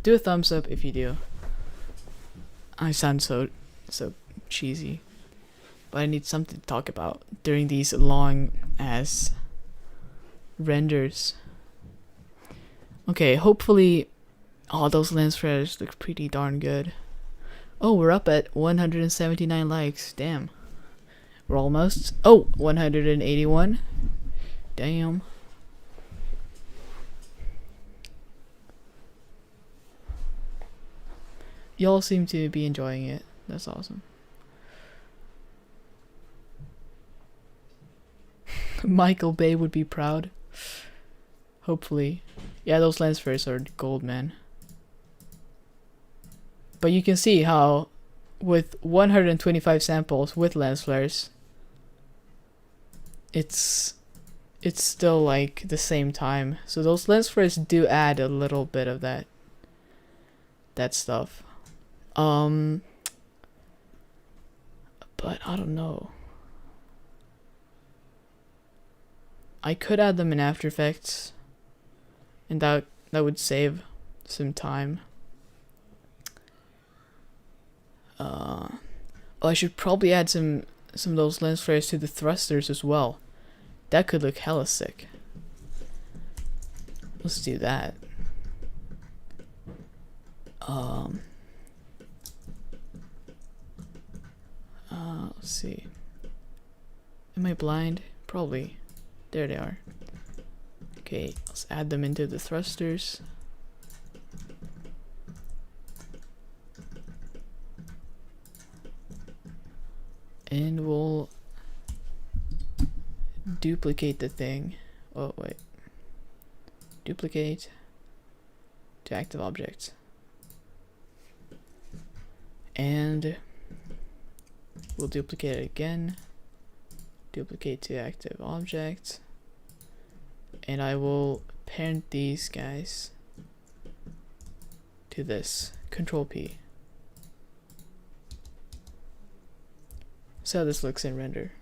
Do a thumbs up if you do. I sound so cheesy, but I need something to talk about during these long ass renders. Okay, hopefully. Oh, those lens flares look pretty darn good. Oh, we're up at 179 likes. Damn. We're almost. Oh, 181. Damn. Y'all seem to be enjoying it. That's awesome. Michael Bay would be proud. Hopefully. Yeah, those lens flares are gold, man. But you can see how with 125 samples with lens flares, it's still like the same time. So those lens flares do add a little bit of that stuff. But I don't know. I could add them in After Effects, and that would save some time. Oh, I should probably add some of those lens flares to the thrusters as well. That could look hella sick. Let's do that. Let's see. Am I blind? Probably. There they are. Okay, let's add them into the thrusters. And we'll duplicate the thing. Oh, wait. Duplicate to active object. And we'll duplicate it again. Duplicate to active object. And I will parent these guys to this. Control P. So this looks in render.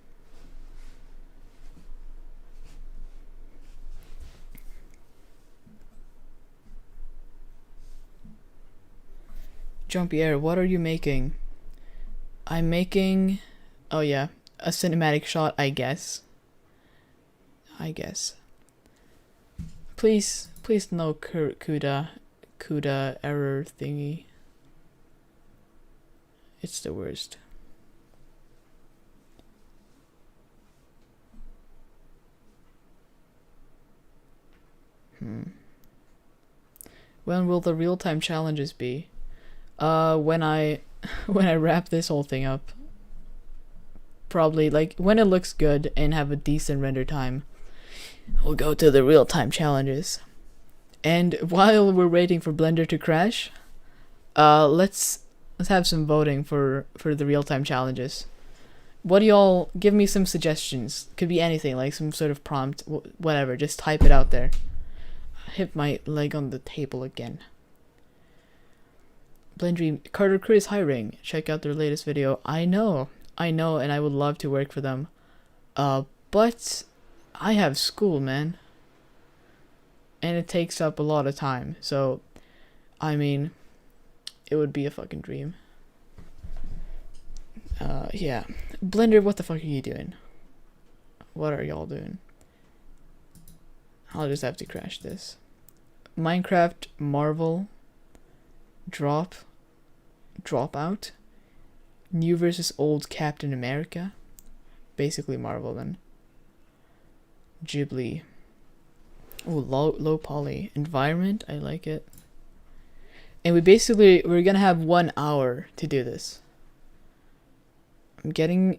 Jean-Pierre, what are you making? I'm making, oh yeah, a cinematic shot, I guess. Please no CUDA error thingy. It's the worst. When will the real-time challenges be? When I wrap this whole thing up. Probably like when it looks good and have a decent render time, we'll go to the real-time challenges. And while we're waiting for Blender to crash, let's have some voting for the real-time challenges. What do y'all give me some suggestions? Could be anything, like some sort of prompt, whatever. Just type it out there. I hit my leg on the table again. Blender Carter Crew is hiring. Check out their latest video. I know, and I would love to work for them. But I have school, man. And it takes up a lot of time. So, I mean, it would be a fucking dream. Yeah. Blender, what the fuck are you doing? What are y'all doing? I'll just have to crash this. Minecraft, Marvel, drop out. New versus old Captain America. Basically Marvel then. Ghibli. Oh, low poly. Environment, I like it. And we're gonna have 1 hour to do this. I'm getting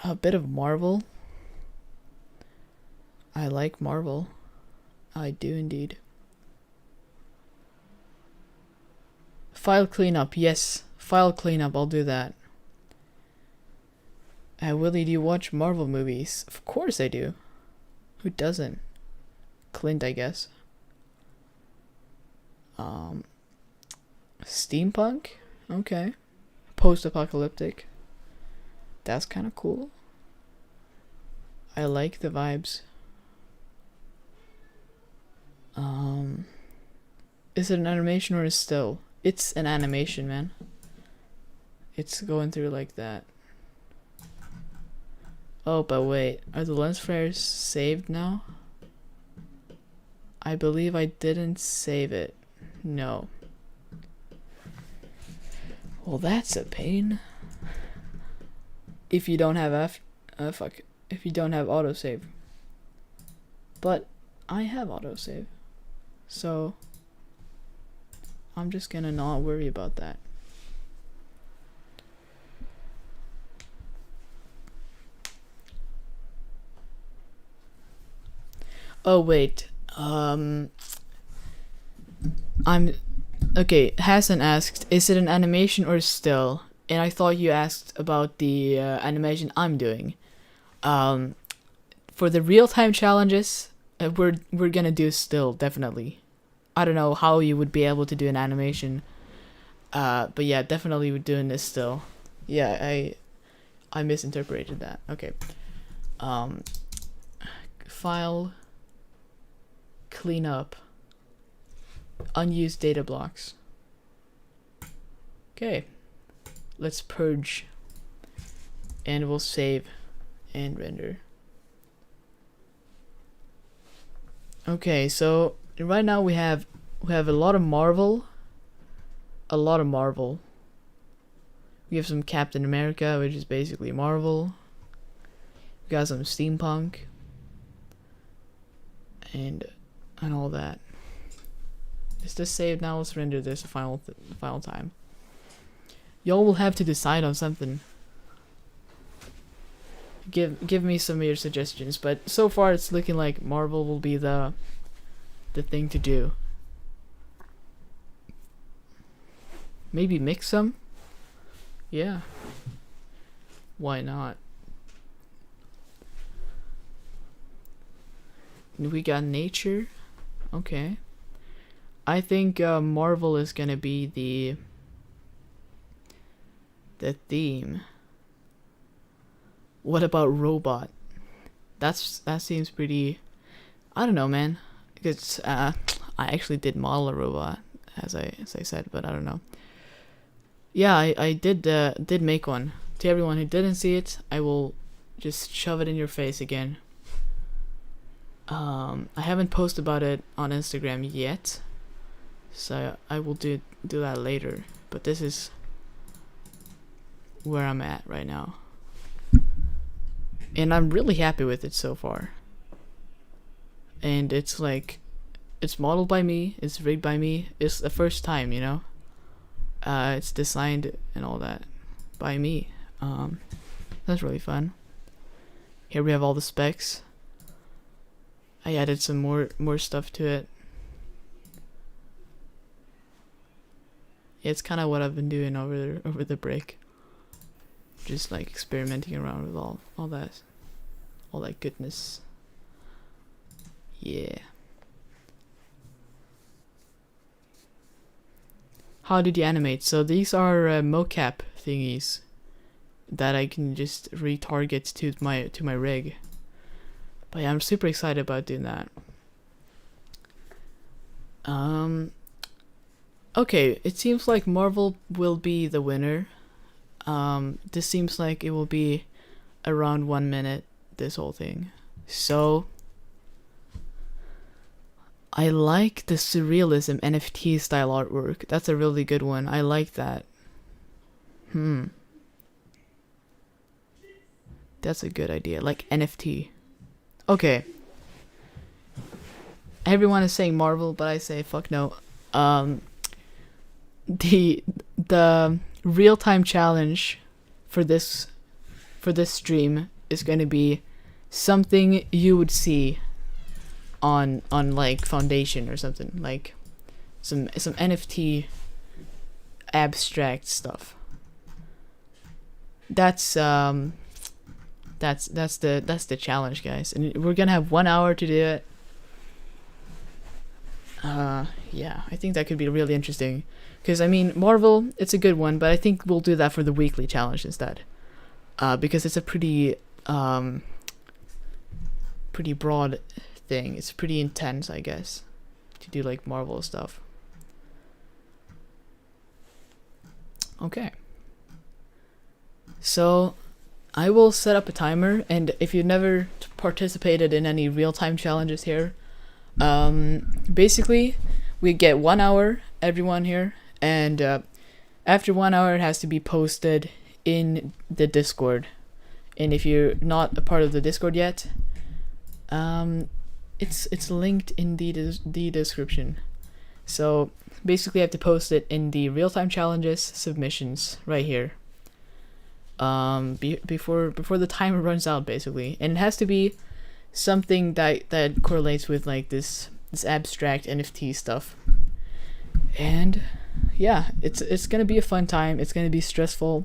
a bit of Marvel. I like Marvel. I do indeed. File cleanup, yes. File cleanup, I'll do that. Willie, do you watch Marvel movies? Of course I do. Who doesn't? Clint, I guess. Steampunk? Okay. Post-apocalyptic. That's kind of cool. I like the vibes. Is it an animation or a still? It's an animation, man. It's going through like that. Oh, but wait. Are the lens flares saved now? I believe I didn't save it. No. Well, that's a pain. If you don't have if you don't have autosave. But I have autosave. So I'm just gonna not worry about that. Oh wait. Okay, Hassan asked, is it an animation or still? And I thought you asked about the animation I'm doing. For the real-time challenges, we're gonna do still, definitely. I don't know how you would be able to do an animation. But yeah, definitely we're doing this still. Yeah, I misinterpreted that. Okay. File clean up unused data blocks. Okay, let's purge and we'll save and render. Okay, so right now we have a lot of Marvel. We have some Captain America, which is basically Marvel. We got some steampunk and all that. Is this saved now? Let's render this the final time. Y'all will have to decide on something. Give me some of your suggestions, but so far it's looking like Marvel will be the thing to do. Maybe mix some? Yeah. Why not? We got nature. Okay. I think Marvel is gonna be the theme. What about robot? That seems pretty. I don't know, man. Because I actually did model a robot, as I said, but I don't know. Yeah, I did make one. To everyone who didn't see it, I will just shove it in your face again. I haven't posted about it on Instagram yet, so I will do that later. But this is where I'm at right now, and I'm really happy with it so far. And it's like, it's modeled by me, it's rigged by me. It's the first time, you know. It's designed and all that by me. That's really fun. Here we have all the specs. I added some more stuff to it. It's kind of what I've been doing over the break. Just like experimenting around with all that goodness. Yeah. How did you animate? So these are mocap thingies that I can just retarget to my rig. But yeah, I'm super excited about doing that. Okay, it seems like Marvel will be the winner. This seems like it will be around 1 minute, this whole thing. So I like the surrealism NFT style artwork. That's a really good one. I like that. That's a good idea. Like NFT. Okay. Everyone is saying Marvel, but I say fuck no. The real-time challenge for this stream is going to be something you would see on like Foundation or something, like some NFT abstract stuff. That's the challenge, guys, and we're gonna have 1 hour to do it. Yeah, I think that could be really interesting, because I mean, Marvel, it's a good one, but I think we'll do that for the weekly challenge instead, because it's a pretty broad thing. It's pretty intense, I guess, to do like Marvel stuff. Okay, so I will set up a timer, and if you've never participated in any real-time challenges here, basically we get 1 hour, everyone here, and after 1 hour it has to be posted in the Discord. And if you're not a part of the Discord yet, it's linked in the description. So basically I have to post it in the real-time challenges submissions right here, before the timer runs out, basically. And it has to be something that correlates with like this abstract NFT stuff. And yeah, it's gonna be a fun time. It's gonna be stressful,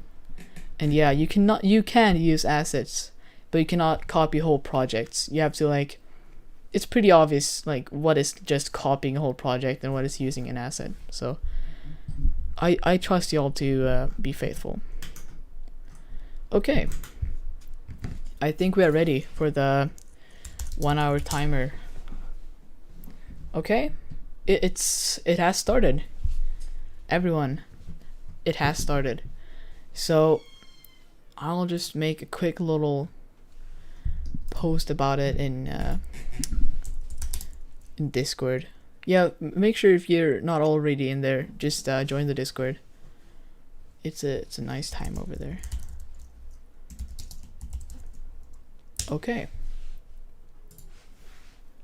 and yeah, you can use assets, but you cannot copy whole projects. You have to, like, it's pretty obvious like what is just copying a whole project and what is using an asset. So I trust y'all to be faithful. Okay, I think we are ready for the 1 hour timer. Okay, it has started, everyone. It has started. So I'll just make a quick little post about it in Discord. Yeah, make sure if you're not already in there, just join the Discord. It's a nice time over there. Okay,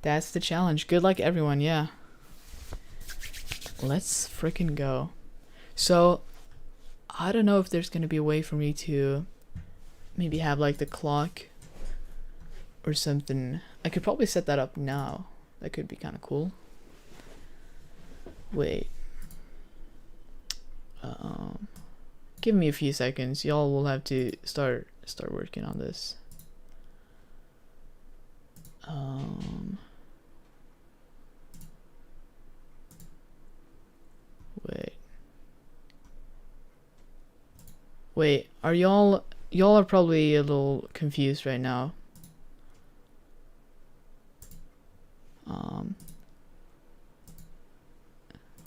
that's the challenge. Good luck, everyone. Yeah, let's freaking go. So I don't know if there's gonna be a way for me to maybe have like the clock or something. I could probably set that up now. That could be kind of cool. Wait, give me a few seconds. Y'all will have to start working on this. Wait, are y'all are probably a little confused right now.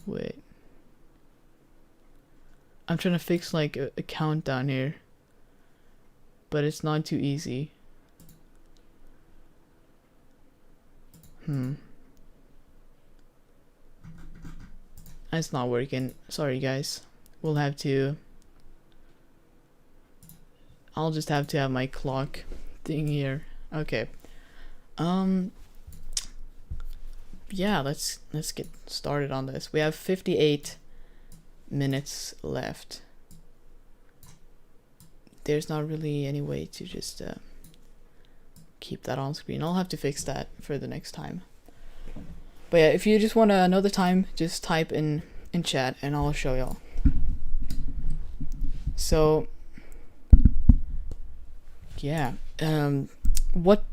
Wait, I'm trying to fix like a countdown here, but it's not too easy. It's not working. Sorry, guys. We'll have to. I'll just have to have my clock thing here. Okay. Yeah, let's get started on this. We have 58 minutes left. There's not really any way to just keep that on screen. I'll have to fix that for the next time. But yeah, if you just want to know the time, just type in chat and I'll show y'all. So yeah, what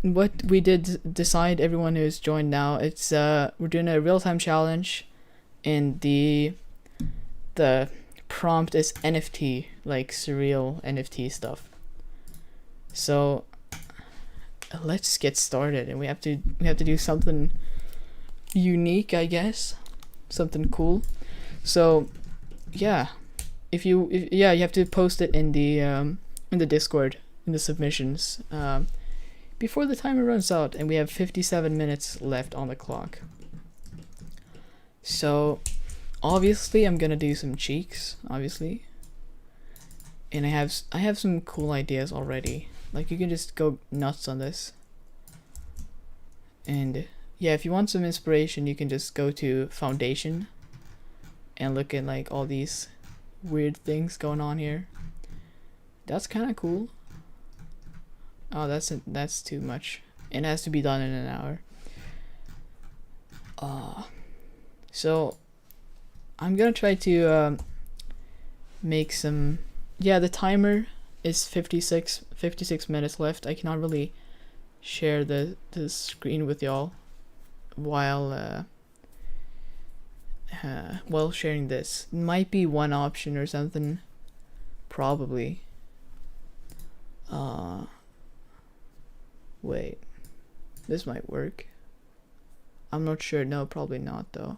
we did decide, everyone who's joined now, it's we're doing a real-time challenge, and the prompt is NFT, like surreal NFT stuff. So let's get started, and we have to do something unique, I guess, something cool. So yeah, you have to post it in the Discord, in the submissions. before the timer runs out, and we have 57 minutes left on the clock. So obviously I'm gonna do some cheeks, obviously, and I have some cool ideas already. Like, you can just go nuts on this. And yeah, if you want some inspiration, you can just go to Foundation and look at like all these weird things going on here. That's kind of cool. Oh, that's too much. It has to be done in an hour. So I'm gonna try to make some. Yeah, the timer is 56 minutes left. I cannot really share the screen with y'all while sharing this. Might be one option or something, probably. Wait, this might work. I'm not sure. No, probably not though.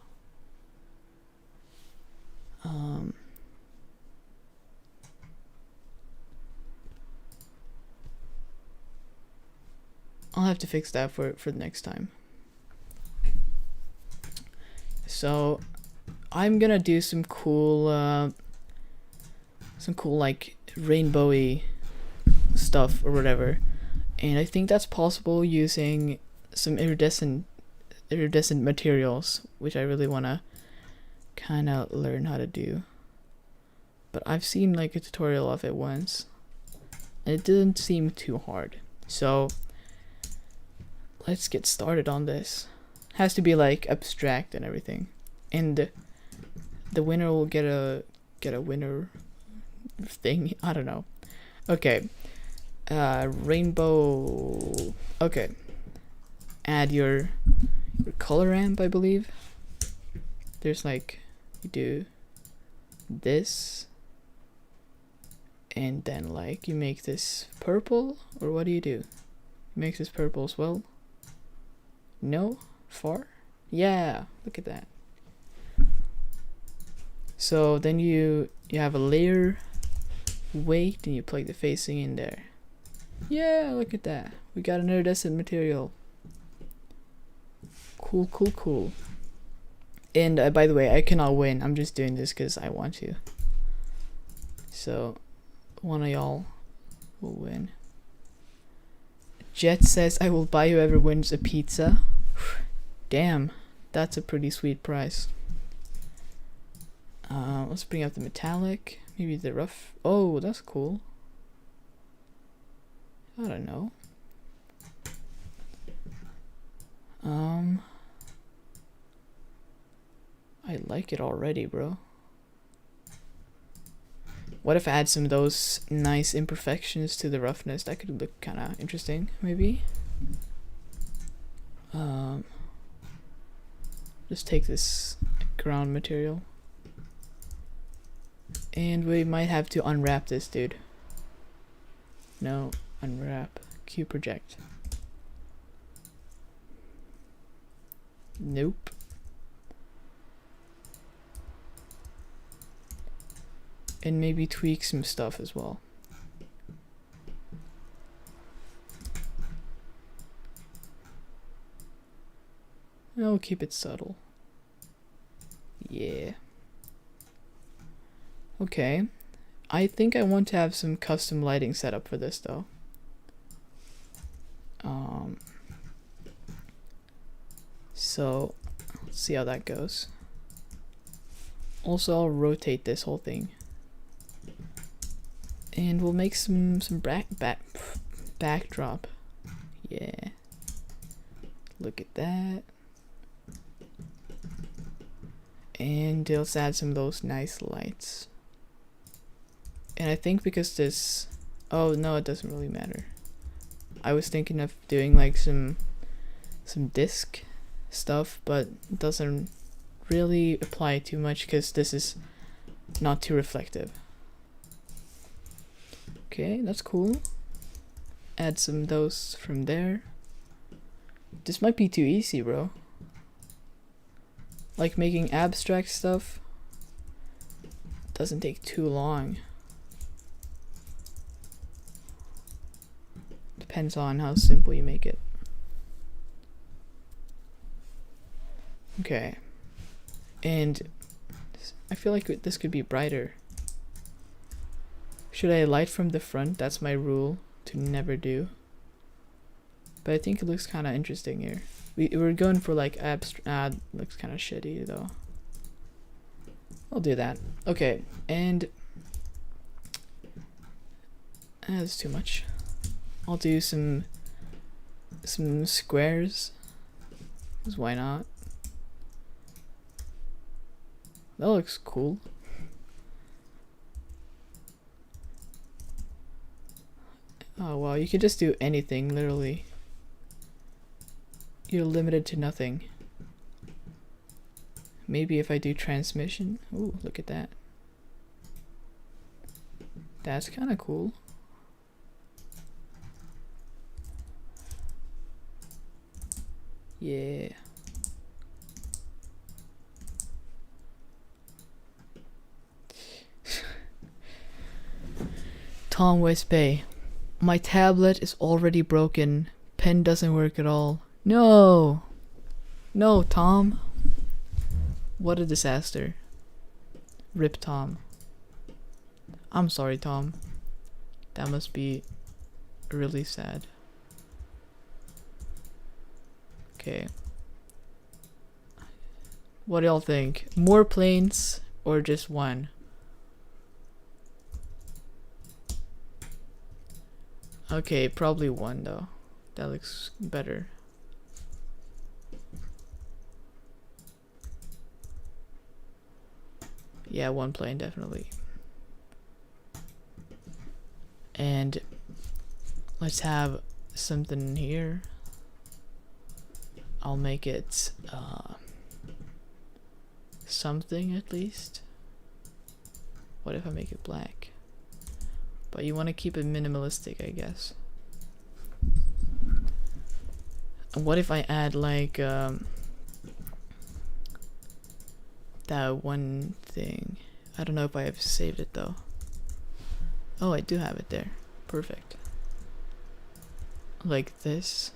I'll have to fix that for the next time. So I'm gonna do some cool like rainbowy stuff or whatever, and I think that's possible using some iridescent materials, which I really wanna kind of learn how to do. But I've seen like a tutorial of it once, and it didn't seem too hard. So let's get started on this. Has to be like abstract and everything, and the winner will get a winner thing. I don't know. Okay, rainbow. Okay, add your color ramp, I believe. There's like, you do this, and then like you make this purple, or what do? You make this purple as well. No? Far? Yeah, look at that. So then you have a layer weight, and you plug the facing in there. Yeah, look at that. We got an iridescent material. Cool. And by the way, I cannot win. I'm just doing this because I want to. So one of y'all will win. Jet says, I will buy whoever wins a pizza. Damn, that's a pretty sweet price. Let's bring up the metallic. Maybe the rough. Oh, that's cool. I don't know. I like it already, bro. What if I add some of those nice imperfections to the roughness? That could look kind of interesting, maybe. Just take this ground material, and we might have to unwrap this dude. No, unwrap. Q project. Nope. And maybe tweak some stuff as well. I'll keep it subtle. Yeah. Okay. I think I want to have some custom lighting set up for this though. So let's see how that goes. Also, I'll rotate this whole thing, and we'll make some backdrop. Yeah. Look at that. And let's add some of those nice lights. And I think because this, oh no, it doesn't really matter. I was thinking of doing like some disc stuff, but it doesn't really apply too much because this is not too reflective. Okay, that's cool. Add some of those from there. This might be too easy, bro. Like making abstract stuff doesn't take too long. depends on how simple you make it. Okay. And I feel like this could be brighter. Should I light from the front? That's my rule to never do. But I think it looks kind of interesting here. We're going for like abstract. Looks kind of shitty though. I'll do that. Okay, and that's too much. I'll do some squares. 'Cause why not? That looks cool. Oh wow, you can just do anything, literally. You're limited to nothing. Maybe if I do transmission. Ooh, look at that. That's kind of cool. Yeah. Tom West Bay. My tablet is already broken. Pen doesn't work at all. No! No, Tom. What a disaster. Rip Tom. I'm sorry, Tom. That must be really sad. Okay. What do y'all think? More planes or just one? Okay, probably one though. That looks better. Yeah, one plane definitely. And let's have something here. I'll make it something at least. What if I make it black? But you want to keep it minimalistic, I guess. And what if I add like that one thing? I don't know if I have saved it though. Oh, I do have it there. Perfect. Like this.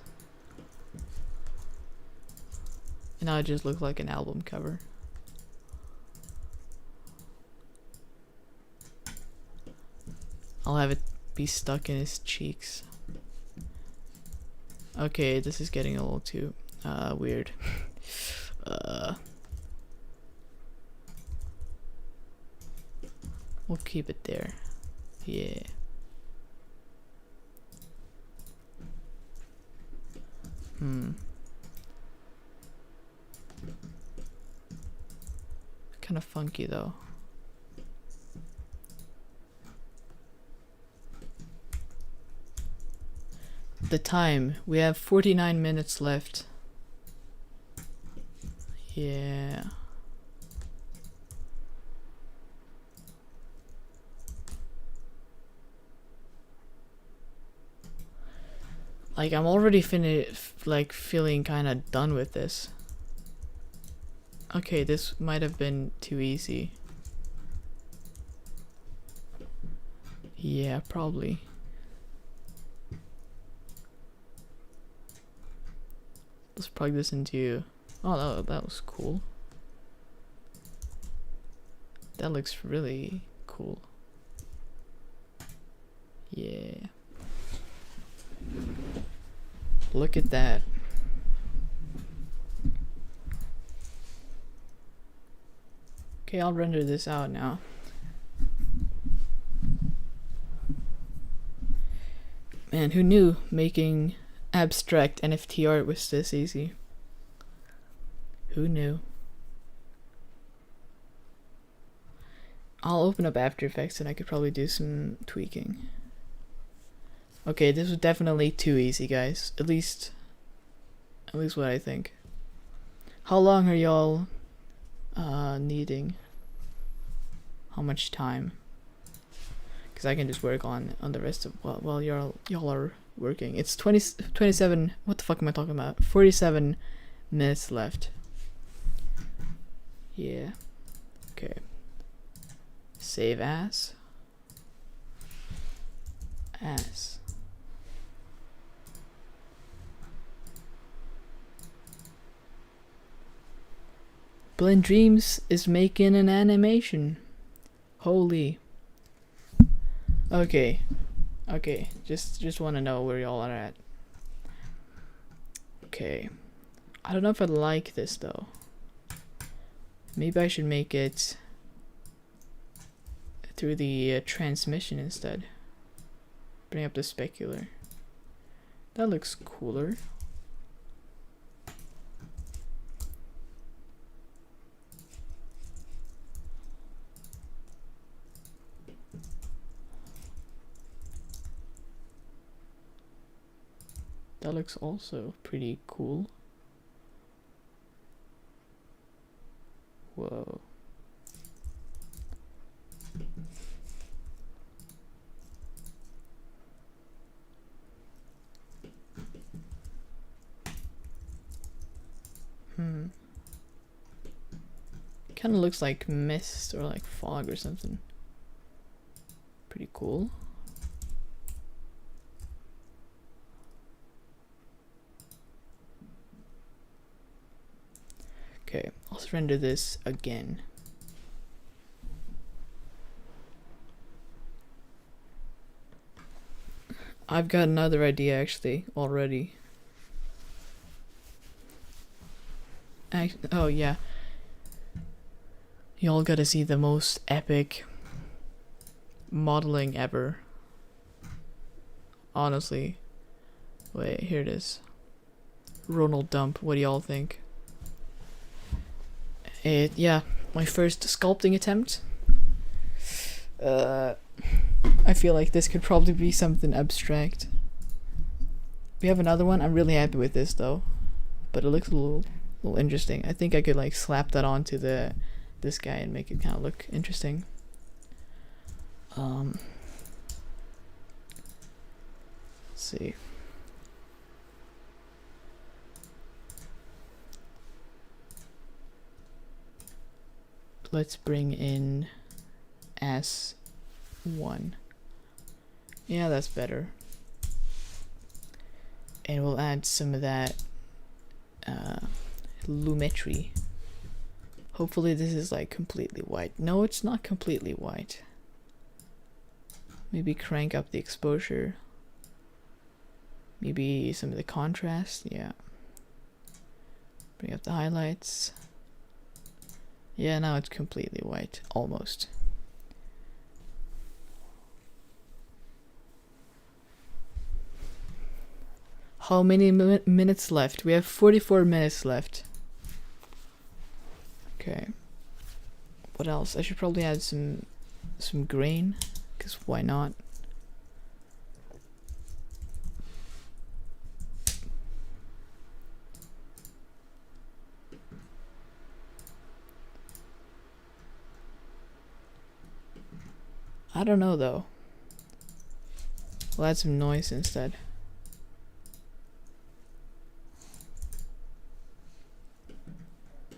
And now it just looks like an album cover. I'll have it be stuck in his cheeks. Okay, this is getting a little too weird. We'll keep it there. Yeah. Kind of funky though. The time, we have 49 minutes left. Yeah. Like I'm already feeling kind of done with this. Okay, this might have been too easy. Yeah, probably. Let's plug this into. Oh, that was cool. That looks really cool. Yeah. Look at that. Okay, I'll render this out now. Man, who knew making abstract NFT art was this easy? Who knew? I'll open up After Effects and I could probably do some tweaking. Okay, this was definitely too easy, guys. At least what I think. How long are y'all needing? How much time? Because I can just work on the rest of while y'all are working. It's 27. What the fuck am I talking about? 47 minutes left. Yeah. Okay. Save as. Glenn Dreams is making an animation. Holy. Okay. Okay, just want to know where y'all are at. Okay. I don't know if I like this though. Maybe I should make it through the transmission instead. Bring up the specular. That looks cooler. That looks also pretty cool. Whoa. Kind of looks like mist or like fog or something. Pretty cool. Okay, let's render this again. I've got another idea actually already. Oh yeah. Y'all gotta see the most epic modeling ever. Honestly. Wait, here it is. Ronald Dump, what do y'all think? Yeah, my first sculpting attempt. I feel like this could probably be something abstract. We have another one. I'm really happy with this though, but it looks a little interesting. I think I could like slap that onto this guy and make it kind of look interesting. Let's see. Let's bring in S1. Yeah, that's better. And we'll add some of that lumetri. Hopefully this is like completely white. No, it's not completely white. Maybe crank up the exposure. Maybe some of the contrast. Yeah. Bring up the highlights. Yeah, now it's completely white. Almost. How many minutes left? We have 44 minutes left. Okay. What else? I should probably add some grain, because why not? I don't know though. We'll add some noise instead.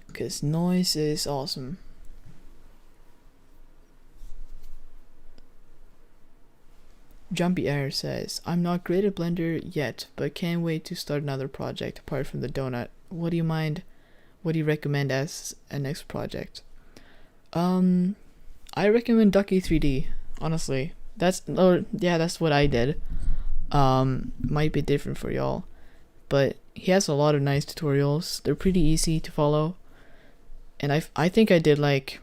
Because noise is awesome. Jumpy Air says, I'm not great at Blender yet, but can't wait to start another project apart from the donut. What do you mind? What do you recommend as a next project? I recommend Ducky 3D, honestly. That's what I did. Might be different for y'all, but he has a lot of nice tutorials. They're pretty easy to follow. And I think I did like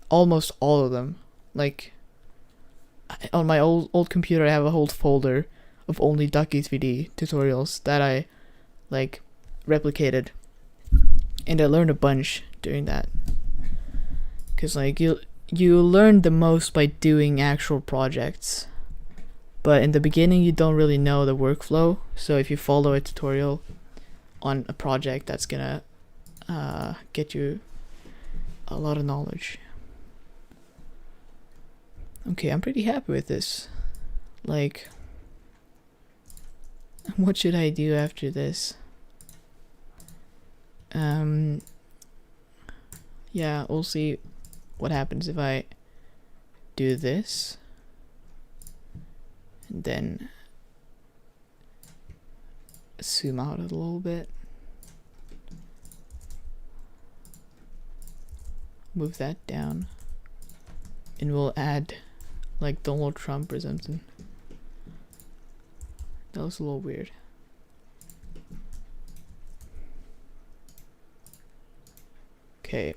almost all of them. Like on my old computer I have a whole folder of only Ducky 3D tutorials that I like replicated. And I learned a bunch doing that. Cause like you learn the most by doing actual projects. But in the beginning you don't really know the workflow. So if you follow a tutorial on a project, that's gonna get you a lot of knowledge. Okay, I'm pretty happy with this. Like, what should I do after this? Yeah, we'll see what happens if I do this. And then zoom out a little bit. move that down, and we'll add like Donald Trump or something. That was a little weird. Okay.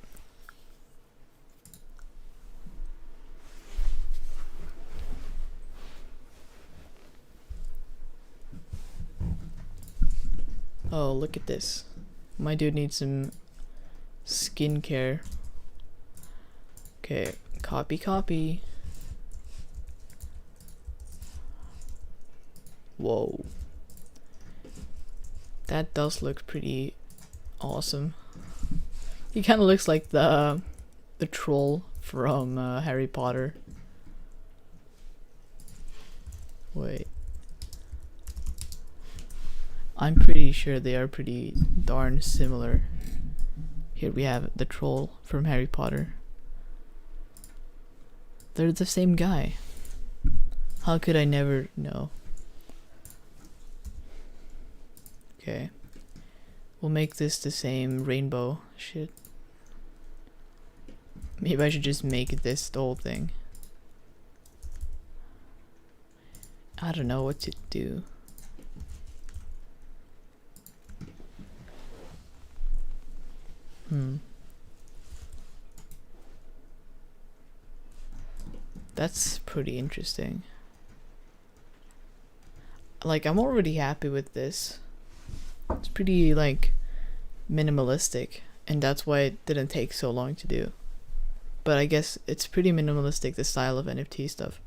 Oh, look at this. My dude needs some skincare. Okay, copy. Whoa. That does look pretty awesome. He kind of looks like the troll from Harry Potter. Wait. I'm pretty sure they are pretty darn similar. Here we have the troll from Harry Potter. They're the same guy. How could I never know? Okay. We'll make this the same rainbow shit. Maybe I should just make this the whole thing. I don't know what to do. That's pretty interesting. Like, I'm already happy with this. It's pretty, like, minimalistic, and that's why it didn't take so long to do. But I guess it's pretty minimalistic, the style of NFT stuff.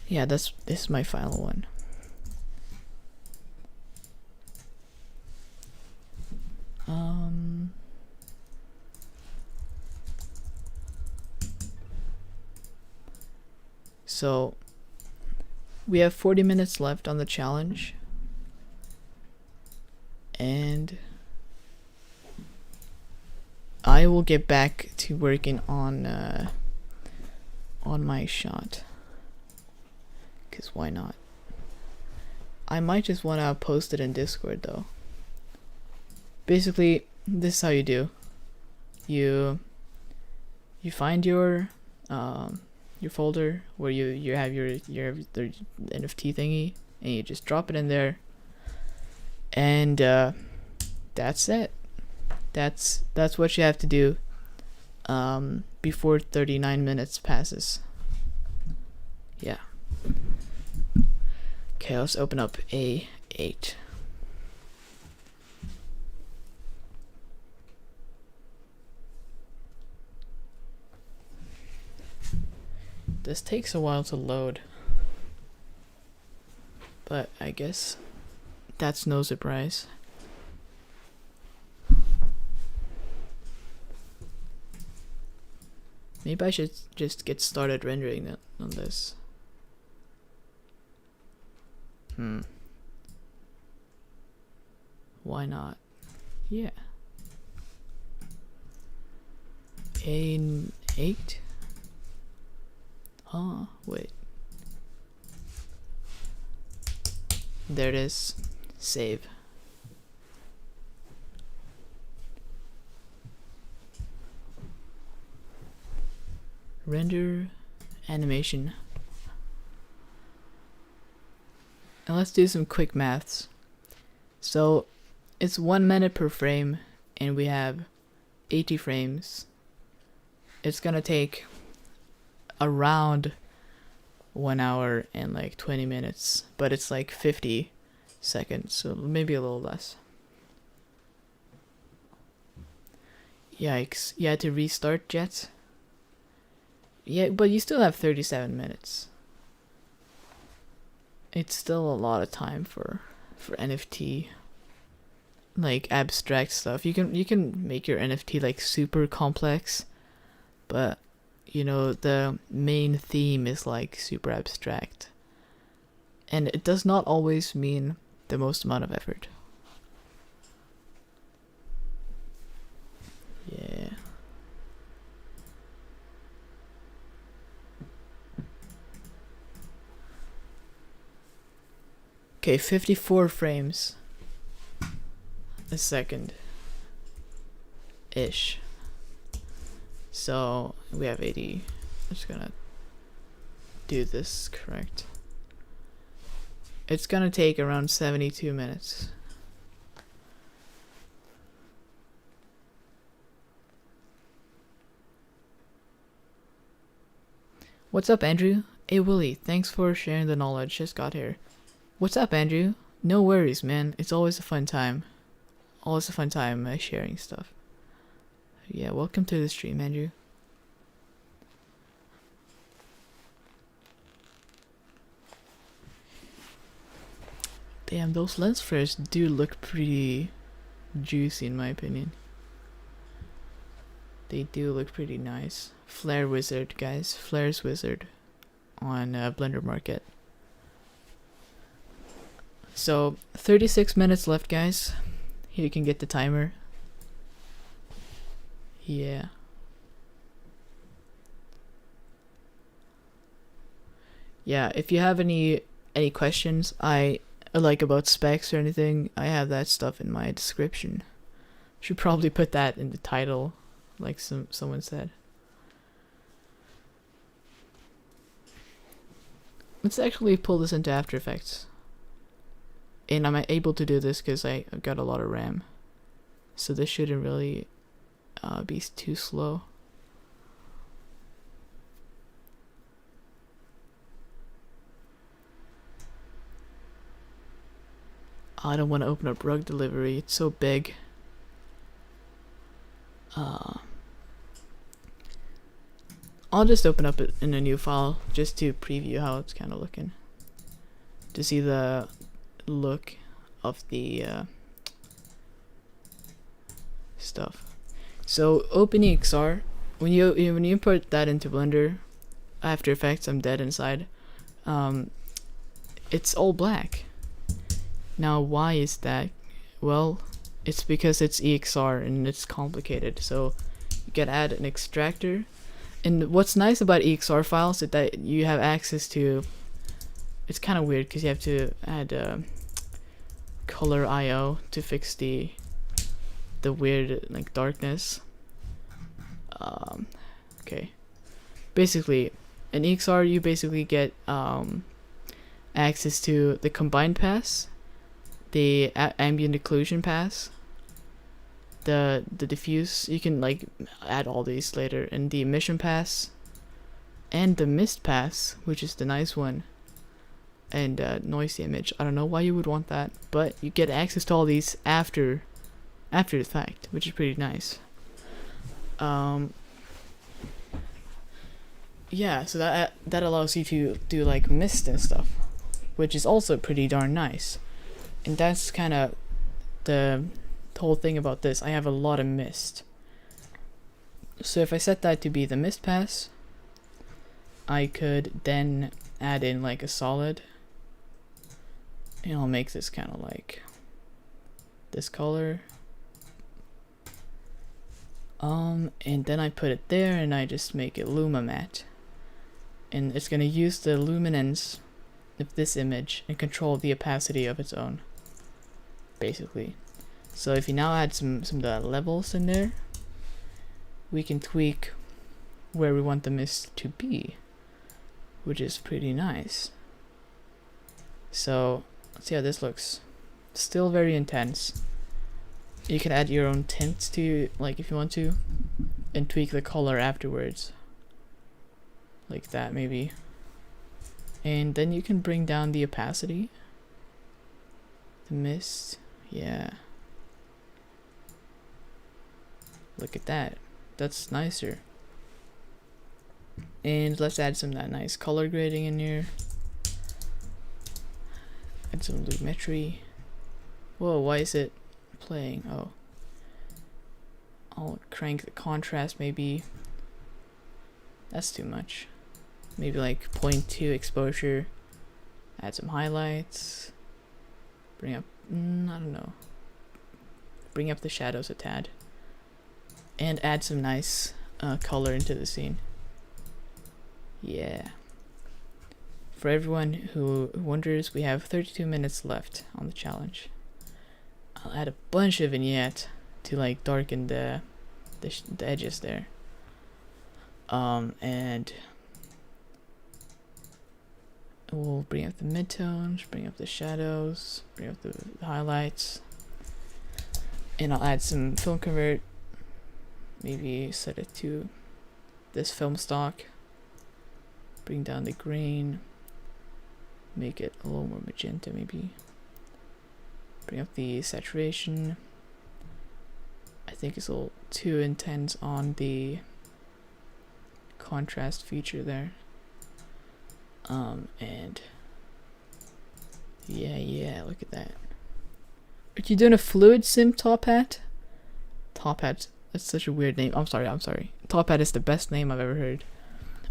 Yeah, this is my final one. So we have 40 minutes left on the challenge, and I will get back to working on my shot, cause why not? I might just want to post it in Discord though. Basically, this is how you do. You find your folder where you have your the NFT thingy, and you just drop it in there, and that's it. That's what you have to do before 39 minutes passes. Yeah. Okay, let's open up A8. This takes a while to load, but I guess that's no surprise. Maybe I should just get started rendering it on this. Why not? Yeah. A8. Oh, wait. There it is. Save. Render animation. And let's do some quick maths. So it's 1 minute per frame, and we have 80 frames. It's gonna take around 1 hour and like 20 minutes, but it's like 50 seconds, so maybe a little less. Yikes, you had to restart Jet? Yeah, but you still have 37 minutes. It's still a lot of time for NFT, like abstract stuff. You can make your NFT like super complex, but you know, the main theme is like super abstract, and it does not always mean the most amount of effort. Yeah. Okay, 54 frames a second ish. So we have 80. I'm just gonna do this correct. It's gonna take around 72 minutes. What's up, Andrew? Hey, Willie, thanks for sharing the knowledge. Just got here. What's up, Andrew? No worries, man. It's always a fun time. Always a fun time sharing stuff. Yeah, welcome to the stream, Andrew. Damn, those lens flares do look pretty juicy in my opinion. They do look pretty nice. Flare Wizard, guys. Flares Wizard on Blender Market. So, 36 minutes left, guys. Here you can get the timer. Yeah. Yeah, if you have any questions like about specs or anything, I have that stuff in my description. Should probably put that in the title, like someone said. Let's actually pull this into After Effects. And I'm able to do this because I've got a lot of RAM. So this shouldn't really be too slow. I don't want to open up rug delivery, it's so big. I'll just open up it in a new file just to preview how it's kind of looking. To see the look of the stuff. So OpenEXR, when you import that into Blender, After Effects, I'm dead inside. It's all black. Now, why is that? Well, it's because it's EXR and it's complicated. So you gotta add an extractor. And what's nice about EXR files is that you have access to. It's kind of weird because you have to add color IO to fix the weird like darkness. Okay. Basically, in EXR you basically get access to the combined pass, the ambient occlusion pass, the diffuse. You can like add all these later, and the emission pass, and the mist pass, which is the nice one, and noisy image. I don't know why you would want that, but you get access to all these after the fact, which is pretty nice. Yeah, so that allows you to do like mist and stuff, which is also pretty darn nice. And that's kind of the whole thing about this. I have a lot of mist. So if I set that to be the mist pass, I could then add in like a solid, and I'll make this kind of like this color. And then I put it there, and I just make it Luma matte, and it's gonna use the luminance of this image and control the opacity of its own, basically. So if you now add some of the levels in there, we can tweak where we want the mist to be, which is pretty nice. So let's see how this looks. Still very intense. You can add your own tints to, like, if you want to, and tweak the color afterwards, like that maybe. And then you can bring down the opacity, the mist. Yeah, look at that, that's nicer. And let's add some of that nice color grading in here. Add some lumetry. Whoa, why is it playing? Oh, I'll crank the contrast maybe. That's too much. Maybe like 0.2 exposure. Add some highlights. Bring up, I don't know. Bring up the shadows a tad. And add some nice color into the scene. Yeah. For everyone who wonders, we have 32 minutes left on the challenge. I'll add a bunch of vignette to like darken the edges there. And we'll bring up the midtones, bring up the shadows, bring up the highlights, and I'll add some film convert. Maybe set it to this film stock. Bring down the grain. Make it a little more magenta, maybe. Bring up the saturation. I think it's a little too intense on the contrast feature there. And yeah, look at that. Are you doing a fluid sim top hat? Top hat, that's such a weird name. I'm sorry. Top hat is the best name I've ever heard.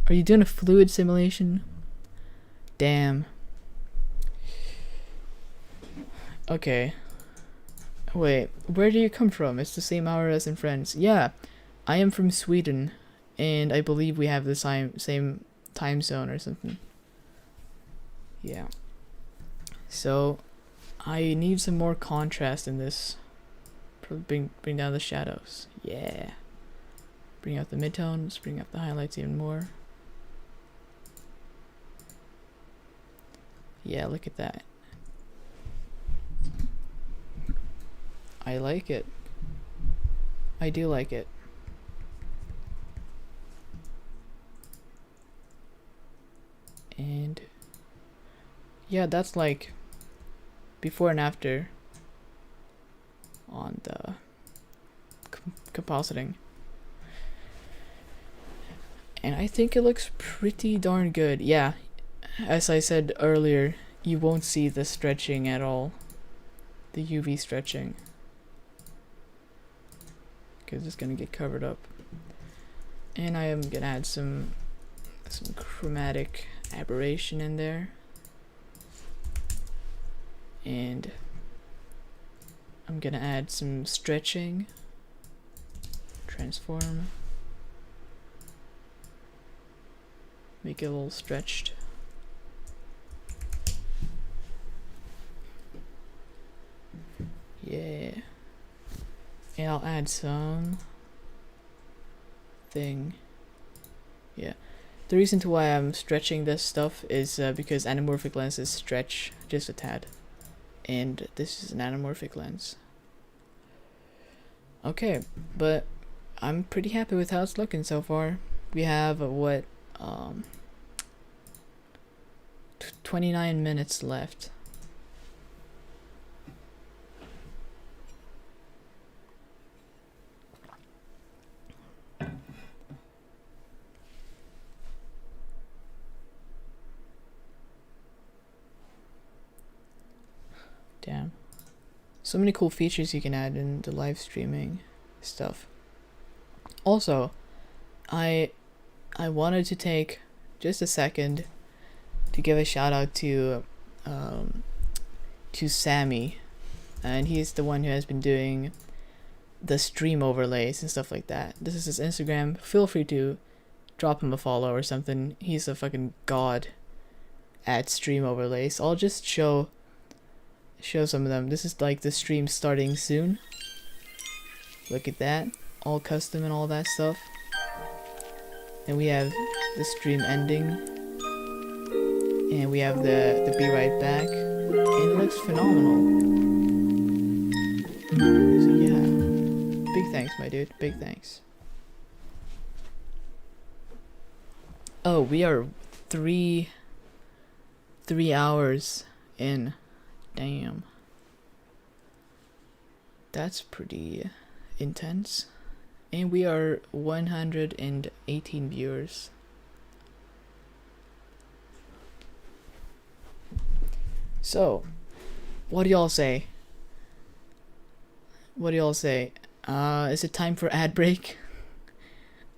Are you doing a fluid simulation? Damn. Okay. Wait, where do you come from? It's the same hour as in France. Yeah, I am from Sweden, and I believe we have the same time zone or something. Yeah. So, I need some more contrast in this. Bring down the shadows. Yeah. Bring out the midtones, bring out the highlights even more. Yeah, look at that. I like it. I do like it. And yeah, that's like before and after on the compositing. And I think it looks pretty darn good. Yeah, as I said earlier, you won't see the stretching at all. The UV stretching. Because it's gonna get covered up. And I am gonna add some chromatic aberration in there. And I'm gonna add some stretching. Transform. Make it a little stretched. Yeah. And I'll add some thing. Yeah. The reason to why I'm stretching this stuff is because anamorphic lenses stretch just a tad. And this is an anamorphic lens. Okay, but I'm pretty happy with how it's looking so far. We have 29 minutes left. Damn. So many cool features you can add in the live streaming stuff. Also, I wanted to take just a second to give a shout out to Sammy, and he's the one who has been doing the stream overlays and stuff like that. This is his Instagram. Feel free to drop him a follow or something. He's a fucking god at stream overlays. I'll just show some of them. This is like the stream starting soon. Look at that, all custom and all that stuff. And we have the stream ending, and we have the be right back, and it looks phenomenal. So yeah, big thanks, my dude, big thanks. Oh, we are three hours in. Damn. That's pretty intense. And we are 118 viewers. So, what do y'all say? What do y'all say? Is it time for ad break?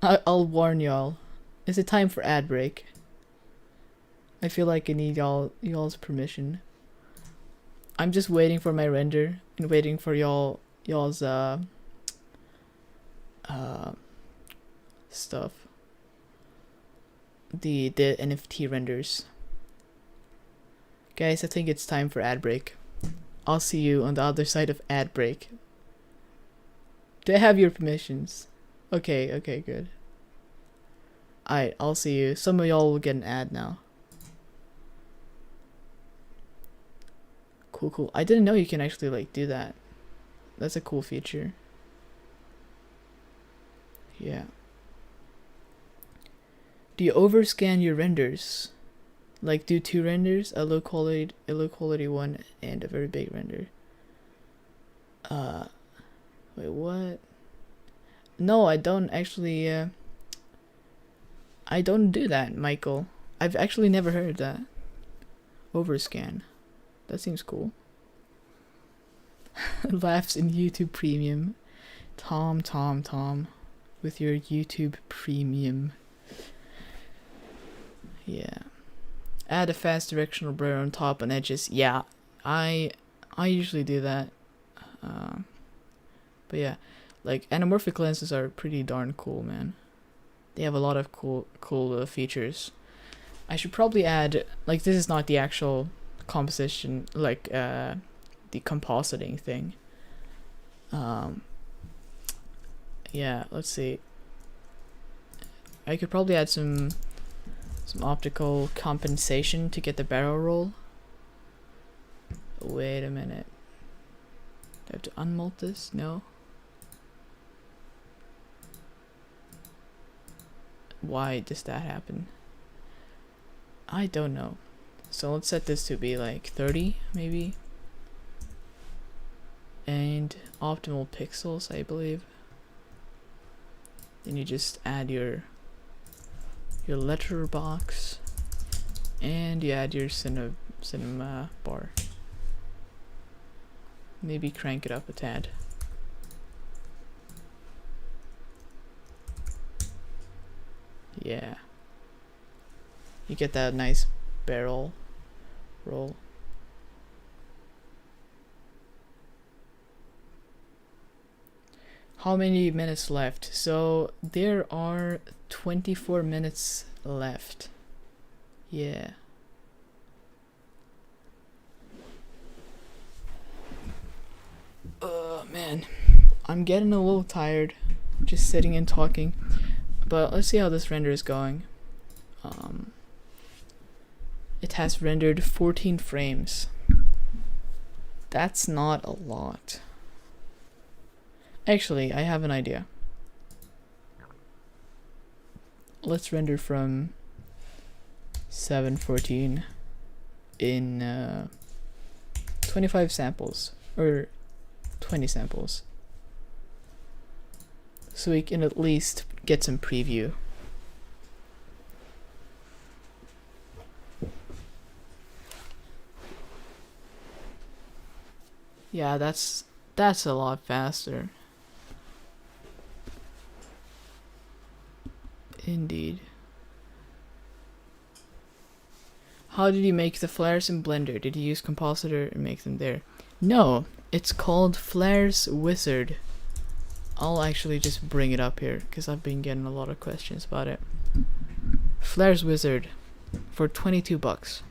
I'll warn y'all. Is it time for ad break? I feel like I need y'all's permission. I'm just waiting for my render and waiting for y'all's stuff. The NFT renders. Guys, I think it's time for ad break. I'll see you on the other side of ad break. Do I have your permissions? Okay, good. I'll see you. Some of y'all will get an ad now. Cool, cool. I didn't know you can actually like do that. That's a cool feature. Yeah. Do you overscan your renders? Like do 2 renders, a low quality one, and a very big render. Wait, what? No, I don't actually. I don't do that, Michael. I've actually never heard of that. Overscan. That seems cool. Laughs in YouTube Premium. Tom, with your YouTube Premium. Yeah. Add a fast directional blur on top and edges. Yeah, I usually do that. But yeah, like anamorphic lenses are pretty darn cool, man. They have a lot of cool features. I should probably add, like, this is not the actual composition, like the compositing thing. Yeah, let's see. I could probably add some optical compensation to get the barrel roll. Wait a minute. Do I have to unmult this? No. Why does that happen? I don't know. So let's set this to be like 30 maybe. And optimal pixels, I believe. Then you just add your letterbox and you add your cinema bar. Maybe crank it up a tad. Yeah. You get that nice barrel roll. How many minutes left? So there are 24 minutes left. Yeah. Man, I'm getting a little tired just sitting and talking, but let's see how this render is going. It has rendered 14 frames. That's not a lot. Actually, I have an idea. Let's render from 714 in 25 samples, or 20 samples, so we can at least get some preview. Yeah, that's a lot faster. Indeed. How did you make the flares in Blender? Did you use Compositor and make them there? No, it's called Flares Wizard. I'll actually just bring it up here because I've been getting a lot of questions about it. Flares Wizard for 22 bucks.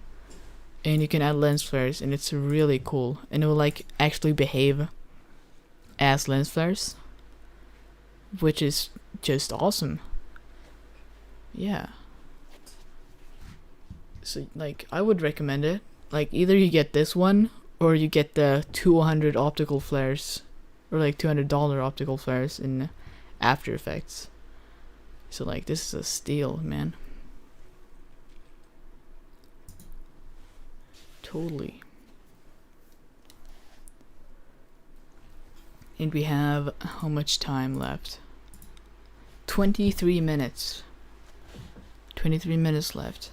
And you can add lens flares and it's really cool. And it will like actually behave as lens flares, which is just awesome. Yeah. So like I would recommend it. Like either you get this one or you get the 200 optical flares, or like $200 optical flares in After Effects. So like this is a steal, man. Totally. And we have how much time left? 23 minutes. 23 minutes left.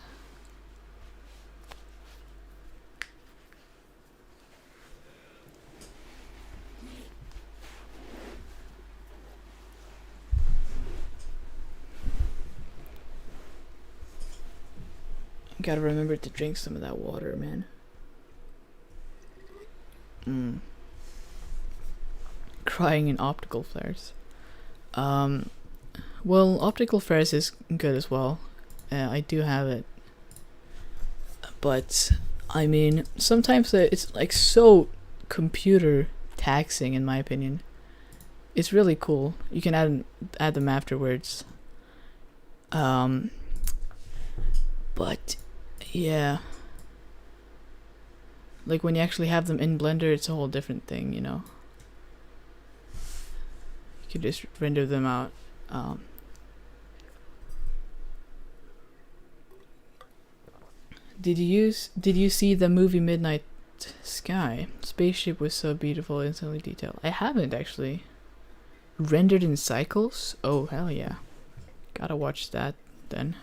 Gotta remember to drink some of that water, man. Crying in optical flares. Well, optical flares is good as well. I do have it. But, I mean, sometimes it's like so computer taxing in my opinion. It's really cool. You can add them afterwards. But yeah, like when you actually have them in Blender, it's a whole different thing, you know. You could just render them out. Did you see the movie Midnight Sky? Spaceship was so beautiful, instantly detailed. I haven't actually. Rendered in cycles? Oh hell yeah. Gotta watch that then.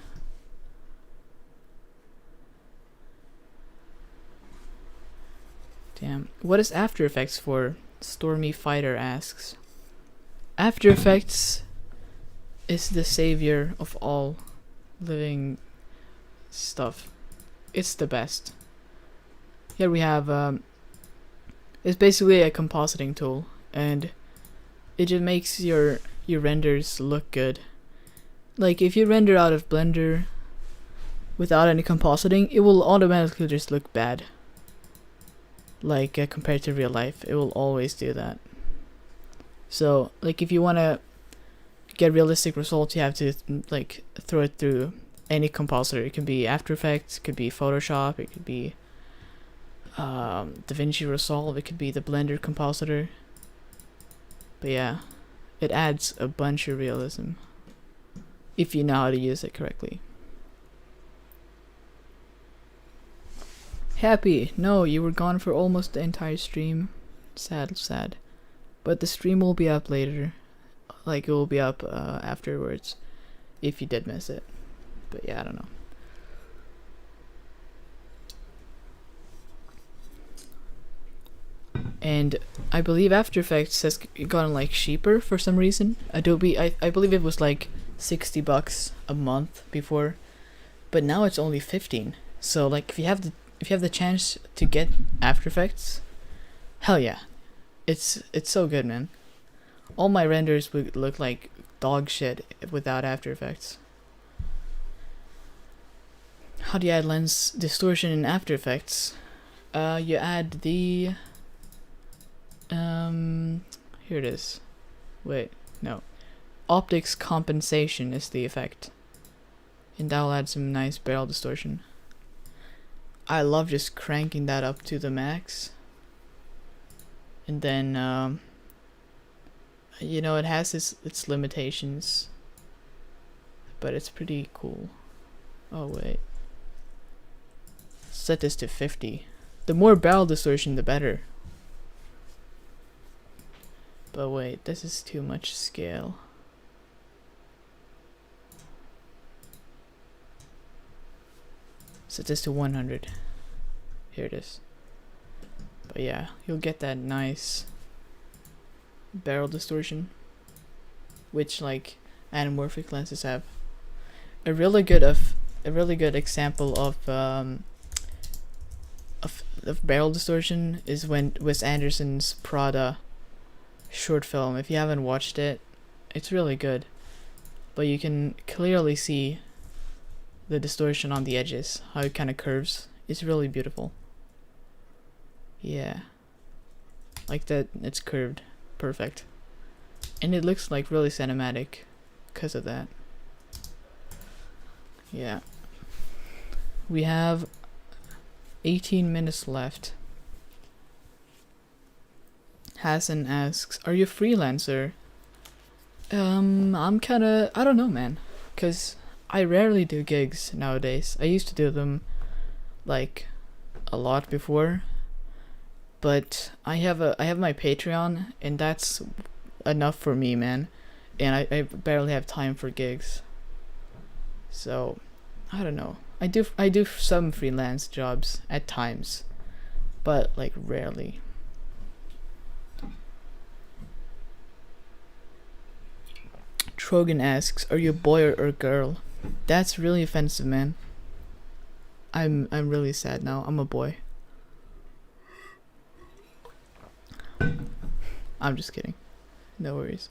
Damn. What is After Effects for? Stormy Fighter asks. After Effects is the savior of all living stuff. It's the best. Here we have it's basically a compositing tool, and it just makes your renders look good. Like if you render out of Blender without any compositing, it will automatically just look bad. Like compared to real life, it will always do that. So like if you want to get realistic results, you have to like throw it through any compositor. It can be After Effects, it could be Photoshop, it could be DaVinci Resolve, it could be the Blender compositor. But yeah, it adds a bunch of realism if you know how to use it correctly. Happy, no, you were gone for almost the entire stream. Sad, sad. But the stream will be up later. Like it will be up afterwards if you did miss it. But yeah, I don't know. And I believe After Effects has gotten like cheaper for some reason. Adobe, I believe it was like $60 a month before, but now it's only 15. So like if you have the chance to get After Effects, hell yeah, it's so good, man. All my renders would look like dog shit without After Effects. How do you add lens distortion in After Effects? You add the here it is. Wait, no. Optics compensation is the effect. And that'll add some nice barrel distortion. I love just cranking that up to the max. And then you know, it has its limitations, but it's pretty cool. Oh wait. Set this to 50. The more barrel distortion, the better. But wait, this is too much scale. Set this to 100. Here it is. But yeah, you'll get that nice barrel distortion, which like anamorphic lenses have. A really good example of barrel distortion is when Wes Anderson's Prada short film. If you haven't watched it, it's really good, but you can clearly see the distortion on the edges, how it kind of curves. It's really beautiful. Yeah, like that, it's curved perfect, and it looks like really cinematic because of that. Yeah, we have 18 minutes left. Hassan asks, are you a freelancer? I'm kinda, I don't know, man, cause I rarely do gigs nowadays. I used to do them like a lot before, but I have my Patreon, and that's enough for me, man, and I barely have time for gigs. So I don't know. I do some freelance jobs at times, but like rarely. Trogan asks, are you a boy or a girl? That's really offensive, man. I'm really sad now. I'm a boy. I'm just kidding. No worries.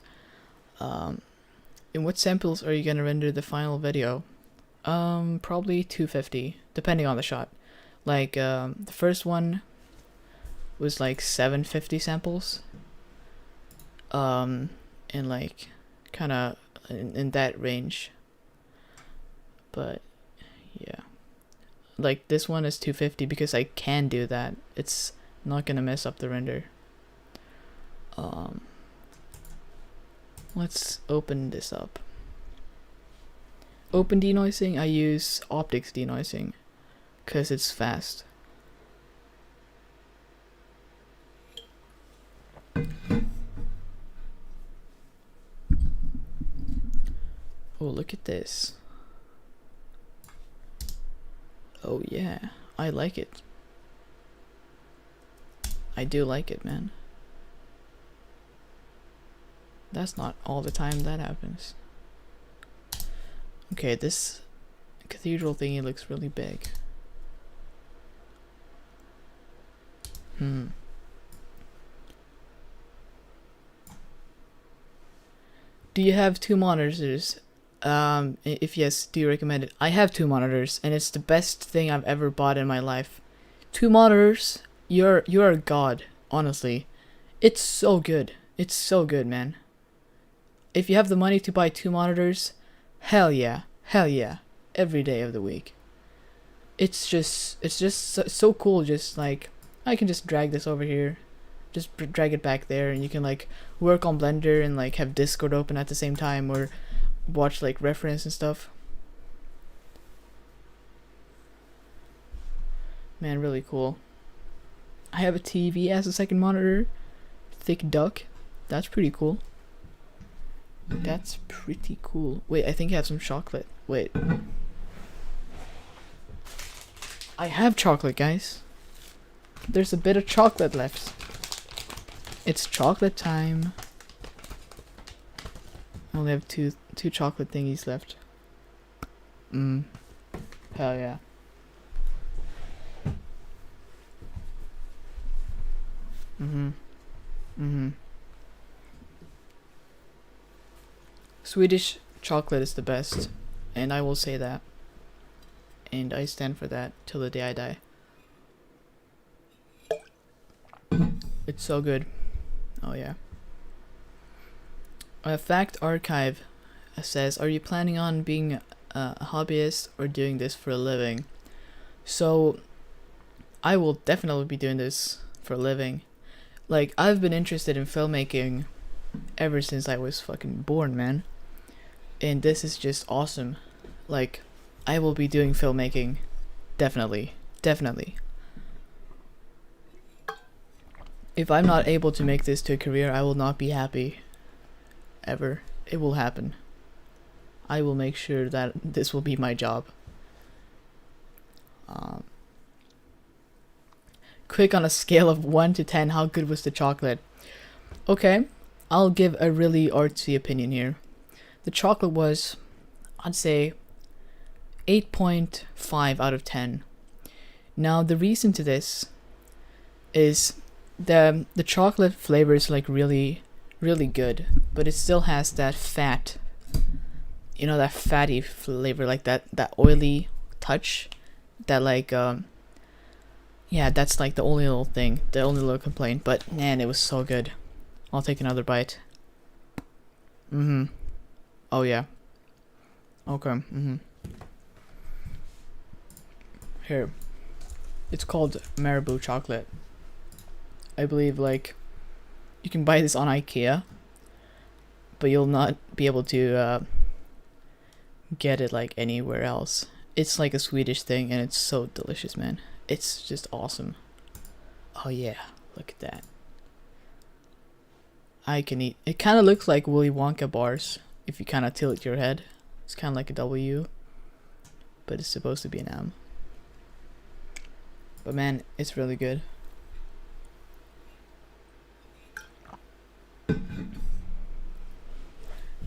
In what samples are you gonna render the final video? Probably 250, depending on the shot. Like the first one was like 750 samples. And like kind of in that range. But yeah, like this one is 250 because I can do that. It's not gonna mess up the render. Let's open this up. Open denoising, I use optics denoising because it's fast. Oh, look at this. Oh yeah, I like it. I do like it, man. That's not all the time that happens. Okay, this cathedral thingy looks really big. Do you have 2 monitors? If yes, do you recommend it? I have 2 monitors, and it's the best thing I've ever bought in my life. 2 monitors, you're a god, honestly. It's so good. It's so good, man. If you have the money to buy 2 monitors, hell yeah, every day of the week. It's just so cool. Just like I can just drag this over here, just drag it back there, and you can like work on Blender and like have Discord open at the same time, or watch like reference and stuff. Man, really cool. I have a TV as a second monitor, thick duck. That's pretty cool. That's pretty cool. Wait, I think I have some chocolate. Wait. I have chocolate, guys. There's a bit of chocolate left. It's chocolate time. I only have two chocolate thingies left. Hell yeah. Swedish chocolate is the best, and I will say that. And I stand for that till the day I die. It's so good. Oh yeah. Fact Archive says, are you planning on being a hobbyist or doing this for a living? So, I will definitely be doing this for a living. Like, I've been interested in filmmaking ever since I was fucking born, man. And this is just awesome. Like, I will be doing filmmaking. Definitely. If I'm not able to make this to a career, I will not be happy. Ever. It will happen. I will make sure that this will be my job. Quick, on a scale of 1 to 10, how good was the chocolate? Okay, I'll give a really artsy opinion here. The chocolate was, I'd say, 8.5 out of 10. Now, the reason to this is the chocolate flavor is like really good, but it still has that fat, you know, that fatty flavor, like that oily touch, that like yeah, that's like the only little thing, the only little complaint. But man, it was so good. I'll take another bite. Oh yeah. Okay. Here, it's called Marabou chocolate. I believe like you can buy this on IKEA, but you'll not be able to get it like anywhere else. It's like a Swedish thing, and it's so delicious, man. It's just awesome. Oh yeah, look at that. I can eat. It kind of looks like Willy Wonka bars if you kind of tilt your head. It's kind of like a W, but it's supposed to be an M. But man, it's really good.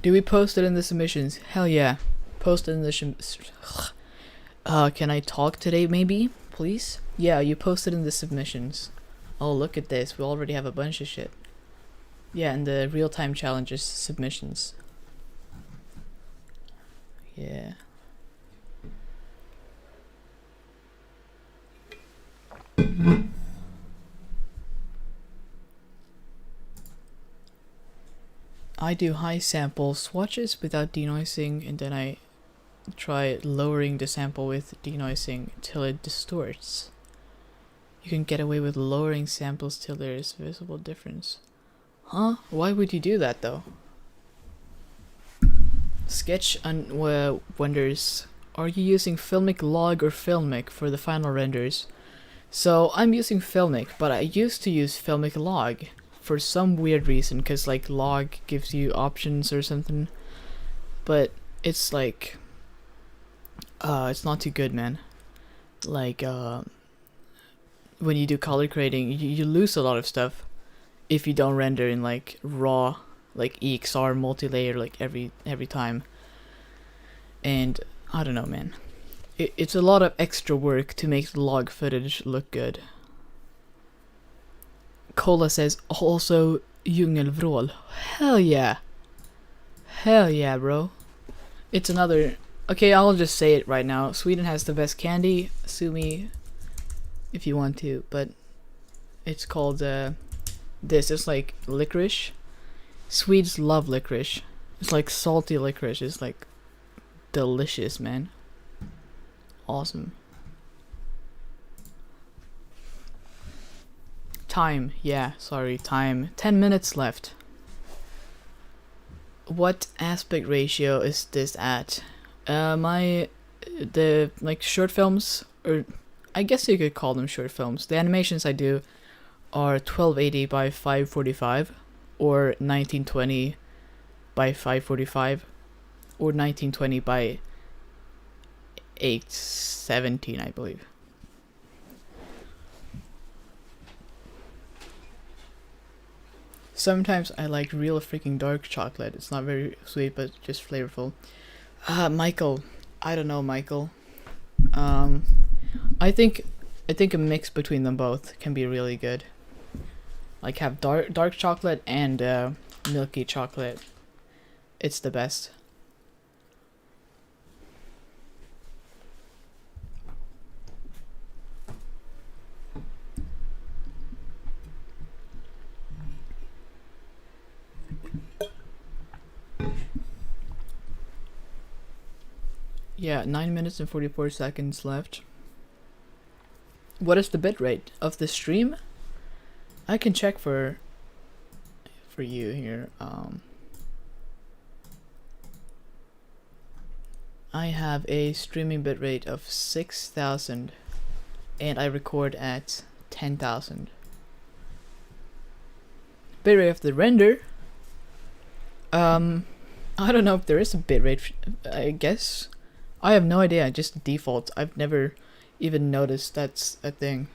Do we post it in the submissions? Hell yeah. Post it in the can I talk today maybe? Please? Yeah, you posted in the submissions. Oh, look at this. We already have a bunch of shit. Yeah, and the real-time challenges submissions. Yeah. I do high sample swatches without denoising, and then I try lowering the sample with denoising till it distorts. You can get away with lowering samples till there is visible difference. Huh? Why would you do that though? Sketch wonders, are you using Filmic Log or Filmic for the final renders? So I'm using Filmic, but I used to use Filmic Log for some weird reason, because like Log gives you options or something. But it's like, it's not too good, man. Like, when you do color grading, you lose a lot of stuff if you don't render in like raw, like EXR multi-layer like every time. And I don't know, man. It's a lot of extra work to make the log footage look good. Cola says also Djungelvrål. Hell yeah. Hell yeah, bro. It's another... Okay, I'll just say it right now. Sweden has the best candy. Sue me if you want to, but it's called this. It's like licorice. Swedes love licorice. It's like salty licorice. It's like delicious, man. Awesome. Time, yeah, sorry, time. 10 minutes left. What aspect ratio is this at? The like short films, or I guess you could call them short films. The animations I do are 1280 by 545, or 1920 by 545, or 1920 by 817, I believe. Sometimes I like real freaking dark chocolate. It's not very sweet, but just flavorful. Michael. I don't know, Michael. I think a mix between them both can be really good. Like have dark chocolate and milky chocolate. It's the best. Yeah, 9 minutes and 44 seconds left. What is the bitrate of the stream? I can check for you here. I have a streaming bitrate of 6,000 and I record at 10,000. Bitrate of the render. I don't know if there is a bitrate. I guess. I have no idea, just default. I've never even noticed that's a thing.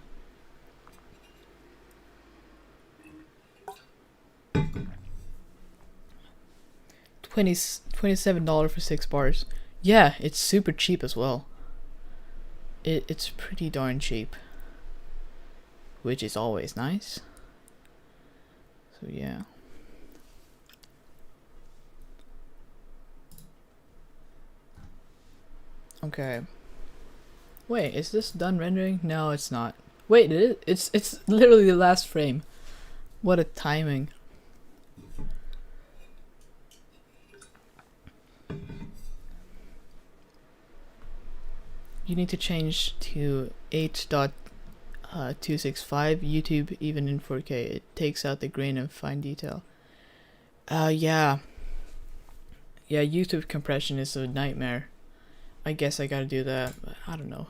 $27 for 6 bars. Yeah, it's super cheap as well. It's pretty darn cheap, which is always nice. So yeah. Okay. Wait, is this done rendering? No, it's not. Wait, it's literally the last frame. What a timing. You need to change to 8.265 YouTube even in 4K. It takes out the grain and fine detail. Yeah. Yeah, YouTube compression is a nightmare. I guess I gotta do that, but I don't know.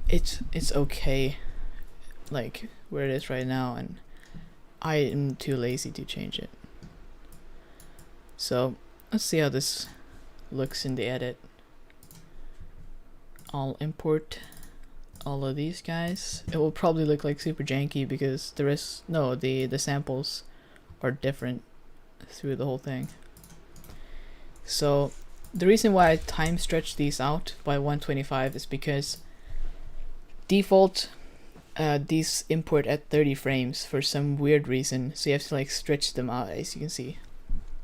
It's okay, like where it is right now, and I am too lazy to change it. So let's see how this looks in the edit. I'll import all of these guys. It will probably look like super janky because the samples are different through the whole thing. So the reason why I time stretch these out by 125 is because default these import at 30 frames for some weird reason, so you have to like stretch them out, as you can see,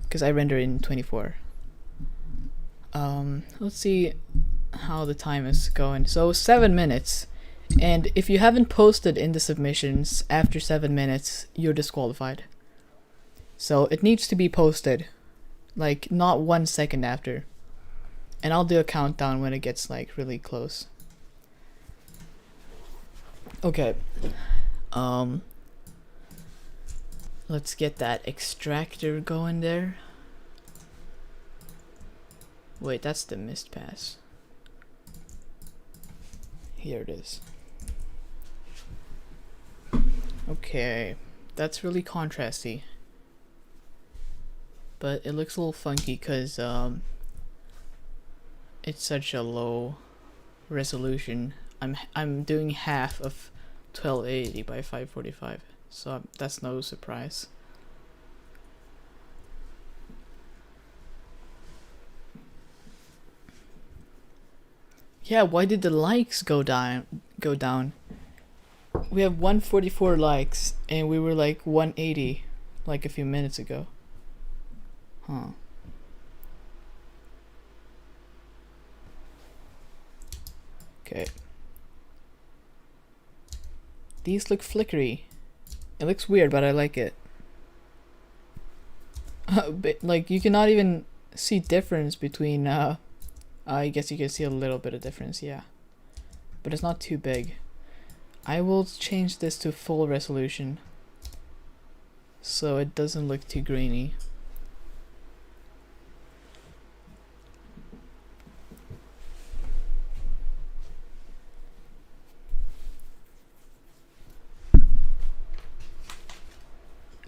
because I render in 24. Let's see how the time is going. So 7 minutes, and if you haven't posted in the submissions after 7 minutes, you're disqualified. So it needs to be posted like not 1 second after. And I'll do a countdown when it gets like really close. Okay. Let's get that extractor going there. Wait, that's the mist pass. Here it is. Okay, that's really contrasty. But it looks a little funky because it's such a low resolution. I'm doing half of 1280 by 545, so that's no surprise. Yeah, why did the likes go down? We have 144 likes and we were like 180 like a few minutes ago. Huh. Okay. These look flickery. It looks weird, but I like it. But, like, you cannot even see difference between I guess you can see a little bit of difference, yeah. But it's not too big. I will change this to full resolution so it doesn't look too grainy.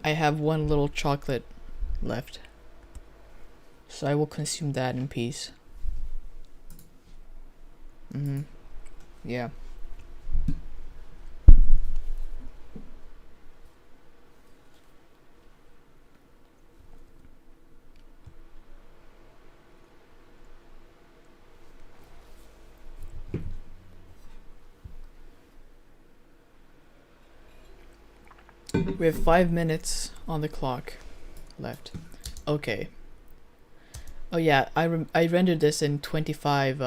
I have one little chocolate left, so I will consume that in peace. Yeah. We have 5 minutes on the clock left. Okay. Oh yeah, I rendered this in 25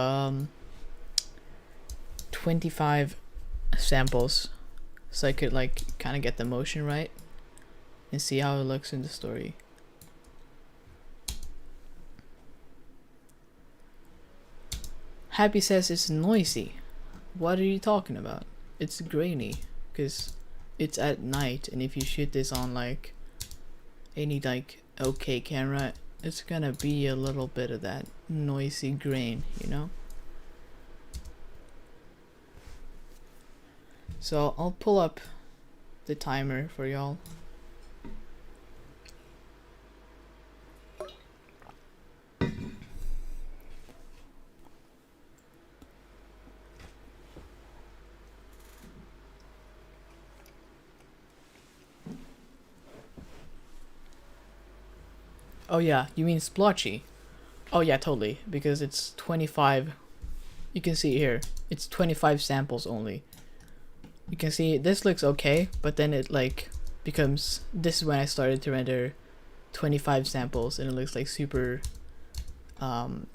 samples, so I could like kind of get the motion right and see how it looks in the story. Happy says it's noisy. What are you talking about? It's grainy because it's at night, and if you shoot this on like any like okay camera, it's gonna be a little bit of that noisy grain, you know? So I'll pull up the timer for y'all. Oh yeah, you mean splotchy? Oh yeah, totally, because it's 25. You can see here, it's 25 samples only. You can see this looks okay, but then it like becomes, this is when I started to render 25 samples and it looks like super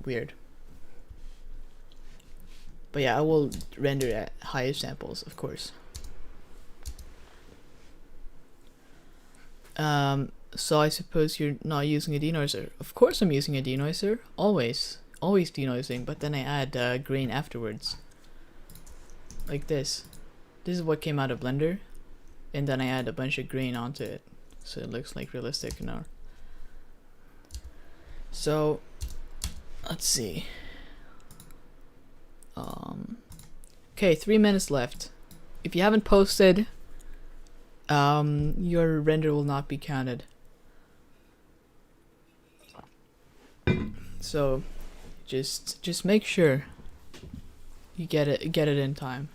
weird. But yeah, I will render at higher samples, of course. So I suppose you're not using a denoiser. Of course I'm using a denoiser, always denoising, but then I add grain afterwards. Like this. This is what came out of Blender, and then I add a bunch of grain onto it, so it looks like realistic now. So, let's see. Okay, 3 minutes left. If you haven't posted, your render will not be counted. So, just make sure you get it in time.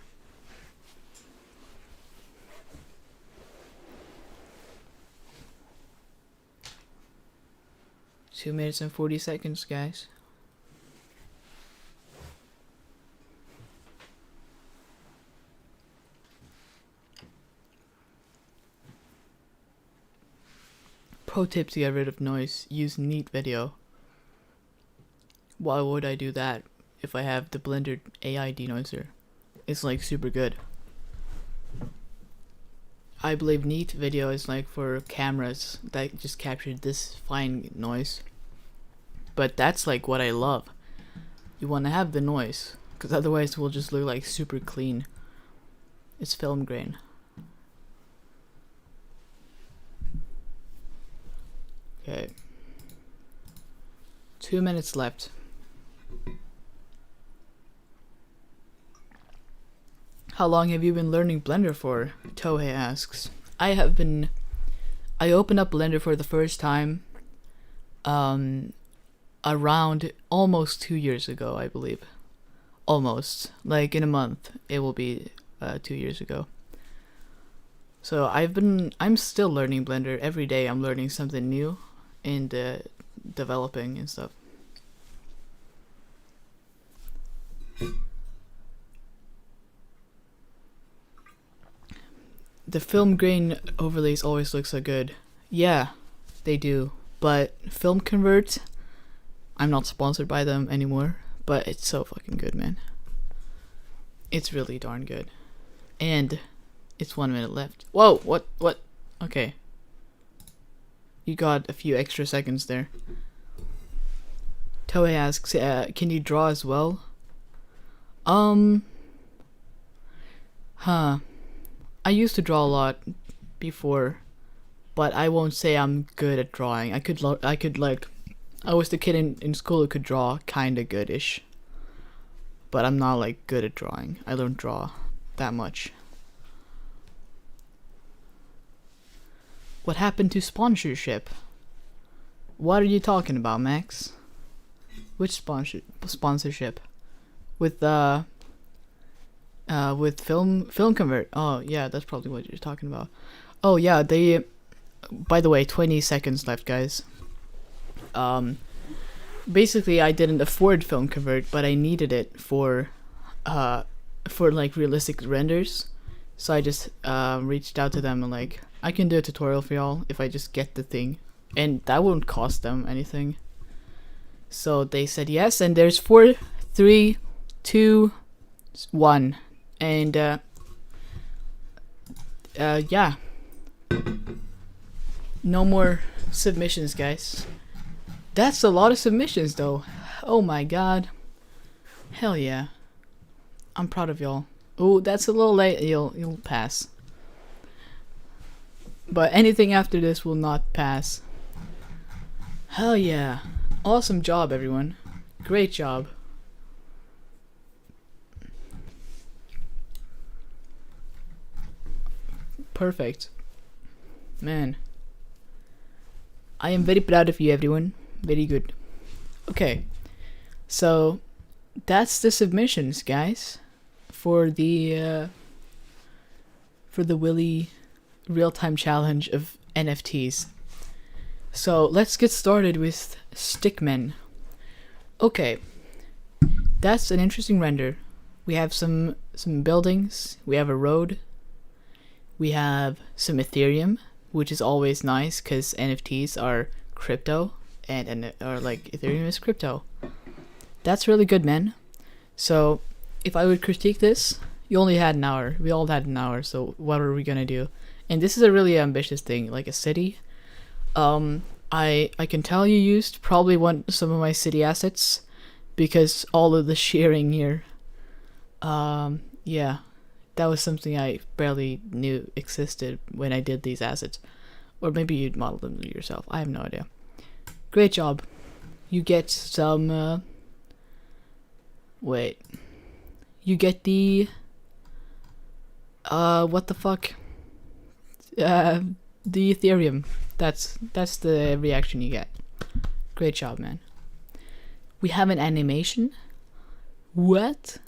Two minutes and 40 seconds, guys. Pro tip to get rid of noise: use Neat Video. Why would I do that if I have the Blender AI denoiser? It's like super good. I believe Neat Video is like for cameras that just capture this fine noise. But that's like what I love. You want to have the noise, because otherwise it will just look like super clean. It's film grain. Okay. 2 minutes left. How long have you been learning Blender for? Tohei asks. I opened up Blender for the first time around almost 2 years ago, I believe. Almost. Like in a month, it will be 2 years ago. So I'm still learning Blender. Every day I'm learning something new and developing and stuff. The film grain overlays always look so good. Yeah, they do. But Film Convert, I'm not sponsored by them anymore, but it's so fucking good, man. It's really darn good. And it's 1 minute left. Whoa, what? Okay. You got a few extra seconds there. Toei asks, can you draw as well? I used to draw a lot before, but I won't say I'm good at drawing. I was the kid in school who could draw kinda goodish, but I'm not like good at drawing. I don't draw that much. What happened to sponsorship? What are you talking about, Max? Which sponsorship? With Film Convert. Oh yeah, that's probably what you're talking about. Oh yeah, they. By the way, 20 seconds left, guys. Basically, I didn't afford Film Convert, but I needed it for like realistic renders. So I just reached out to them and like, I can do a tutorial for y'all if I just get the thing, and that won't cost them anything. So they said yes, and there's 4, 3, 2, 1, and yeah. No more submissions, guys. That's a lot of submissions, though. Oh my god. Hell yeah. I'm proud of y'all. Oh, that's a little late. You'll pass. But anything after this will not pass. Hell yeah. Awesome job, everyone. Great job. Perfect. Man. I am very proud of you, everyone. Very good. Okay. So, that's the submissions, guys. For the Wille real-time challenge of NFTs. So, let's get started with Stickmen. Okay. That's an interesting render. We have some buildings. We have a road. We have some Ethereum, which is always nice because NFTs are crypto or like Ethereum is crypto. That's really good, man. So if I would critique this, you only had an hour. We all had an hour. So what are we gonna do? And this is a really ambitious thing, like a city. I can tell you used probably some of my city assets because all of the sharing here. Yeah. That was something I barely knew existed when I did these assets. Or maybe you'd model them yourself. I have no idea. Great job. You get some... wait. You get the... what the fuck? The Ethereum. That's the reaction you get. Great job, man. We have an animation? What?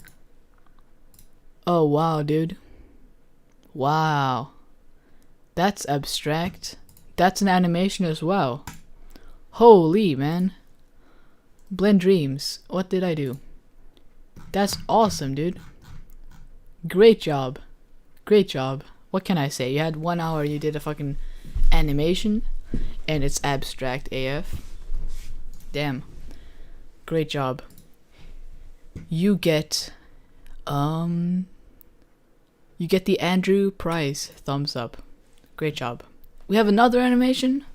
Oh, wow, dude. Wow. That's abstract. That's an animation as well. Holy, man. Blend Dreams. What did I do? That's awesome, dude. Great job. Great job. What can I say? You had 1 hour, you did a fucking animation, and it's abstract AF. Damn. Great job. You get... You get the Andrew Price thumbs up. Great job. We have another animation?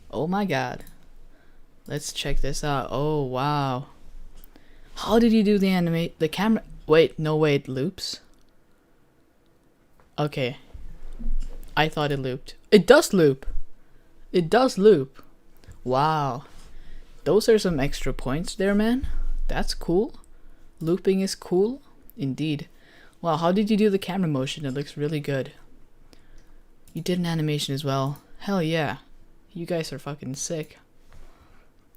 Oh my god. Let's check this out. Oh wow. How did you do the camera? Wait, no way, it loops? Okay. I thought it looped. It does loop! It does loop! Wow. Those are some extra points there, man. That's cool. Looping is cool. Indeed. Wow, how did you do the camera motion? It looks really good. You did an animation as well. Hell yeah. You guys are fucking sick.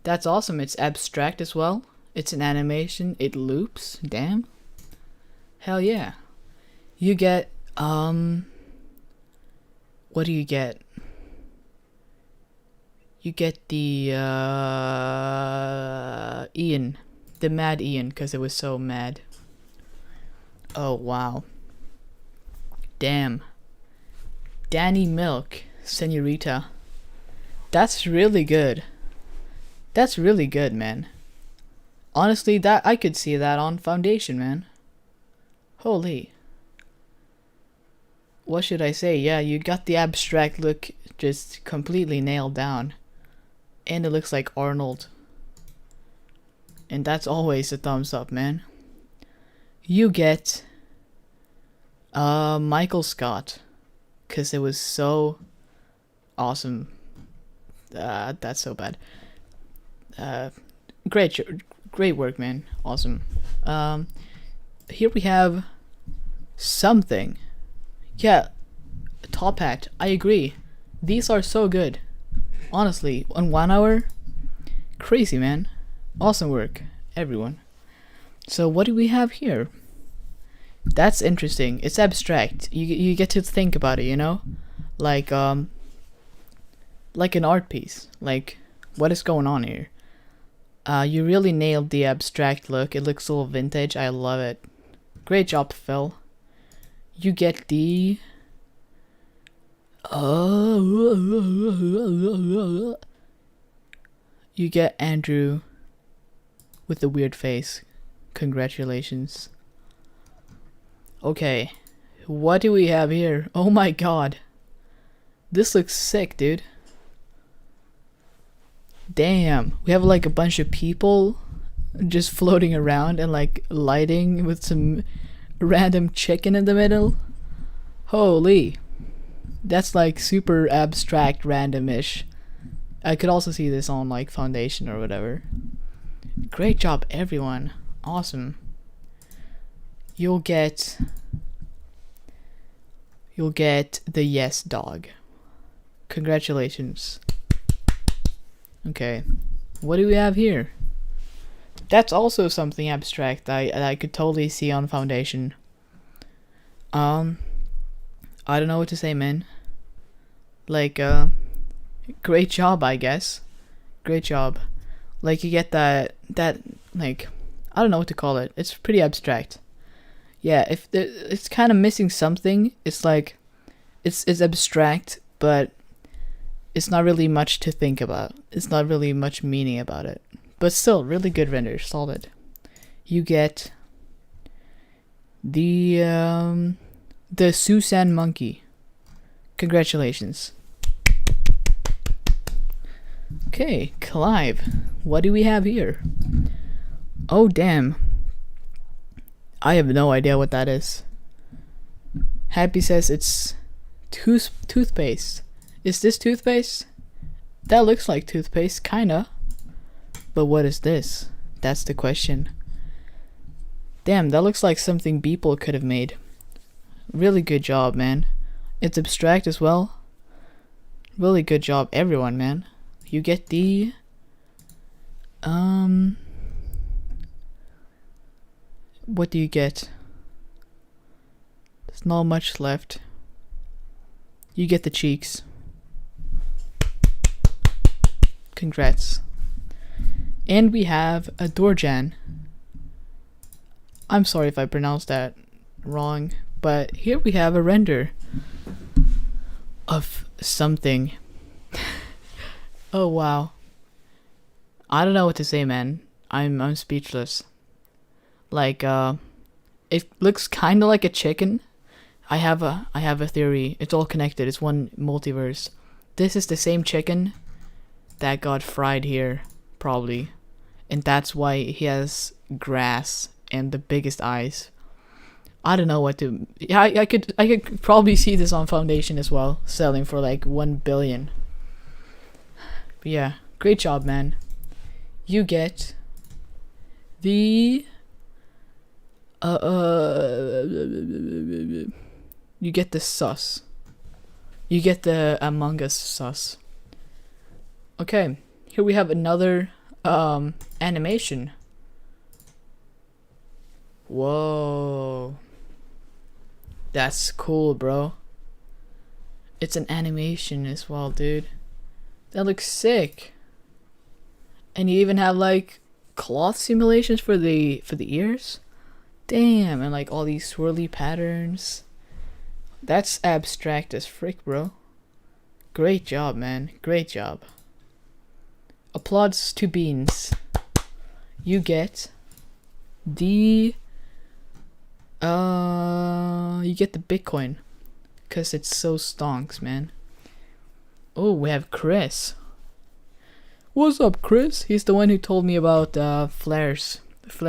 That's awesome. It's abstract as well. It's an animation. It loops. Damn. Hell yeah. You get, what do you get? You get the, Ian. The Mad Ian, because it was so mad. Oh, wow. Damn. Danny Milk, Senorita. That's really good. That's really good, man. Honestly, that I could see that on Foundation, man. Holy. What should I say? Yeah, you got the abstract look just completely nailed down. And it looks like Arnold. And that's always a thumbs up, man. You get Michael Scott, because it was so awesome. That's so bad. Great work, man. Awesome. Here we have something. Yeah, Top Hat. I agree. These are so good. Honestly, in 1 hour, crazy, man. Awesome work, everyone. So what do we have here? That's interesting. It's abstract. You get to think about it, you know? Like an art piece. Like, what is going on here? You really nailed the abstract look. It looks a little vintage. I love it. Great job, Phil. You get the... You get Andrew with the weird face. Congratulations. Okay, what do we have here? Oh my god. This looks sick, dude. Damn, we have like a bunch of people just floating around and like lighting with some random chicken in the middle. Holy. That's like super abstract, random-ish. I could also see this on like Foundation or whatever. Great job, everyone. Awesome. You'll get the yes dog. Congratulations. Okay, what do we have here? That's also something abstract I could totally see on Foundation. I don't know what to say, man. Like, great job, I guess. Great job. Like, you get that like, I don't know what to call it. It's pretty abstract. Yeah, if it's kind of missing something. It's like, it's abstract, but it's not really much to think about. It's not really much meaning about it. But still, really good render, solid. You get the Susan monkey. Congratulations. Okay, Clive. What do we have here? Oh, damn. I have no idea what that is. Happy says it's toothpaste. Is this toothpaste? That looks like toothpaste, kinda. But what is this? That's the question. Damn, that looks like something Beeple could have made. Really good job, man. It's abstract as well. Really good job, everyone, man. You get the... What do you get? There's not much left. You get the cheeks. Congrats. And we have a Dorjan. I'm sorry if I pronounced that wrong, but here we have a render of something. Oh wow. I don't know what to say, man. I'm speechless. Like it looks kind of like a chicken. I have a theory. It's all connected. It's one multiverse. This is the same chicken that got fried here, probably. And that's why he has grass and the biggest eyes. I don't know what to. Yeah, I could probably see this on Foundation as well, selling for like 1 billion. But yeah, great job, man. You get the you get the sus. You get the Among Us sus. Okay, here we have another animation. Whoa. That's cool, bro. It's an animation as well, dude. That looks sick. And you even have like cloth simulations for the ears. Damn, and like all these swirly patterns. That's abstract as frick, bro. Great job, man. Great job. Applause to Beans. You get the Bitcoin, cause it's so stonks, man. Oh, we have Chris. What's up, Chris? He's the one who told me about Flare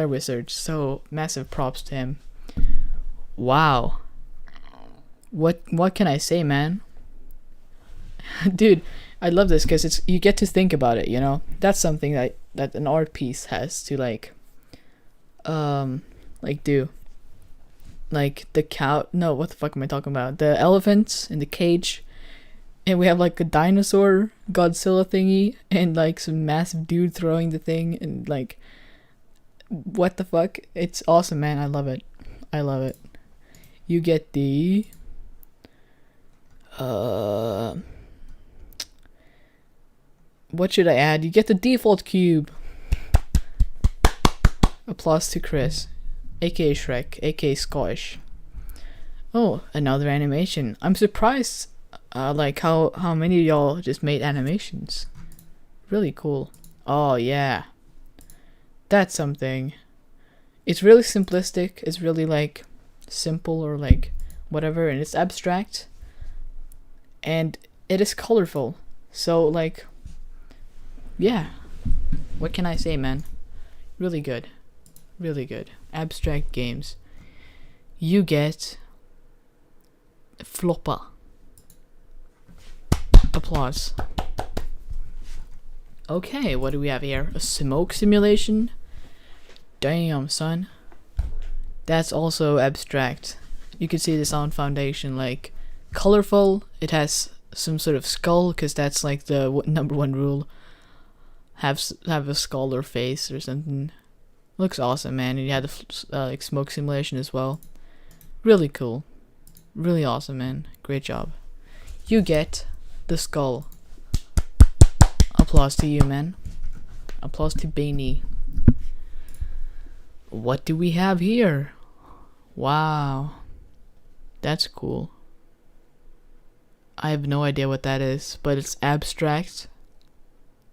Wizards. So massive props to him. Wow. What can I say, man? Dude, I love this because it's you get to think about it. You know, that's something that an art piece has to like do. Like the cow. No, what the fuck am I talking about? The elephants in the cage. And we have like a dinosaur Godzilla thingy and like some massive dude throwing the thing and like what the fuck? It's awesome, man. I love it. I love it. You get the what should I add? You get the default cube. Applause to Chris, aka Shrek, aka Scottish. Oh, another animation. I'm surprised like how many of y'all just made animations. Really cool. Oh yeah, that's something. It's really simplistic. It's really like simple or like whatever, and it's abstract and it is colorful. So like, yeah, what can I say, man? Really good. Really good. Abstract games. You get Flopper. Applause. Okay, what do we have here? A smoke simulation? Damn, son. That's also abstract. You can see this on Foundation, like colorful. It has some sort of skull, because that's like the number one rule. Have a skull or face or something. Looks awesome, man. And you had the like smoke simulation as well. Really cool. Really awesome, man. Great job. You get the skull. Applause to you, man. Applause to Beanie. What do we have here? Wow. That's cool. I have no idea what that is, but it's abstract.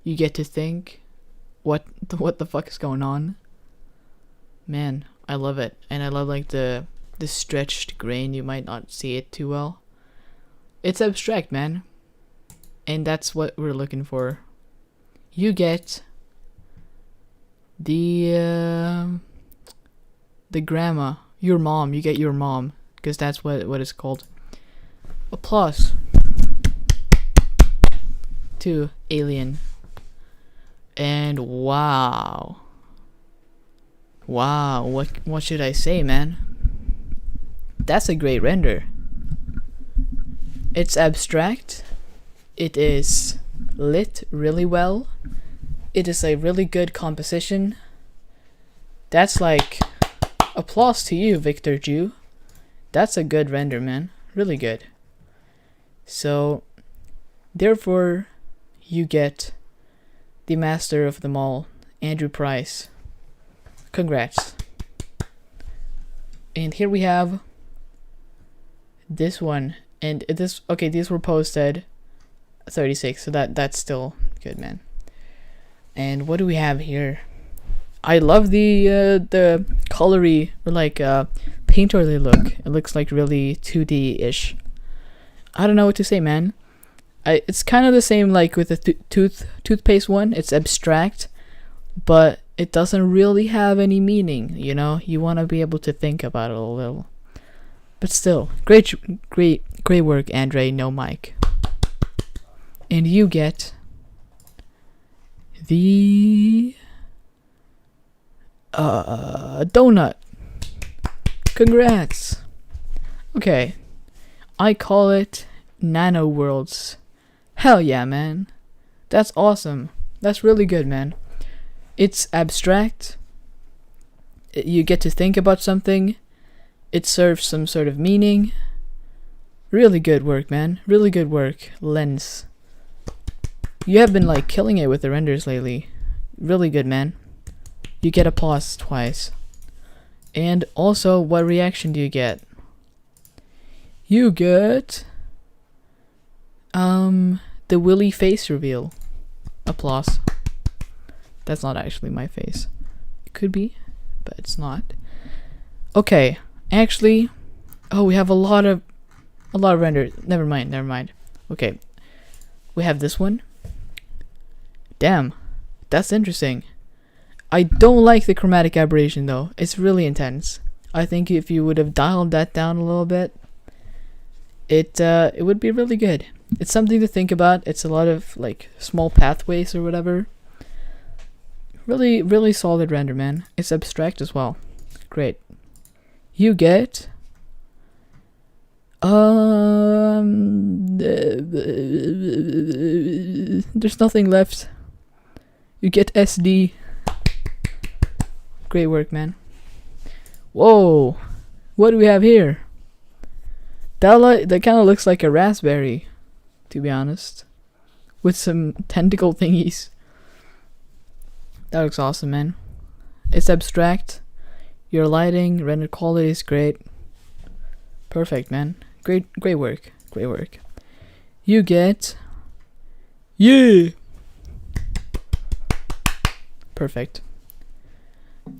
You get to think what the fuck is going on. Man, I love it. And I love like the stretched grain. You might not see it too well. It's abstract, man. And that's what we're looking for. You get the grandma, your mom. You get your mom, because that's what it's called. Applause to Alien. And wow, what should I say, man? That's a great render. It's abstract. It is lit really well. It is a really good composition. That's like applause to you, Victor Jew. That's a good render, man. Really good. So therefore you get the master of them all, Andrew Price. Congrats. And here we have this one, and this, okay, these were posted 36, so that's still good, man. And what do we have here? I love the colory, or like painterly look. It looks like really 2D-ish. I don't know what to say, man. It's kind of the same like with the toothpaste one. It's abstract, but it doesn't really have any meaning, you know? You want to be able to think about it a little. But still, great work, Andre, no mic. And you get the donut. Congrats. Okay, I call it Nano Worlds. Hell yeah, man. That's awesome. That's really good, man. It's abstract. You get to think about something. It serves some sort of meaning. Really good work, man. Really good work. Lens. You have been like killing it with the renders lately. Really good, man. You get applause twice. And also, what reaction do you get? You get the Wille face reveal. Applause. That's not actually my face. It could be, but it's not. Okay, actually, oh, we have a lot of renders. Never mind. Okay, we have this one. Damn, that's interesting. I don't like the chromatic aberration though. It's really intense. I think if you would have dialed that down a little bit, it would be really good. It's something to think about. It's a lot of like small pathways or whatever. Really solid render, man. It's abstract as well. Great. You get there's nothing left. You get SD. Great work, man. Whoa, what do we have here? That kind of looks like a raspberry, to be honest, with some tentacle thingies. That looks awesome, man. It's abstract. Your lighting, render quality is great. Perfect, man. Great work. You get, yeah. Perfect.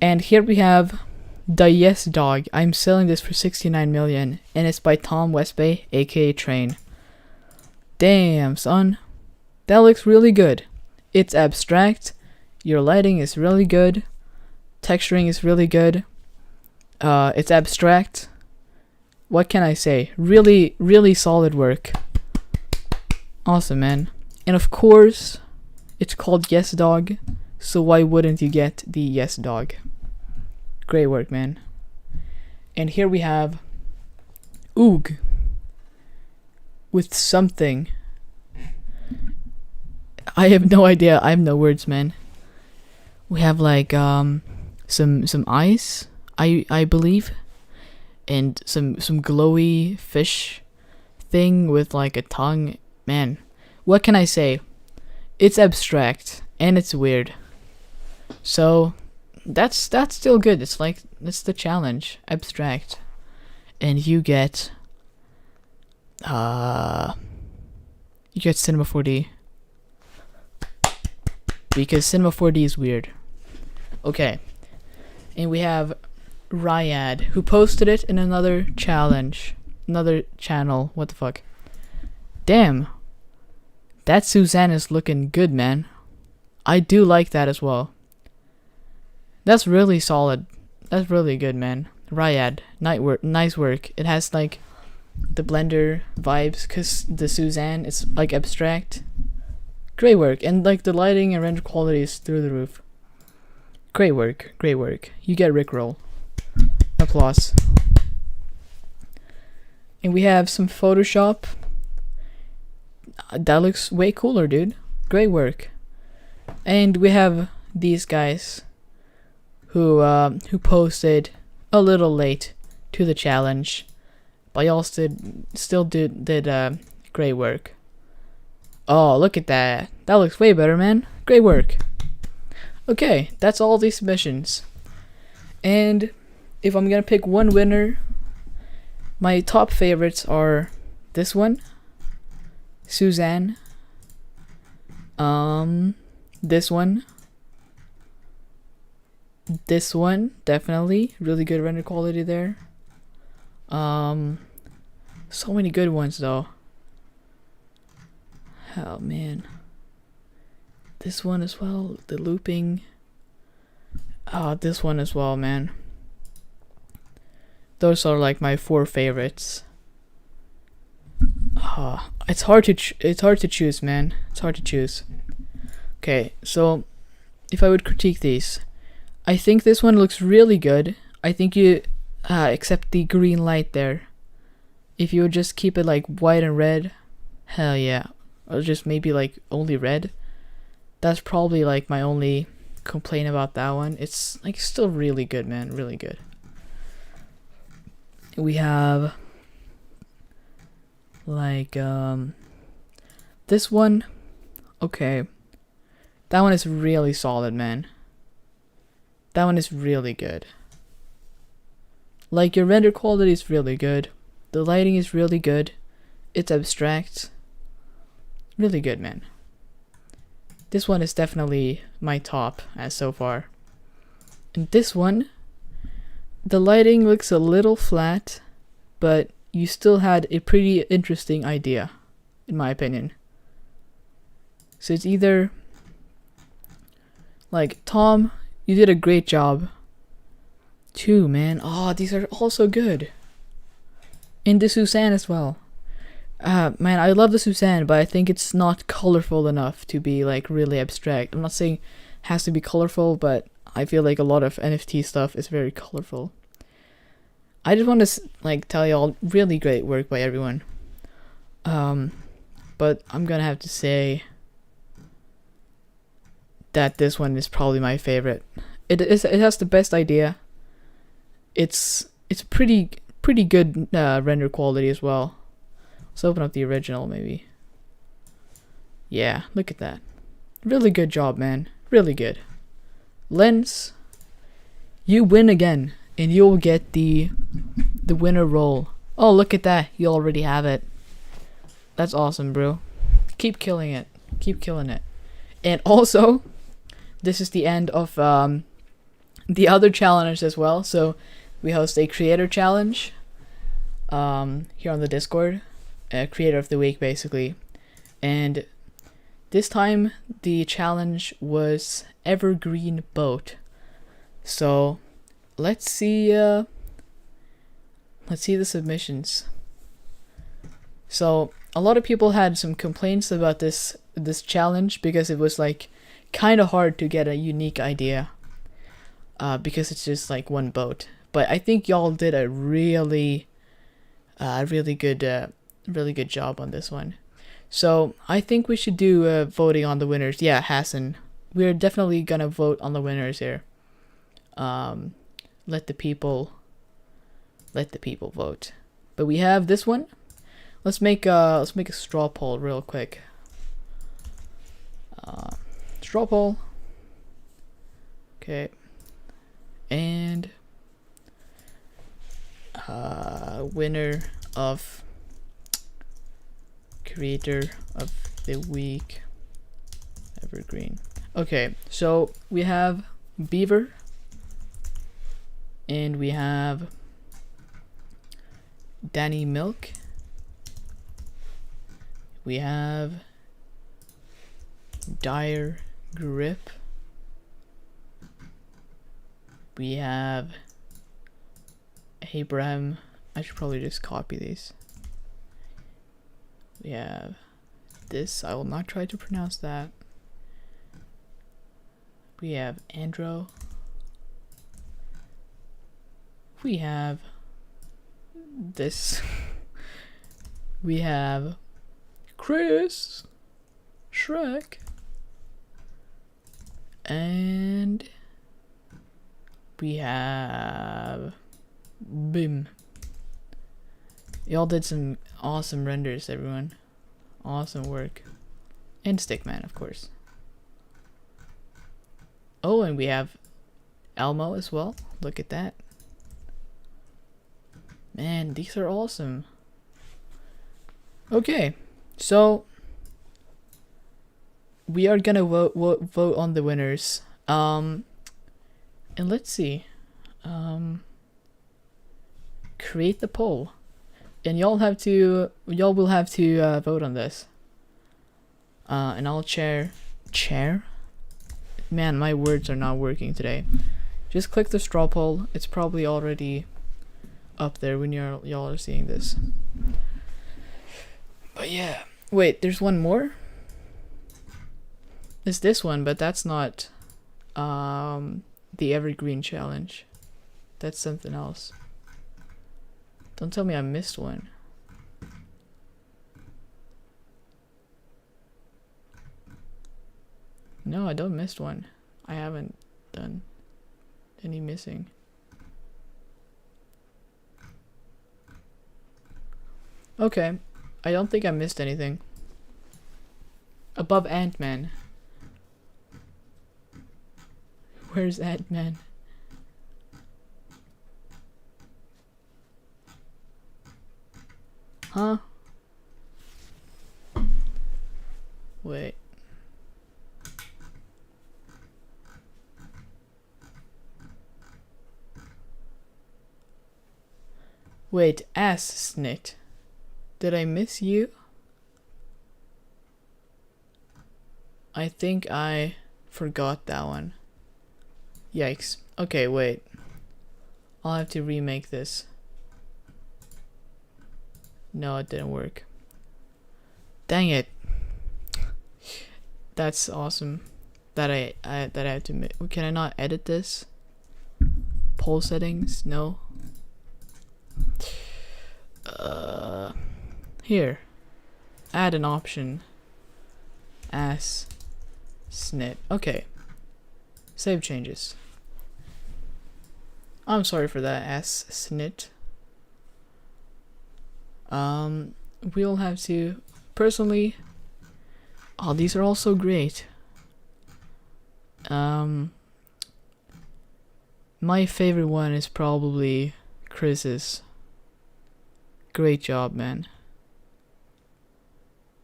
And here we have the Yes Dog. I'm selling this for 69 million, and it's by Tom Westbay, aka Train. Damn, son. That looks really good. It's abstract. Your lighting is really good. Texturing is really good. It's abstract. What can I say? Really solid work. Awesome, man. And of course, it's called Yes Dog, so why wouldn't you get the Yes Dog? Great work, man. And here we have Oog with something. I have no idea. I have no words, man. We have like some ice, I believe, and some glowy fish thing with like a tongue. Man, what can I say? It's abstract and it's weird. So that's still good. It's like, that's the challenge. Abstract. And you get Cinema 4D. Because Cinema 4D is weird. Okay. And we have Ryad, who posted it in another challenge. Another channel. What the fuck? Damn. That Suzanne is looking good, man. I do like that as well. That's really solid. That's really good, man. Ryad, nice work. It has like the Blender vibes, cause the Suzanne is like abstract. Great work, and like the lighting and render quality is through the roof. Great work. You get Rickroll. Applause. And we have some Photoshop. That looks way cooler, dude. Great work. And we have these guys who posted a little late to the challenge, but y'all still did great work. Oh, look at that. That looks way better, man. Great work. Okay, that's all these submissions. And if I'm gonna pick one winner, my top favorites are this one, Suzanne, this one, definitely really good render quality there. So many good ones though. Oh man, this one as well, the looping. This one as well, man. Those are like my 4 favorites. It's hard to choose, man. It's hard to choose. Okay, so if I would critique these, I think this one looks really good. I think you except the green light there. If you would just keep it like white and red, hell yeah. Or just maybe like only red. That's probably like my only complaint about that one. It's like still really good, man. Really good. We have like this one. Okay. That one is really solid, man. That one is really good. Like, your render quality is really good. The lighting is really good. It's abstract. Really good, man. This one is definitely my top as so far. And this one, the lighting looks a little flat, but you still had a pretty interesting idea, in my opinion. So it's either like, Tom, you did a great job. 2, man. Oh, these are also good. And the Suzanne as well. Man, I love the Suzanne, but I think it's not colorful enough to be like really abstract. I'm not saying it has to be colorful, but I feel like a lot of NFT stuff is very colorful. I just want to like tell y'all, really great work by everyone. But I'm gonna have to say that this one is probably my favorite. It has the best idea. It's pretty good render quality as well. Let's open up the original maybe. Yeah, look at that. Really good job, man. Really good. Lens, you win again, and you'll get the winner roll. Oh, look at that. You already have it. That's awesome, bro. Keep killing it. Keep killing it. And also, this is the end of the other challenge as well. So we host a creator challenge here on the Discord, creator of the week basically. And this time the challenge was evergreen boat. So let's see the submissions. So a lot of people had some complaints about this challenge because it was like kind of hard to get a unique idea, because it's just like one boat. But I think y'all did a really good job on this one. So I think we should do voting on the winners. Yeah, Hassan, we're definitely gonna vote on the winners here. Let the people vote. But we have this one. Let's make a straw poll real quick. Straw poll. Okay. And winner of creator of the week, evergreen. Okay, so we have Beaver, and we have Danny Milk. We have Dire Grip. We have Abraham. I should probably just copy these. We have this. I will not try to pronounce that. We have Andro. We have this. We have Chris, Shrek, and we have Bim. Y'all did some awesome renders, everyone. Awesome work. And Stickman, of course. Oh, and we have Elmo as well. Look at that. Man, these are awesome. Okay, so we are gonna vote on the winners. And let's see. Create the poll, and y'all will have to vote on this. And I'll chair. Man, my words are not working today. Just click the straw poll. It's probably already up there when y'all are seeing this. But yeah. Wait, there's one more? It's this one, but that's not the evergreen challenge. That's something else. Don't tell me I missed one. No, I don't miss one. I haven't done any missing. Okay, I don't think I missed anything. Above Ant-Man. Where's Ant-Man? Huh? Wait. Wait, ass snit. Did I miss you? I think I forgot that one. Yikes. Okay, wait. I'll have to remake this. No, it didn't work. Dang it. That's awesome. That I have to make. Can I not edit this? Poll settings? No. Here. Add an option. Ass snit. Okay. Save changes. I'm sorry for that, ass snit. We'll have to personally. Oh, these are all so great. My favorite one is probably Chris's. Great job, man.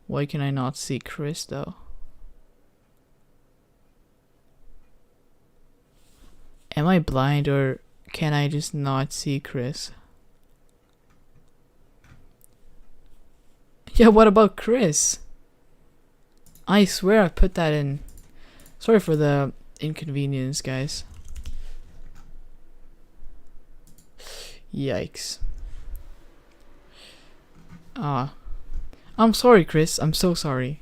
Why can I not see Chris though? Am I blind or can I just not see Chris? Yeah, what about Chris? I swear I put that in. Sorry for the inconvenience, guys. Yikes. I'm sorry, Chris. I'm so sorry.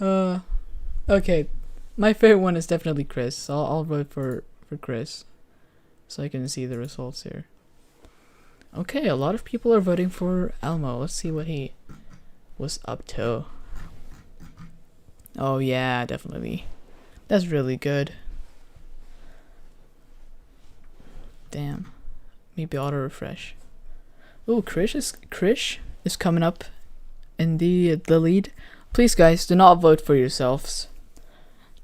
Okay. My favorite one is definitely Chris. So I'll vote for Chris. So I can see the results here. Okay, a lot of people are voting for Elmo. Let's see what he was up to. Oh yeah, definitely. That's really good. Damn. Maybe auto refresh. Oh, Krish is coming up in the lead. Please, guys, do not vote for yourselves.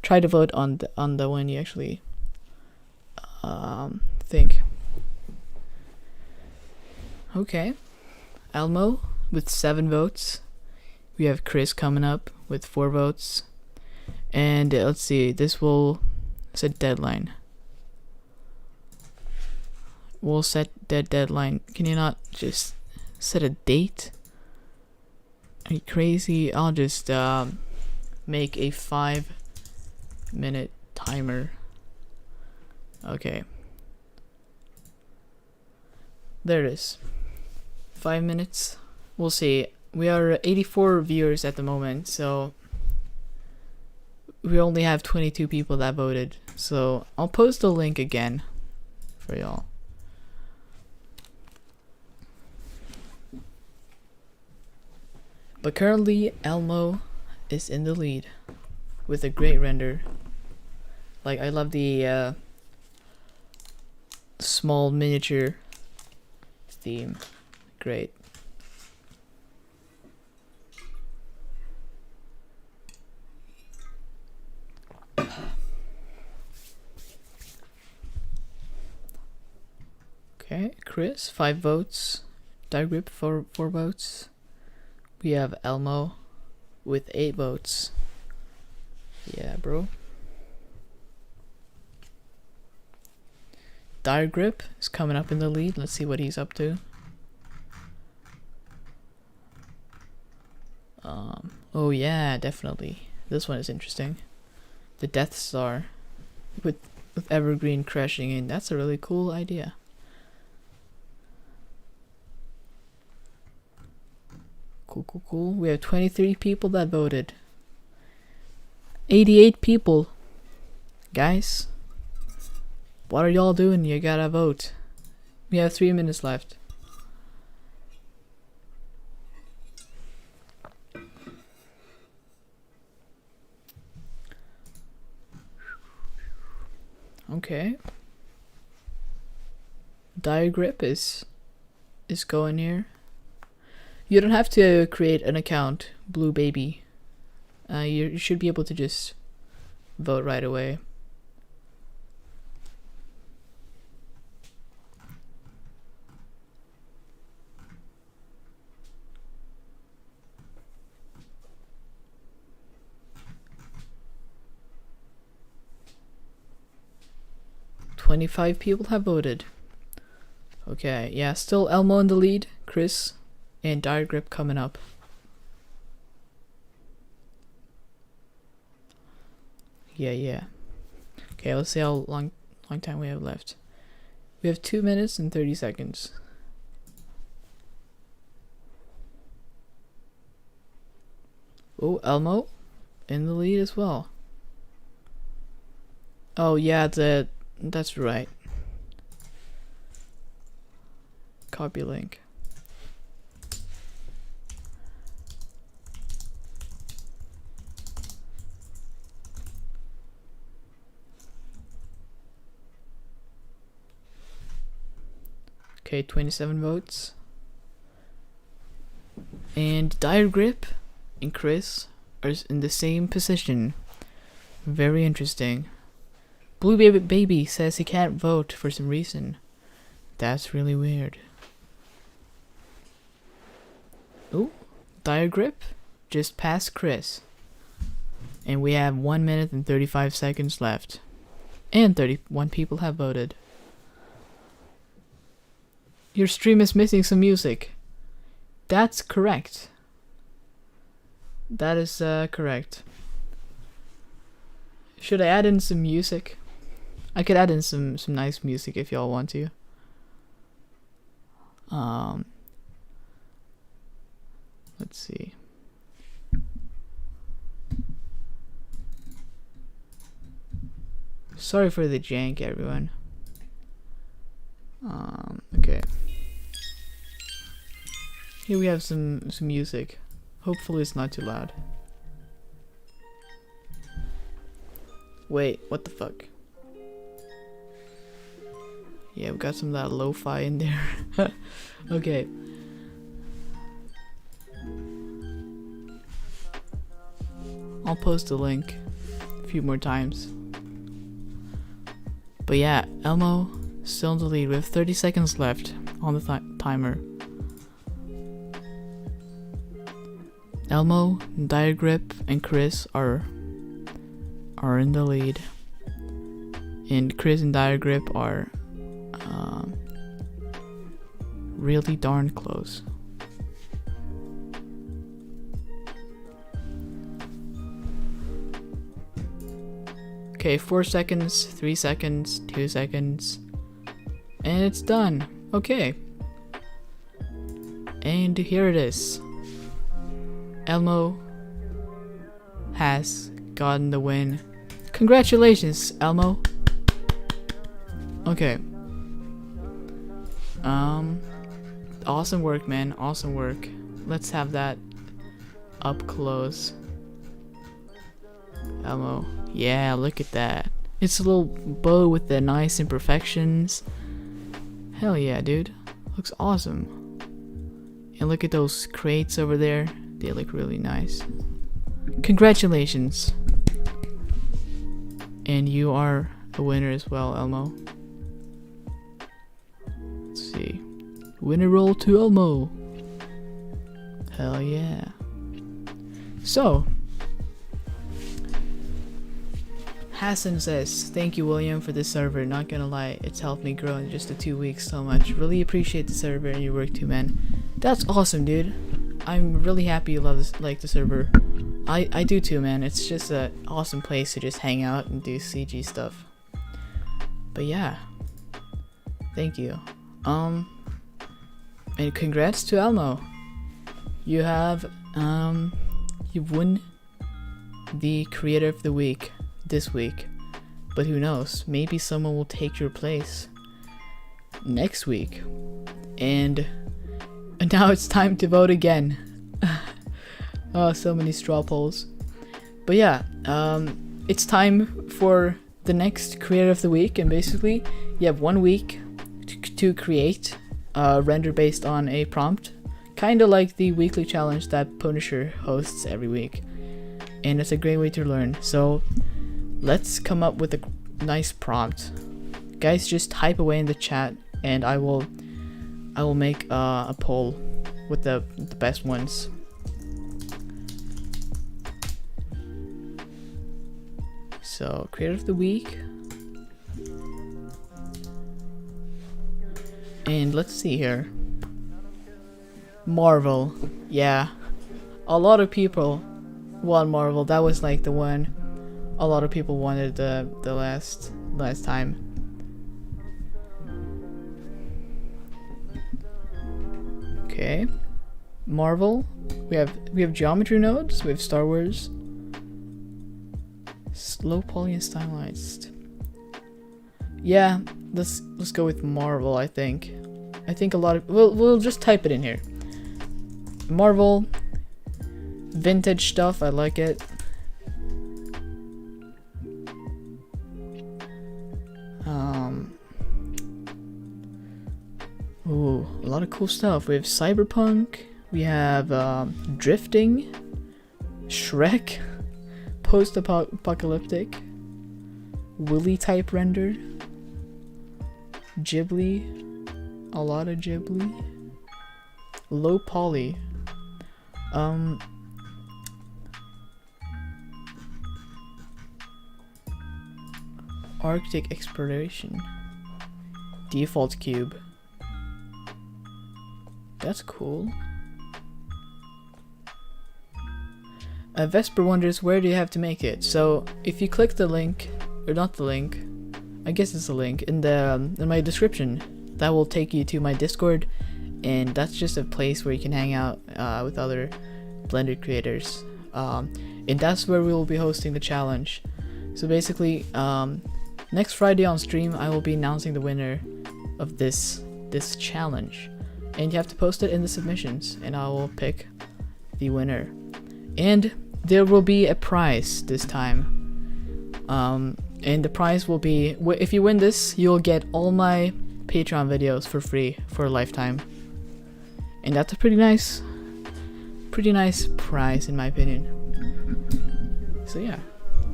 Try to vote on the one you actually think. Okay, Elmo with 7 votes. We have Chris coming up with 4 votes, and let's see. This will set deadline. We'll set that deadline. Can you not just set a date? Are you crazy? I'll just make a 5-minute timer. Okay. There it is. 5 minutes. We'll see. We are 84 viewers at the moment, so we only have 22 people that voted. So I'll post the link again for y'all. But currently, Elmo is in the lead with a great render. Like, I love the small miniature theme. Great. Okay, Chris, 5 votes. Digrip, 4 votes. We have Elmo with 8 votes. Yeah, bro. Dire Grip is coming up in the lead. Let's see what he's up to. Oh yeah, definitely. This one is interesting. The Death Star with with Evergreen crashing in. That's a really cool idea. Cool. We have 23 people that voted. 88 people. Guys, what are y'all doing? You gotta vote. We have 3 minutes left. Okay. Diagrip is going here. You don't have to create an account, Blue Baby. You should be able to just vote right away. "25 people have voted." Okay, yeah, still Elmo in the lead, Chris, and Diagrip coming up. Yeah. Okay, let's see how long time we have left. We have 2 minutes and 30 seconds. Oh, Elmo in the lead as well. Oh yeah, that's right. Copy link. Okay, 27 votes. And Diagrip and Chris are in the same position. Very interesting. Blue Baby says he can't vote for some reason. That's really weird. Oh, Diagrip just passed Chris. And we have 1 minute and 35 seconds left. And 31 people have voted. Your stream is missing some music. That's correct. That is correct. Should I add in some music? I could add in some nice music if y'all want to. Let's see. Sorry for the jank, everyone. Okay. Here we have some music. Hopefully it's not too loud. Wait, what the fuck? Yeah, we got some of that lo-fi in there. Okay. I'll post a link a few more times. But yeah, Elmo still in the lead. We have 30 seconds left on the timer. Elmo, Diagrip, and Chris are in the lead. And Chris and Diagrip are really darn close. Okay, 4 seconds, 3 seconds, 2 seconds, and it's done. Okay. And here it is. Elmo has gotten the win. Congratulations, Elmo. Okay. Awesome work, man. Awesome work. Let's have that up close. Elmo. Yeah, look at that. It's a little bow with the nice imperfections. Hell yeah, dude. Looks awesome. And look at those crates over there. They look really nice. Congratulations. And you are a winner as well, Elmo. Let's see. Winner roll to Elmo. Hell yeah. So, Hassan says, "Thank you, William, for this server. Not gonna lie, it's helped me grow in just the 2 weeks so much. Really appreciate the server and your work too, man." That's awesome, dude. I'm really happy you love this, like the server. I do too, man. It's just an awesome place to just hang out and do CG stuff. But yeah, thank you. And congrats to Elmo. You have you've won the Creator of the Week this week. But who knows? Maybe someone will take your place next week. And now it's time to vote again. Oh, so many straw polls. But yeah, it's time for the next Creator of the Week, and basically you have 1 week to create a render based on a prompt, kind of like the weekly challenge that Punisher hosts every week, and it's a great way to learn. So let's come up with a nice prompt. Guys, just type away in the chat, and I will make a poll with the best ones. So, Creator of the Week. And let's see here. Marvel. Yeah. A lot of people want Marvel. That was like the one a lot of people wanted the last time. Okay. Marvel. We have geometry nodes, we have Star Wars. Low poly and stylized. Yeah, let's go with Marvel. I think a lot of we'll just type it in here. Marvel, vintage stuff. I like it. Ooh, a lot of cool stuff. We have cyberpunk. We have drifting, Shrek. Post-apocalyptic, Wille type render, Ghibli, a lot of Ghibli, low poly, Arctic exploration, default cube. That's cool. Vesper wonders, where do you have to make it? So if you click the link, or not the link, I guess it's a link in my description, that will take you to my Discord, and that's just a place where you can hang out with other Blender creators, and that's where we will be hosting the challenge. So basically, next Friday on stream, I will be announcing the winner of this challenge, and you have to post it in the submissions, and I will pick the winner. And there will be a prize this time, and the prize will be, if you win this, you'll get all my Patreon videos for free for a lifetime, and that's a pretty nice prize in my opinion. So yeah,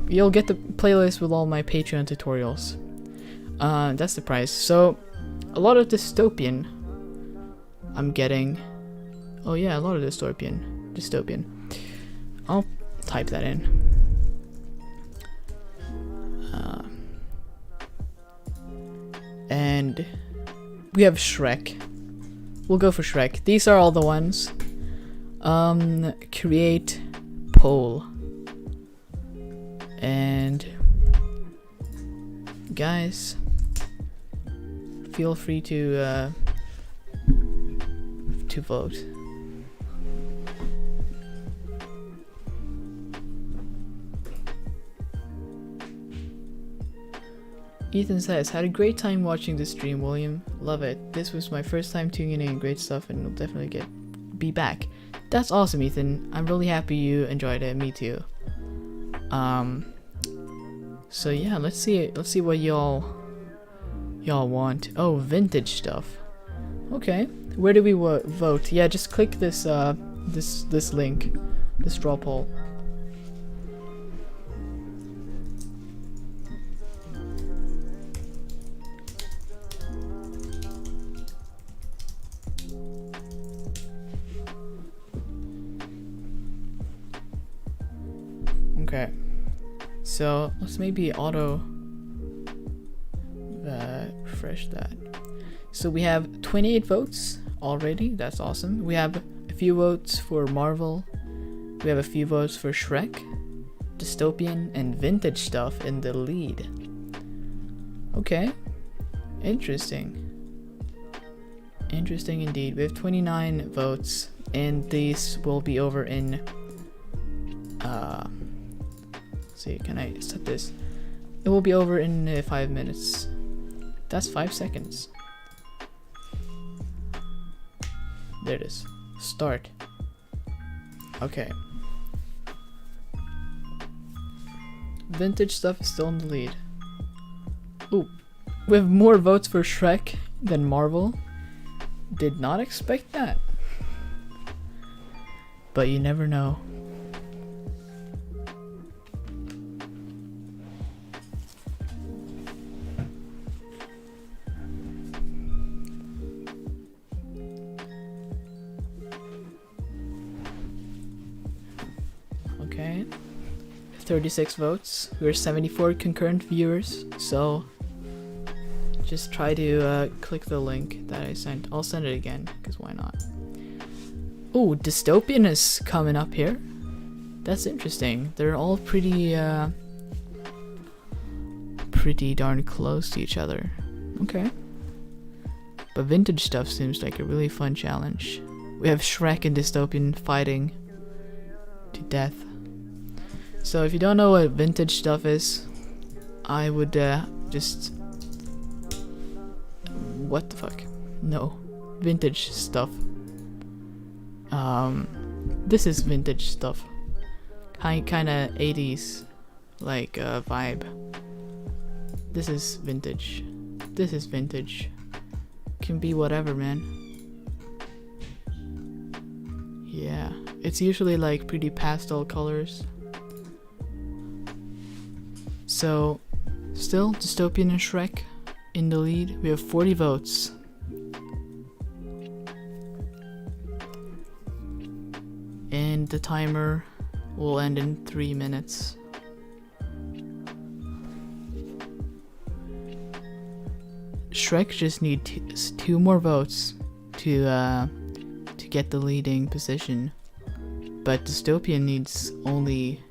you'll get the playlist with all my Patreon tutorials. That's the prize. So a lot of dystopian I'm getting. Oh yeah, a lot of dystopian. I'll type that in. And we have Shrek. We'll go for Shrek. These are all the ones. Create poll. And guys, feel free to vote. Ethan says, had a great time watching the stream, William. Love it. This was my first time tuning in. Great stuff, and we'll definitely be back. That's awesome, Ethan. I'm really happy you enjoyed it. Me too. So yeah, let's see what y'all want. Oh, vintage stuff. Okay. Where do we vote? Yeah, just click this this link, the straw poll. Okay, so let's maybe auto refresh that. So we have 28 votes already. That's awesome. We have a few votes for Marvel. We have a few votes for Shrek, dystopian, and vintage stuff in the lead. Okay, Interesting. Interesting indeed. We have 29 votes, and these will be over in. Let's see, can I set this? It will be over in 5 minutes. That's 5 seconds. There it is. Start. Okay. Vintage stuff is still in the lead. Ooh, we have more votes for Shrek than Marvel. Did not expect that. But you never know. Okay. 36 votes. We're 74 concurrent viewers, so just try to click the link that I sent. I'll send it again, because why not? Ooh, Dystopian is coming up here. That's interesting. They're all pretty darn close to each other. Okay. But vintage stuff seems like a really fun challenge. We have Shrek and Dystopian fighting to death. So if you don't know what vintage stuff is, I would just... What the fuck? No. Vintage stuff. This is vintage stuff. Kinda 80s like vibe. This is vintage. This is vintage. Can be whatever, man. Yeah. It's usually like pretty pastel colors. So, still, Dystopian and Shrek in the lead. We have 40 votes. And the timer will end in 3 minutes. Shrek just needs 2 more votes to get the leading position. But Dystopian needs only...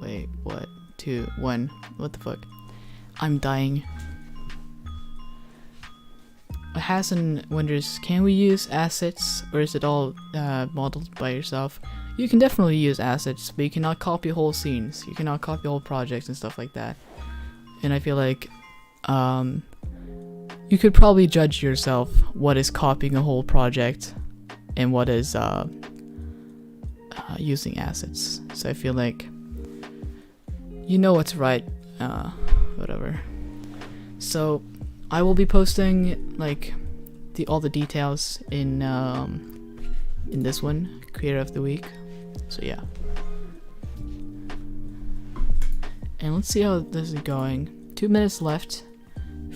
Wait, what? 2, 1. What the fuck? I'm dying. Hasan wonders, can we use assets, or is it all modeled by yourself? You can definitely use assets, but you cannot copy whole scenes. You cannot copy whole projects and stuff like that. And I feel like you could probably judge yourself what is copying a whole project and what is using assets. So I feel like you know what's right. Whatever. So I will be posting like all the details in this one, Creator of the Week. So yeah. And let's see how this is going. 2 minutes left.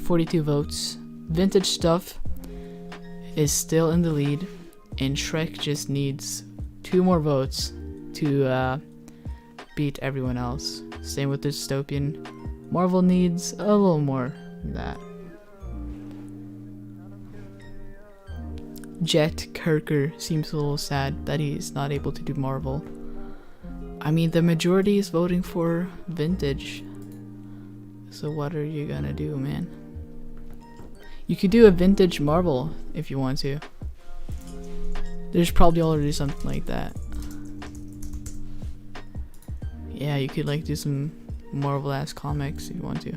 42 votes. Vintage stuff is still in the lead, and Shrek just needs 2 more votes to beat everyone else. Same with Dystopian. Marvel needs a little more than that. Jet Kirker seems a little sad that he's not able to do Marvel. I mean, the majority is voting for vintage. So what are you gonna do, man? You could do a vintage Marvel if you want to. There's probably already something like that. Yeah, you could like do some Marvel-ass comics if you want to.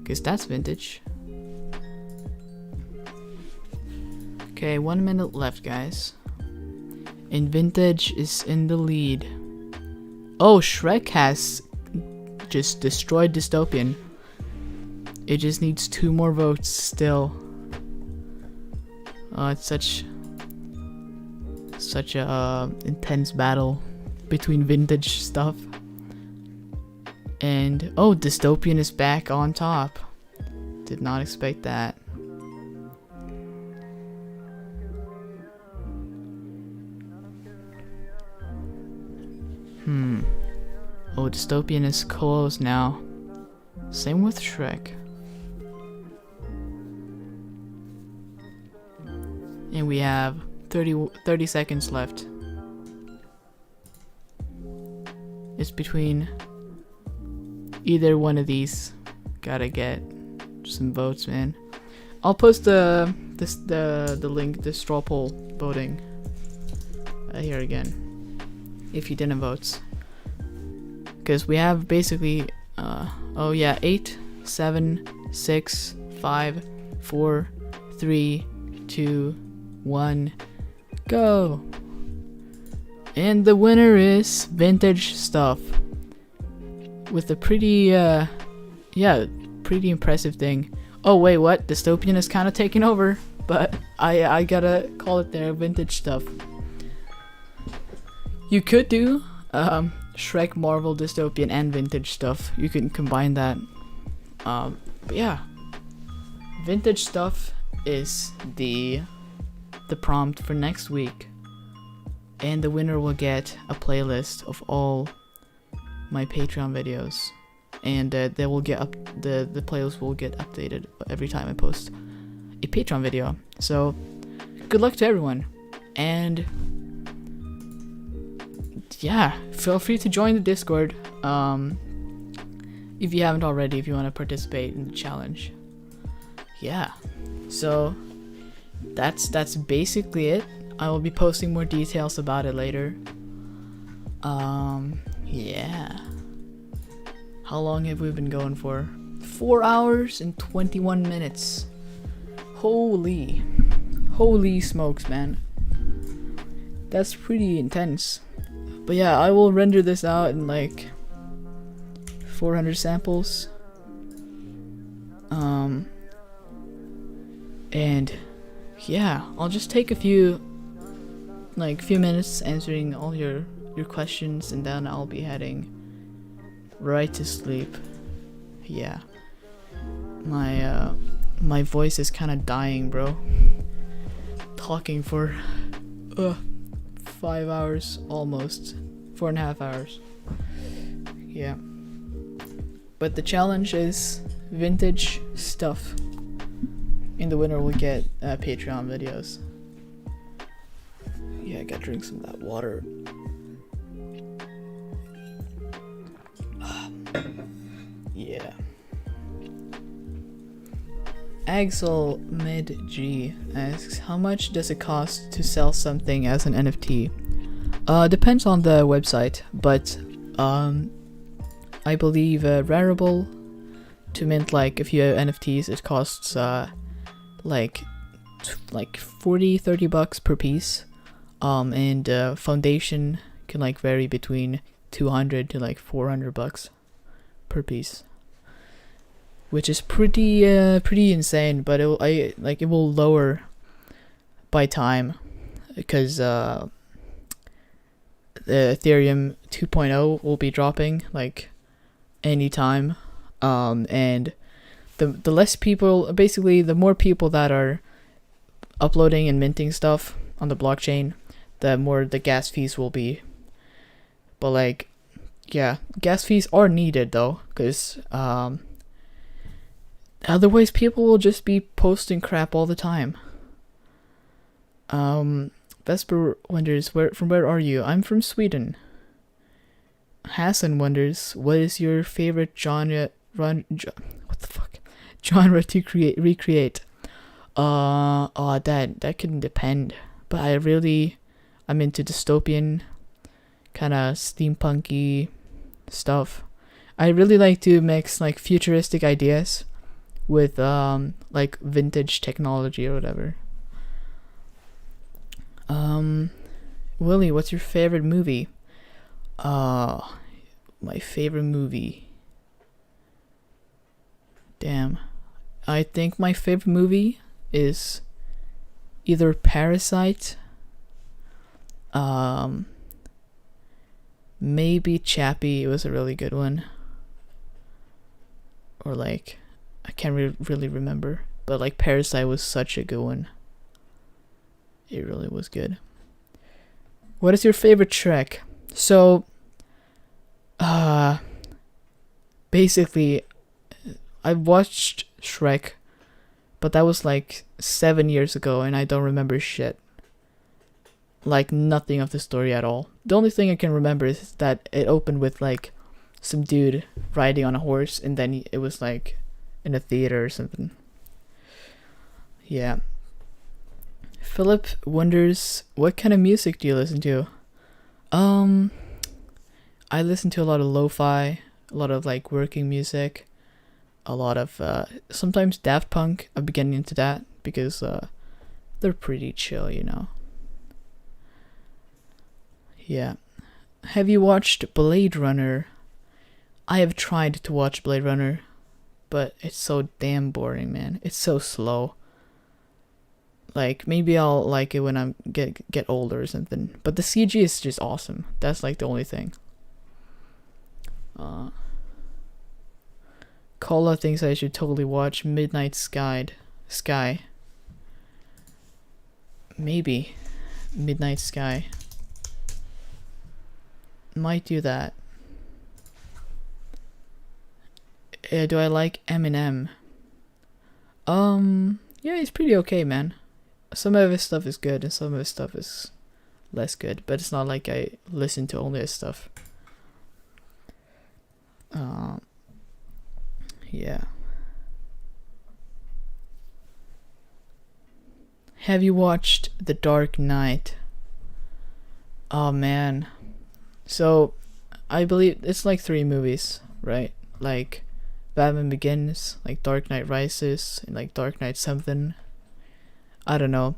Because that's vintage. Okay, 1 minute left, guys. And vintage is in the lead. Oh, Shrek has just destroyed Dystopian. It just needs 2 more votes still. Oh, it's such a intense battle between vintage stuff. And oh, Dystopian is back on top. Did not expect that. Oh, Dystopian is close now. Same with Shrek. And we have 30 seconds left. It's between either one of these. Gotta get some votes, man. I'll post the link, the straw poll voting here again, if you didn't vote, because we have basically 8, 7, 6, 5, 4, 3, 2, 1, go. And the winner is Vintage Stuff, with a pretty pretty impressive thing. Oh wait, what? Dystopian is kind of taking over, but I gotta call it there, Vintage Stuff. You could do Shrek, Marvel, Dystopian, and Vintage Stuff. You can combine that. But yeah, Vintage Stuff is the prompt for next week, and the winner will get a playlist of all my Patreon videos, and they will get up. The playlist will get updated every time I post a Patreon video. So good luck to everyone, and yeah, feel free to join the Discord if you haven't already, if you want to participate in the challenge. Yeah, so that's basically it. I will be posting more details about it later. Yeah. How long have we been going for? 4 hours and 21 minutes. Holy smokes, man. That's pretty intense. But yeah, I will render this out in like 400 samples. And yeah, I'll just take a few minutes answering all your questions, and then I'll be heading right to sleep. Yeah, my voice is kind of dying, bro. Talking for 5 hours, almost 4.5 hours. Yeah, but the challenge is Vintage Stuff, and the winner will get Patreon videos. Yeah, I gotta drink some of that water. Yeah. Axel Mid G asks, how much does it cost to sell something as an NFT? Depends on the website, but I believe Rarible, to mint like a few NFTs, it costs like 40-30 bucks per piece. And Foundation can like vary between 200 to like 400 bucks per piece, which is pretty insane. But it will lower by time, because the Ethereum 2.0 will be dropping like anytime, and the less people, basically the more people that are uploading and minting stuff on the blockchain, the more the gas fees will be. But like, yeah, gas fees are needed though, because otherwise people will just be posting crap all the time. Vesper wonders, from where are you? I'm from Sweden. Hassan wonders, what is your favorite genre to recreate? That can depend, but I'm into dystopian, kind of steampunky stuff. I really like to mix like futuristic ideas with like vintage technology or whatever. Willie, what's your favorite movie? My favorite movie. Damn. I think my favorite movie is either Parasite, maybe Chappie. It was a really good one. Or like, I can't really remember, but like Parasite was such a good one. It really was good. What is your favorite Shrek? So, basically, I watched Shrek, but that was like 7 years ago, and I don't remember shit. Like nothing of the story at all. The only thing I can remember is that it opened with like some dude riding on a horse, and then it was like in a theater or something. Yeah. Philip wonders, what kind of music do you listen to? I listen to a lot of lo-fi, a lot of like working music, a lot of sometimes Daft Punk. I've been getting into that because they're pretty chill, you know. Yeah. Have you watched Blade Runner? I have tried to watch Blade Runner, but it's so damn boring, man. It's so slow. Like, maybe I'll like it when I get older or something. But the CG is just awesome. That's like the only thing. Kola thinks I should totally watch Midnight Sky. Maybe. Midnight Sky. Might do that. Do I like Eminem? Yeah, he's pretty okay, man. Some of his stuff is good and some of his stuff is less good, but it's not like I listen to only his stuff. Yeah. Have you watched The Dark Knight? Oh man. So, I believe it's like 3 movies, right? Like Batman Begins, like Dark Knight Rises, and like Dark Knight something. I don't know.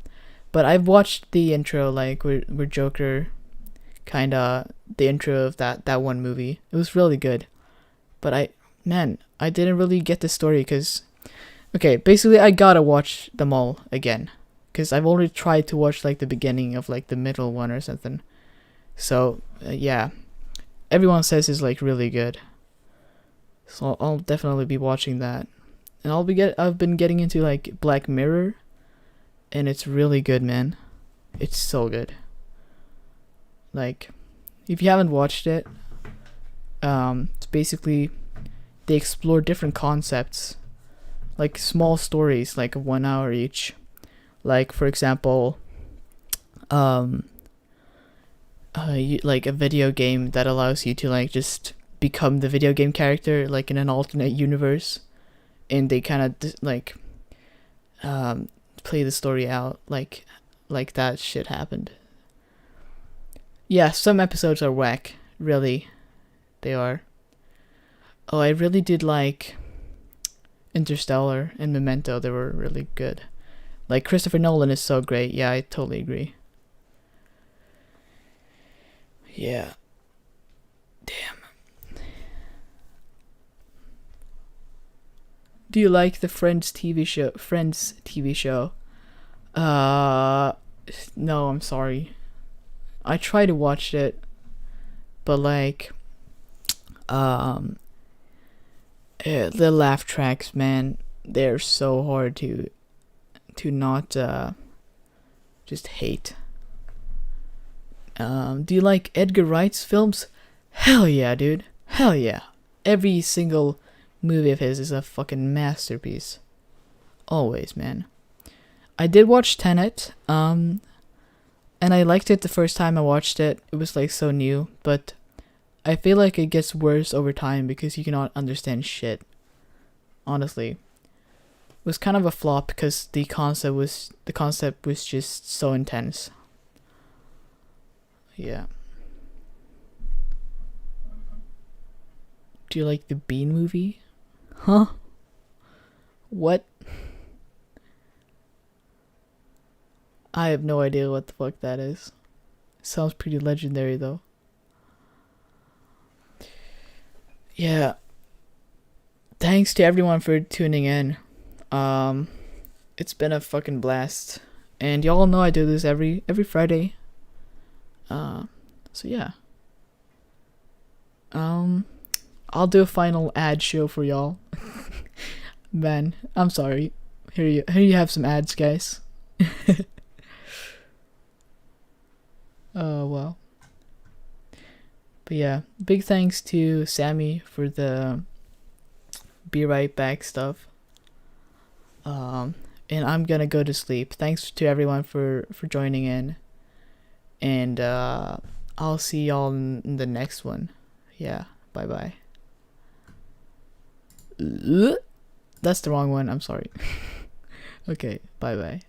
But I've watched the intro, like where Joker kinda the intro of that one movie. It was really good. But I didn't really get the story because okay, basically I gotta watch them all again. Because I've only tried to watch like the beginning of like the middle one or something. So yeah, everyone says it's like really good. So I'll definitely be watching that. And I've been getting into like Black Mirror, and it's really good, man. It's so good. Like, if you haven't watched it, it's basically they explore different concepts, like small stories, like 1 hour each. Like for example, like a video game that allows you to like just become the video game character, like in an alternate universe, and they kind of like play the story out like that shit happened. Yeah, some episodes are whack, really, they are. Oh, I really did like Interstellar and Memento. They were really good. Like Christopher Nolan is so great. Yeah, I totally agree. Yeah. Damn. Do you like the Friends TV show? No, I'm sorry. I try to watch it, but like, the laugh tracks, man, they're so hard to not just hate. Do you like Edgar Wright's films? Hell yeah, dude. Hell yeah. Every single movie of his is a fucking masterpiece. Always, man. I did watch Tenet, and I liked it the first time I watched it. It was like so new, but I feel like it gets worse over time because you cannot understand shit. Honestly. It was kind of a flop because the concept was just so intense. Yeah. Do you like the Bean movie? Huh? What? I have no idea what the fuck that is. Sounds pretty legendary though. Yeah. Thanks to everyone for tuning in. It's been a fucking blast. And y'all know I do this every Friday. So yeah. I'll do a final ad show for y'all. Man, I'm sorry. Here you have some ads, guys. Oh well. But yeah, big thanks to Sammy for the be right back stuff. And I'm gonna go to sleep. Thanks to everyone for joining in. And I'll see y'all in the next one. Yeah, bye bye. that's the wrong one. I'm sorry. Okay, bye bye.